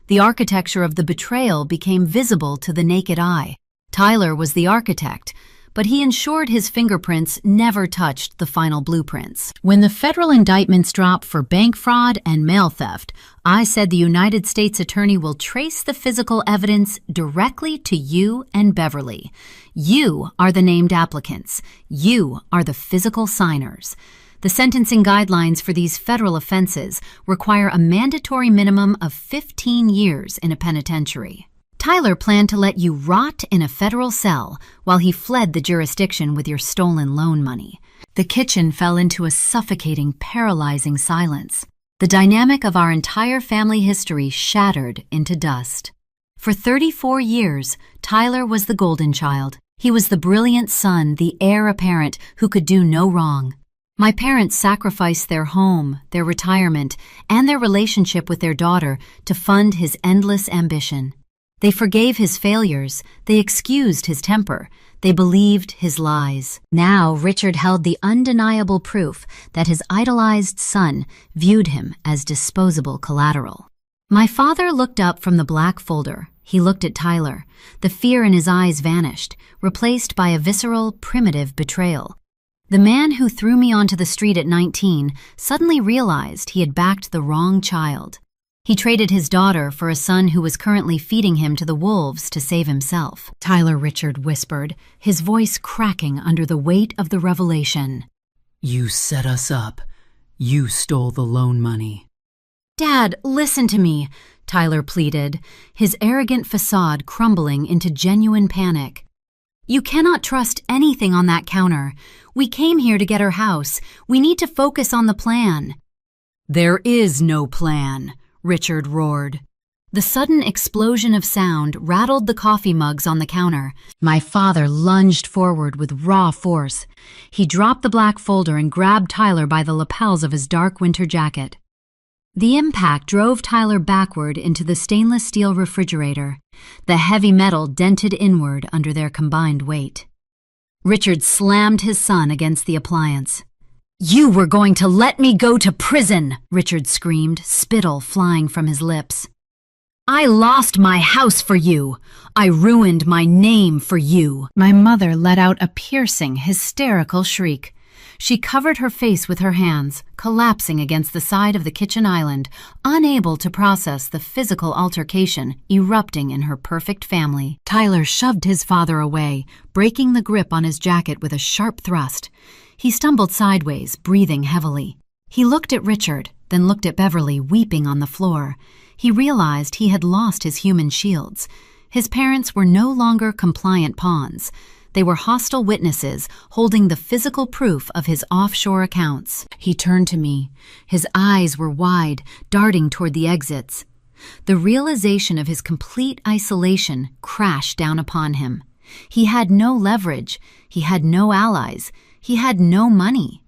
The architecture of the betrayal became visible to the naked eye. Tyler was the architect, but he ensured his fingerprints never touched the final blueprints. When the federal indictments dropped for bank fraud and mail theft, I said the United States Attorney will trace the physical evidence directly to you and Beverly. You are the named applicants. You are the physical signers. The sentencing guidelines for these federal offenses require a mandatory minimum of 15 years in a penitentiary. Tyler planned to let you rot in a federal cell while he fled the jurisdiction with your stolen loan money. The kitchen fell into a suffocating, paralyzing silence. The dynamic of our entire family history shattered into dust. For 34 years, Tyler was the golden child. He was the brilliant son, the heir apparent who could do no wrong. My parents sacrificed their home, their retirement, and their relationship with their daughter to fund his endless ambition. They forgave his failures, they excused his temper, they believed his lies. Now Richard held the undeniable proof that his idolized son viewed him as disposable collateral. My father looked up from the black folder. He looked at Tyler. The fear in his eyes vanished, replaced by a visceral, primitive betrayal. The man who threw me onto the street at 19 suddenly realized he had backed the wrong child. He traded his daughter for a son who was currently feeding him to the wolves to save himself. Tyler, Richard whispered, his voice cracking under the weight of the revelation. You set us up. You stole the loan money. Dad, listen to me, Tyler pleaded, his arrogant facade crumbling into genuine panic. You cannot trust anything on that counter. We came here to get our house. We need to focus on the plan. There is no plan, Richard roared. The sudden explosion of sound rattled the coffee mugs on the counter. My father lunged forward with raw force. He dropped the black folder and grabbed Tyler by the lapels of his dark winter jacket. The impact drove Tyler backward into the stainless steel refrigerator. The heavy metal dented inward under their combined weight. Richard slammed his son against the appliance. You were going to let me go to prison, Richard screamed, spittle flying from his lips. I lost my house for you. I ruined my name for you. My mother let out a piercing, hysterical shriek. She covered her face with her hands, collapsing against the side of the kitchen island, unable to process the physical altercation erupting in her perfect family. Tyler shoved his father away, breaking the grip on his jacket with a sharp thrust. He stumbled sideways, breathing heavily. He looked at Richard, then looked at Beverly weeping on the floor. He realized he had lost his human shields. His parents were no longer compliant pawns. They were hostile witnesses holding the physical proof of his offshore accounts. He turned to me. His eyes were wide, darting toward the exits. The realization of his complete isolation crashed down upon him. He had no leverage. He had no allies. He had no money.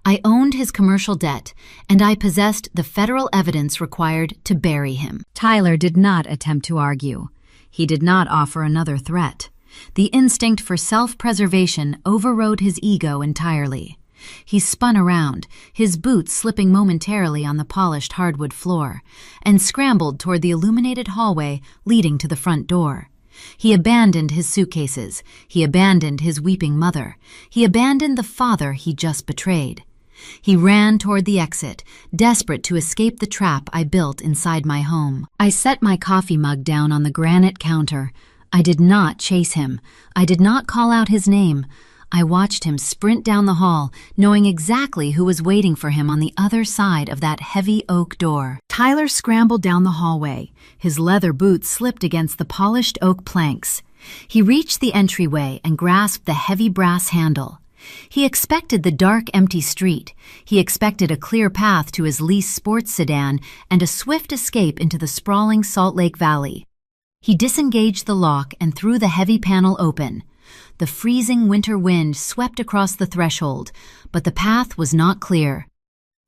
I owned his commercial debt, and I possessed the federal evidence required to bury him. Tyler did not attempt to argue. He did not offer another threat. The instinct for self-preservation overrode his ego entirely. He spun around, his boots slipping momentarily on the polished hardwood floor, and scrambled toward the illuminated hallway leading to the front door. He abandoned his suitcases. He abandoned his weeping mother. He abandoned the father he just betrayed. He ran toward the exit, desperate to escape the trap I built inside my home. I set my coffee mug down on the granite counter. I did not chase him. I did not call out his name. I watched him sprint down the hall, knowing exactly who was waiting for him on the other side of that heavy oak door. Tyler scrambled down the hallway. His leather boots slipped against the polished oak planks. He reached the entryway and grasped the heavy brass handle. He expected the dark, empty street. He expected a clear path to his leased sports sedan and a swift escape into the sprawling Salt Lake Valley. He disengaged the lock and threw the heavy panel open. The freezing winter wind swept across the threshold, but the path was not clear.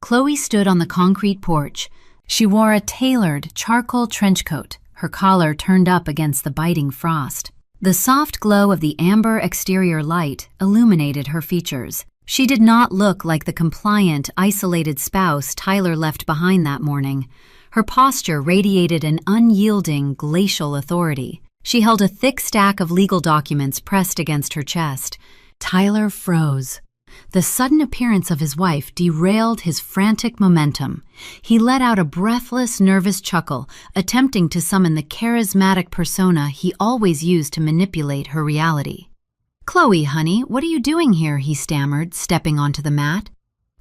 Chloe stood on the concrete porch. She wore a tailored charcoal trench coat, her collar turned up against the biting frost. The soft glow of the amber exterior light illuminated her features. She did not look like the compliant, isolated spouse Tyler left behind that morning. Her posture radiated an unyielding, glacial authority. She held a thick stack of legal documents pressed against her chest. Tyler froze. The sudden appearance of his wife derailed his frantic momentum. He let out a breathless, nervous chuckle, attempting to summon the charismatic persona he always used to manipulate her reality. "Chloe, honey, what are you doing here?" he stammered, stepping onto the mat.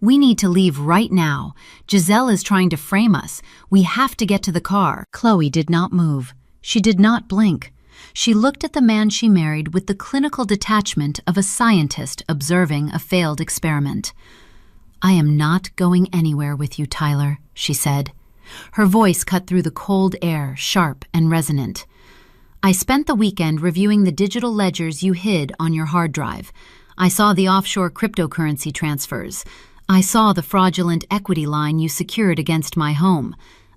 "We need to leave right now. Giselle is trying to frame us. We have to get to the car." Chloe did not move. She did not blink. She looked at the man she married with the clinical detachment of a scientist observing a failed experiment. "I am not going anywhere with you, Tyler," she said. Her voice cut through the cold air, sharp and resonant. "I spent the weekend reviewing the digital ledgers you hid on your hard drive. I saw the offshore cryptocurrency transfers. I saw the fraudulent equity line you secured against my home.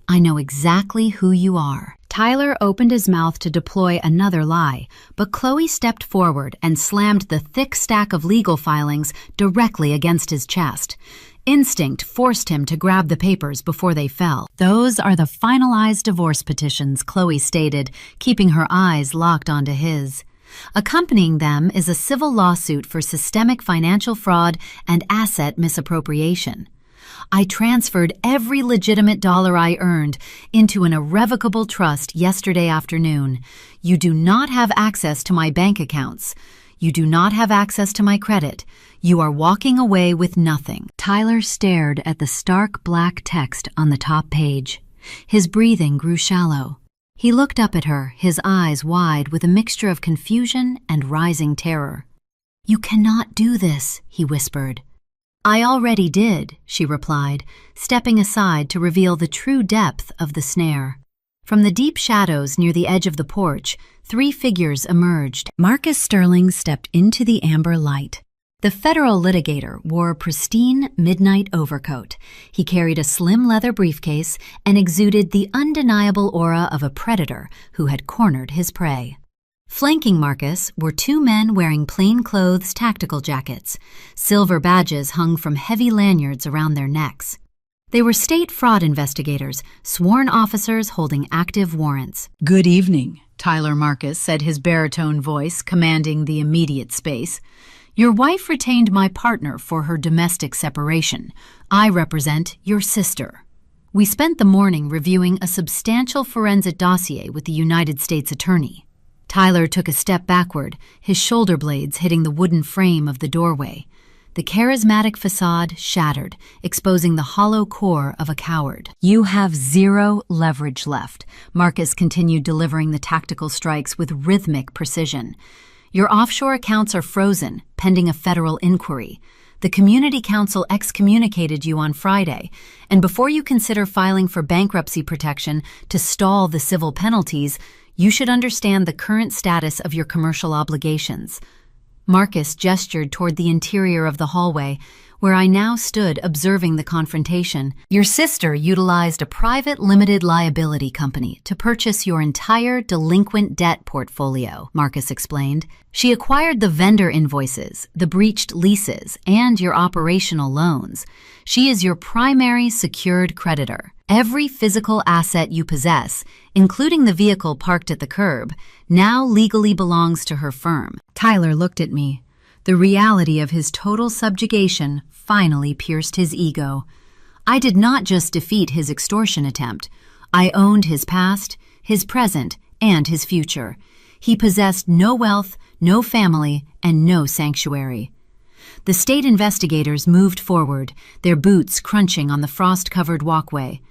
I know exactly who you are." Tyler opened his mouth to deploy another lie, but Chloe stepped forward and slammed the thick stack of legal filings directly against his chest. Instinct forced him to grab the papers before they fell. "Those are the finalized divorce petitions," Chloe stated, keeping her eyes locked onto his. "Accompanying them is a civil lawsuit for systemic financial fraud and asset misappropriation. I transferred every legitimate dollar I earned into an irrevocable trust yesterday afternoon. You do not have access to my bank accounts. You do not have access to my credit. You are walking away with nothing." Tyler stared at the stark black text on the top page. His breathing grew shallow. He looked up at her, his eyes wide with a mixture of confusion and rising terror. "You cannot do this," he whispered. "I already did," she replied, stepping aside to reveal the true depth of the snare. From the deep shadows near the edge of the porch, 3 figures emerged. Marcus Sterling stepped into the amber light. The federal litigator wore a pristine midnight overcoat. He carried a slim leather briefcase and exuded the undeniable aura of a predator who had cornered his prey. Flanking Marcus were 2 men wearing plainclothes tactical jackets. Silver badges hung from heavy lanyards around their necks. They were state fraud investigators, sworn officers holding active warrants. "Good evening," Tyler Marcus said, his baritone voice commanding the immediate space. "Your wife retained my partner for her domestic separation. I represent your sister. We spent the morning reviewing a substantial forensic dossier with the United States Attorney." Tyler took a step backward, his shoulder blades hitting the wooden frame of the doorway. The charismatic facade shattered, exposing the hollow core of a coward. "You have 0 leverage left," Marcus continued, delivering the tactical strikes with rhythmic precision. "Your offshore accounts are frozen, pending a federal inquiry. The Community Council excommunicated you on Friday, and before you consider filing for bankruptcy protection to stall the civil penalties, you should understand the current status of your commercial obligations." Marcus gestured toward the interior of the hallway, where I now stood observing the confrontation. "Your sister utilized a private limited liability company to purchase your entire delinquent debt portfolio," Marcus explained. "She acquired the vendor invoices, the breached leases, and your operational loans. She is your primary secured creditor. Every physical asset you possess, including the vehicle parked at the curb, now legally belongs to her firm." Tyler looked at me. The reality of his total subjugation finally pierced his ego. I did not just defeat his extortion attempt. I owned his past, his present, and his future. He possessed no wealth, no family, and no sanctuary. The state investigators moved forward, their boots crunching on the frost-covered walkway.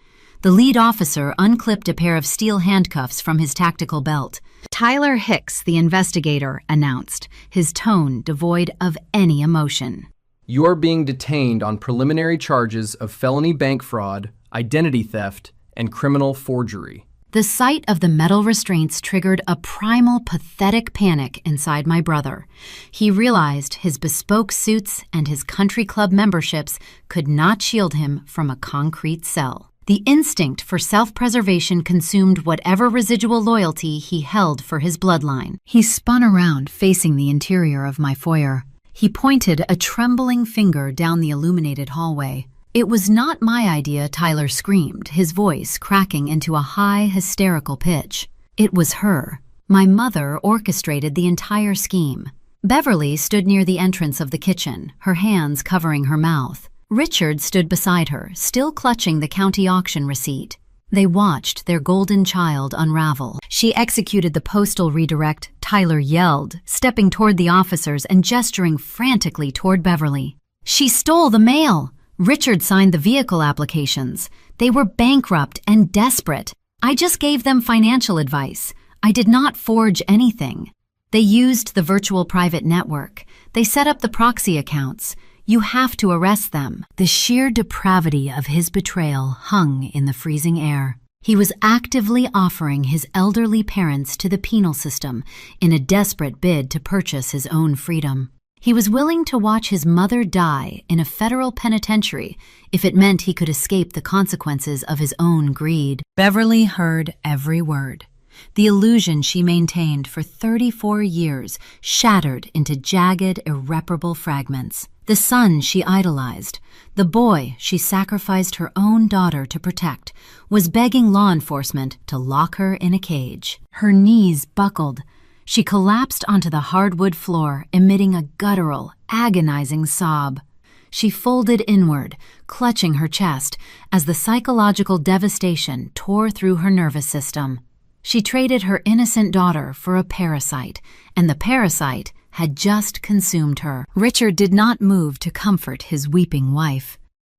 The lead officer unclipped a pair of steel handcuffs from his tactical belt. "Tyler Hicks, the investigator," announced, his tone devoid of any emotion. "You are being detained on preliminary charges of felony bank fraud, identity theft, and criminal forgery." The sight of the metal restraints triggered a primal, pathetic panic inside my brother. He realized his bespoke suits and his country club memberships could not shield him from a concrete cell. The instinct for self-preservation consumed whatever residual loyalty he held for his bloodline. He spun around, facing the interior of my foyer. He pointed a trembling finger down the illuminated hallway. "It was not my idea," Tyler screamed, his voice cracking into a high, hysterical pitch. "It was her. My mother orchestrated the entire scheme." Beverly stood near the entrance of the kitchen, her hands covering her mouth. Richard stood beside her, still clutching the county auction receipt. They watched their golden child unravel. "She executed the postal redirect," Tyler yelled, stepping toward the officers and gesturing frantically toward Beverly. "She stole the mail." Richard signed the vehicle applications. They were bankrupt and desperate. "I just gave them financial advice. I did not forge anything." "They used the virtual private network. They set up the proxy accounts. You have to arrest them." The sheer depravity of his betrayal hung in the freezing air. He was actively offering his elderly parents to the penal system in a desperate bid to purchase his own freedom. He was willing to watch his mother die in a federal penitentiary if it meant he could escape the consequences of his own greed. Beverly heard every word. The illusion she maintained for 34 years shattered into jagged, irreparable fragments. The son she idolized, the boy she sacrificed her own daughter to protect, was begging law enforcement to lock her in a cage. Her knees buckled. She collapsed onto the hardwood floor, emitting a guttural, agonizing sob. She folded inward, clutching her chest, as the psychological devastation tore through her nervous system. She traded her innocent daughter for a parasite, and the parasite had just consumed her. Richard did not move to comfort his weeping wife.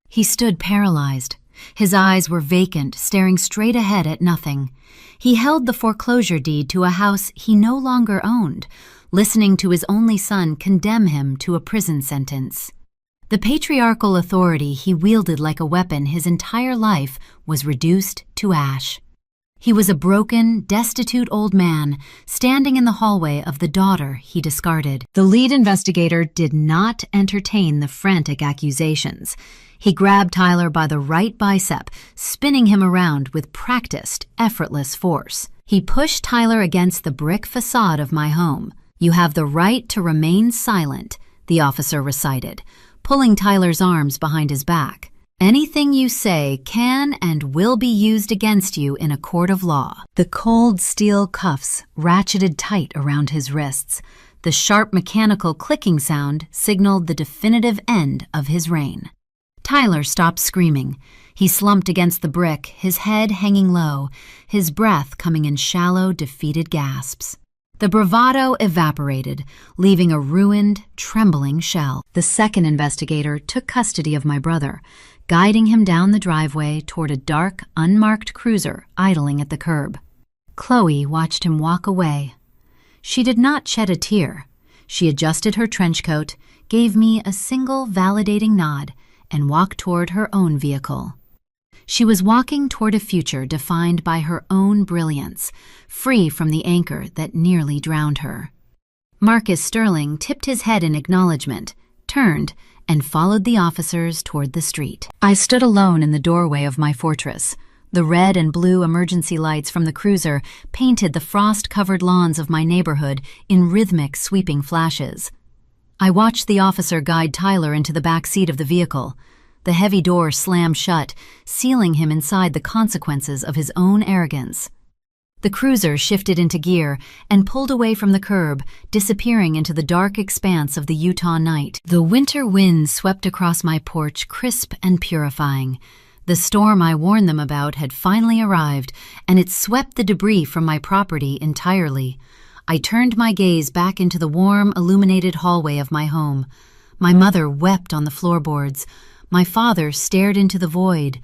He stood paralyzed. His eyes were vacant, staring straight ahead at nothing. He held the foreclosure deed to a house he no longer owned, listening to his only son condemn him to a prison sentence. The patriarchal authority he wielded like a weapon his entire life was reduced to ash. He was a broken, destitute old man standing in the hallway of the daughter he discarded. The lead investigator did not entertain the frantic accusations. He grabbed Tyler by the right bicep, spinning him around with practiced, effortless force. He pushed Tyler against the brick facade of my home. "You have the right to remain silent," the officer recited, pulling Tyler's arms behind his back. "Anything you say can and will be used against you in a court of law." The cold steel cuffs ratcheted tight around his wrists. The sharp mechanical clicking sound signaled the definitive end of his reign. Tyler stopped screaming. He slumped against the brick, his head hanging low, his breath coming in shallow, defeated gasps. The bravado evaporated, leaving a ruined, trembling shell. The second investigator took custody of my brother, guiding him down the driveway toward a dark, unmarked cruiser idling at the curb. Chloe watched him walk away. She did not shed a tear. She adjusted her trench coat, gave me a single validating nod, and walked toward her own vehicle. She was walking toward a future defined by her own brilliance, free from the anchor that nearly drowned her. Marcus Sterling tipped his head in acknowledgement, turned, and followed the officers toward the street. I stood alone in the doorway of my fortress. The red and blue emergency lights from the cruiser painted the frost-covered lawns of my neighborhood in rhythmic, sweeping flashes. I watched the officer guide Tyler into the back seat of the vehicle. The heavy door slammed shut, sealing him inside the consequences of his own arrogance. The cruiser shifted into gear and pulled away from the curb, disappearing into the dark expanse of the Utah night. The winter wind swept across my porch, crisp and purifying. The storm I warned them about had finally arrived, and it swept the debris from my property entirely. I turned my gaze back into the warm, illuminated hallway of my home. My mother wept on the floorboards. My father stared into the void.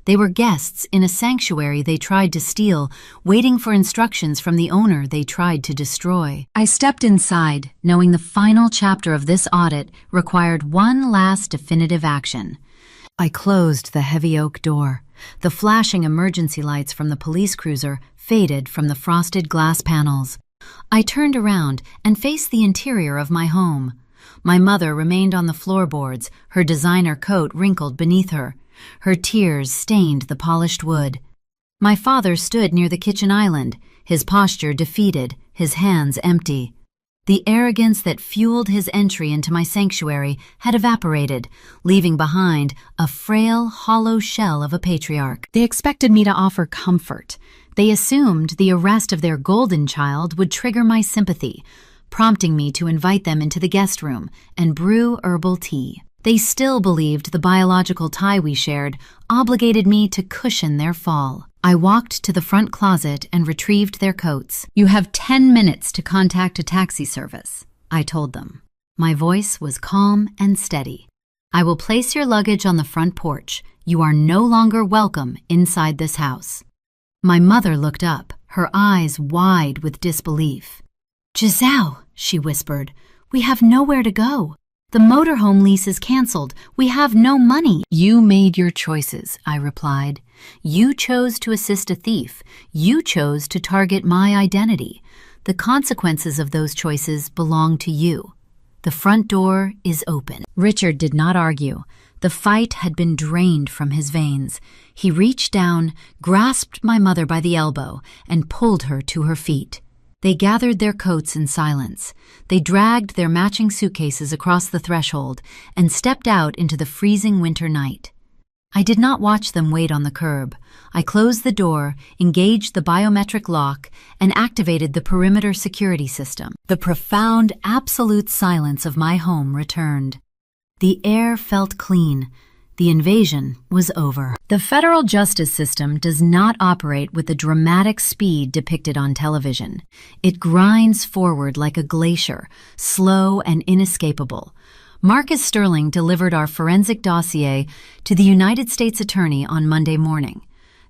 They were guests in a sanctuary they tried to steal, waiting for instructions from the owner they tried to destroy. I stepped inside, knowing the final chapter of this audit required one last definitive action. I closed the heavy oak door, The flashing emergency lights from the police cruiser faded from the frosted glass panels. I turned around and faced the interior of my home. My mother remained on the floorboards, her designer coat wrinkled beneath her. Her tears stained the polished wood. My father stood near the kitchen island, his posture defeated, his hands empty. The arrogance that fueled his entry into my sanctuary had evaporated, leaving behind a frail, hollow shell of a patriarch. They expected me to offer comfort. They assumed the arrest of their golden child would trigger my sympathy, prompting me to invite them into the guest room and brew herbal tea. They still believed the biological tie we shared obligated me to cushion their fall. I walked to the front closet and retrieved their coats. "You have 10 minutes to contact a taxi service," I told them. My voice was calm and steady. "I will place your luggage on the front porch. You are no longer welcome inside this house." My mother looked up, her eyes wide with disbelief. "Giselle," she whispered, "we have nowhere to go. The motorhome lease is canceled. We have no money." "You made your choices," I replied. "You chose to assist a thief. You chose to target my identity. The consequences of those choices belong to you. The front door is open." Richard did not argue. The fight had been drained from his veins. He reached down, grasped my mother by the elbow, and pulled her to her feet. They gathered their coats in silence. They dragged their matching suitcases across the threshold and stepped out into the freezing winter night. I did not watch them wait on the curb. I closed the door, engaged the biometric lock, and activated the perimeter security system. The profound, absolute silence of my home returned. The air felt clean. The invasion was over. The federal justice system does not operate with the dramatic speed depicted on television. It grinds forward like a glacier, slow and inescapable. Marcus Sterling delivered our forensic dossier to the United States Attorney on Monday morning.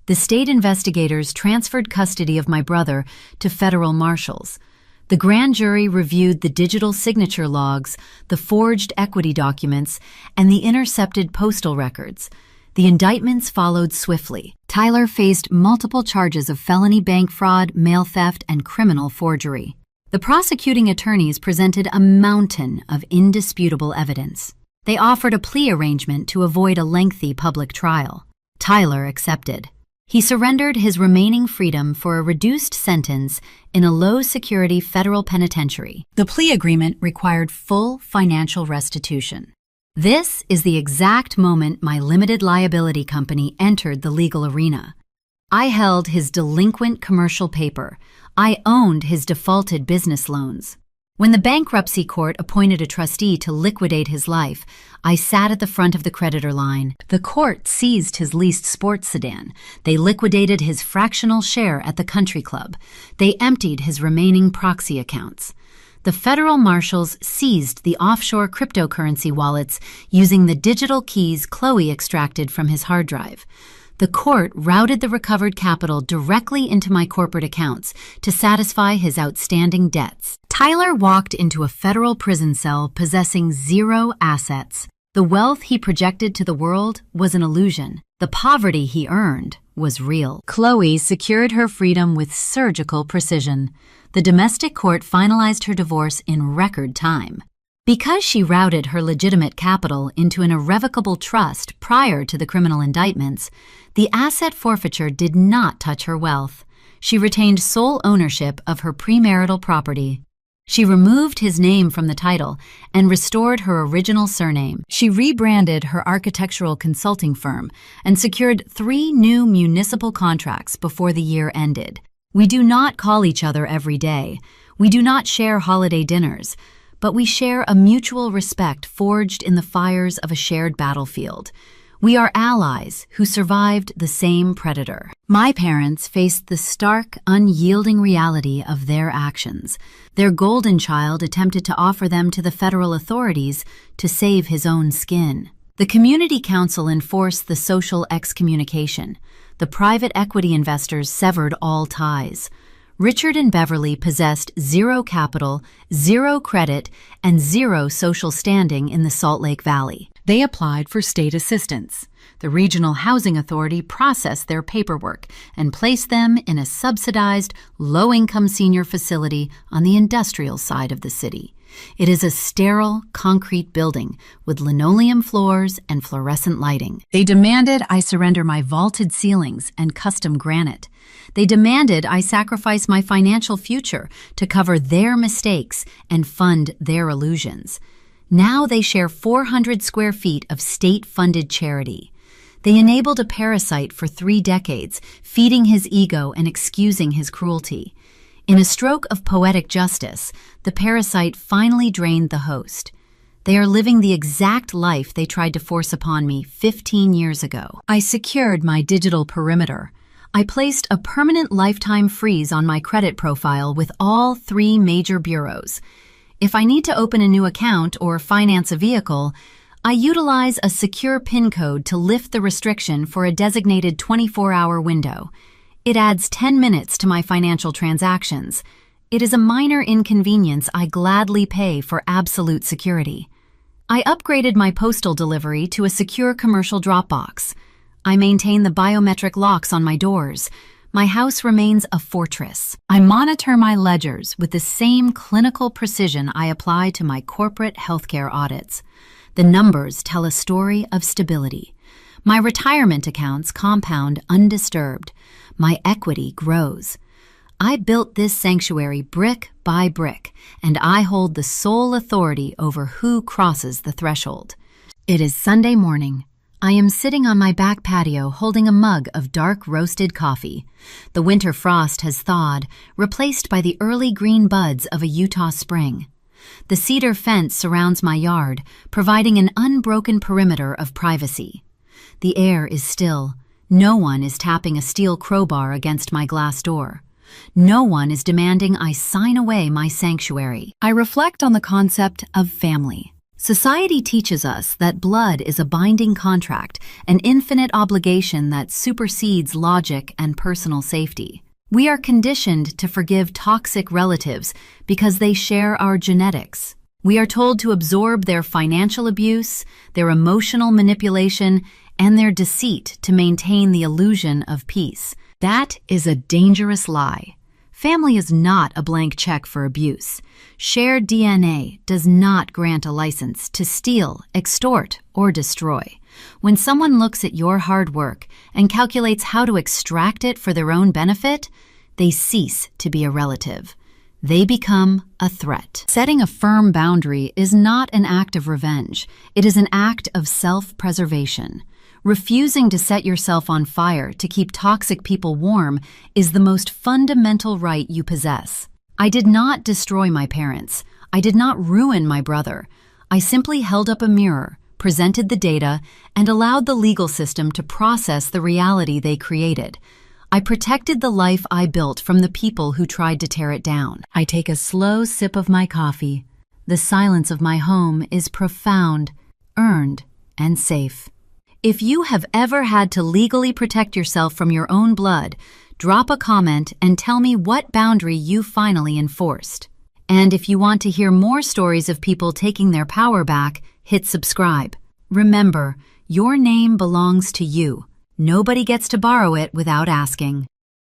The state investigators transferred custody of my brother to federal marshals. The grand jury reviewed the digital signature logs, the forged equity documents, and the intercepted postal records. The indictments followed swiftly. Tyler faced multiple charges of felony bank fraud, mail theft, and criminal forgery. The prosecuting attorneys presented a mountain of indisputable evidence. They offered a plea arrangement to avoid a lengthy public trial. Tyler accepted. He surrendered his remaining freedom for a reduced sentence in a low-security federal penitentiary. The plea agreement required full financial restitution. This is the exact moment my limited liability company entered the legal arena. I held his delinquent commercial paper. I owned his defaulted business loans. When the bankruptcy court appointed a trustee to liquidate his life, I sat at the front of the creditor line. The court seized his leased sports sedan. They liquidated his fractional share at the country club. They emptied his remaining proxy accounts. The federal marshals seized the offshore cryptocurrency wallets using the digital keys Chloe extracted from his hard drive. The court routed the recovered capital directly into my corporate accounts to satisfy his outstanding debts. Tyler walked into a federal prison cell possessing zero assets. The wealth he projected to the world was an illusion. The poverty he earned was real. Chloe secured her freedom with surgical precision. The domestic court finalized her divorce in record time. Because she routed her legitimate capital into an irrevocable trust prior to the criminal indictments, the asset forfeiture did not touch her wealth. She retained sole ownership of her premarital property. She removed his name from the title and restored her original surname. She rebranded her architectural consulting firm and secured 3 new municipal contracts before the year ended. We do not call each other every day. We do not share holiday dinners, but we share a mutual respect forged in the fires of a shared battlefield. We are allies who survived the same predator. My parents faced the stark, unyielding reality of their actions. Their golden child attempted to offer them to the federal authorities to save his own skin. The community council enforced the social excommunication. The private equity investors severed all ties. Richard and Beverly possessed zero capital, zero credit, and zero social standing in the Salt Lake Valley. They applied for state assistance. The Regional Housing Authority processed their paperwork and placed them in a subsidized, low-income senior facility on the industrial side of the city. It is a sterile, concrete building with linoleum floors and fluorescent lighting. They demanded I surrender my vaulted ceilings and custom granite. They demanded I sacrifice my financial future to cover their mistakes and fund their illusions. Now they share 400 square feet of state-funded charity. They enabled a parasite for 3 decades, feeding his ego and excusing his cruelty. In a stroke of poetic justice, the parasite finally drained the host. They are living the exact life they tried to force upon me 15 years ago. I secured my digital perimeter. I placed a permanent lifetime freeze on my credit profile with all 3 major bureaus. If I need to open a new account or finance a vehicle, I utilize a secure PIN code to lift the restriction for a designated 24-hour window. It adds 10 minutes to my financial transactions. It is a minor inconvenience I gladly pay for absolute security. I upgraded my postal delivery to a secure commercial drop box. I maintain the biometric locks on my doors. My house remains a fortress. I monitor my ledgers with the same clinical precision I apply to my corporate healthcare audits. The numbers tell a story of stability. My retirement accounts compound undisturbed. My equity grows. I built this sanctuary brick by brick, and I hold the sole authority over who crosses the threshold. It is Sunday morning. I am sitting on my back patio holding a mug of dark roasted coffee. The winter frost has thawed, replaced by the early green buds of a Utah spring. The cedar fence surrounds my yard, providing an unbroken perimeter of privacy. The air is still. No one is tapping a steel crowbar against my glass door. No one is demanding I sign away my sanctuary. I reflect on the concept of family. Society teaches us that blood is a binding contract, an infinite obligation that supersedes logic and personal safety. We are conditioned to forgive toxic relatives because they share our genetics. We are told to absorb their financial abuse, their emotional manipulation, and their deceit to maintain the illusion of peace. That is a dangerous lie. Family is not a blank check for abuse. Shared DNA does not grant a license to steal, extort, or destroy. When someone looks at your hard work and calculates how to extract it for their own benefit, they cease to be a relative. They become a threat. Setting a firm boundary is not an act of revenge. It is an act of self-preservation. Refusing to set yourself on fire to keep toxic people warm is the most fundamental right you possess. I did not destroy my parents. I did not ruin my brother. I simply held up a mirror, presented the data, and allowed the legal system to process the reality they created. I protected the life I built from the people who tried to tear it down. I take a slow sip of my coffee. The silence of my home is profound, earned, and safe. If you have ever had to legally protect yourself from your own blood, drop a comment and tell me what boundary you finally enforced. And if you want to hear more stories of people taking their power back, hit subscribe. Remember, your name belongs to you. Nobody gets to borrow it without asking.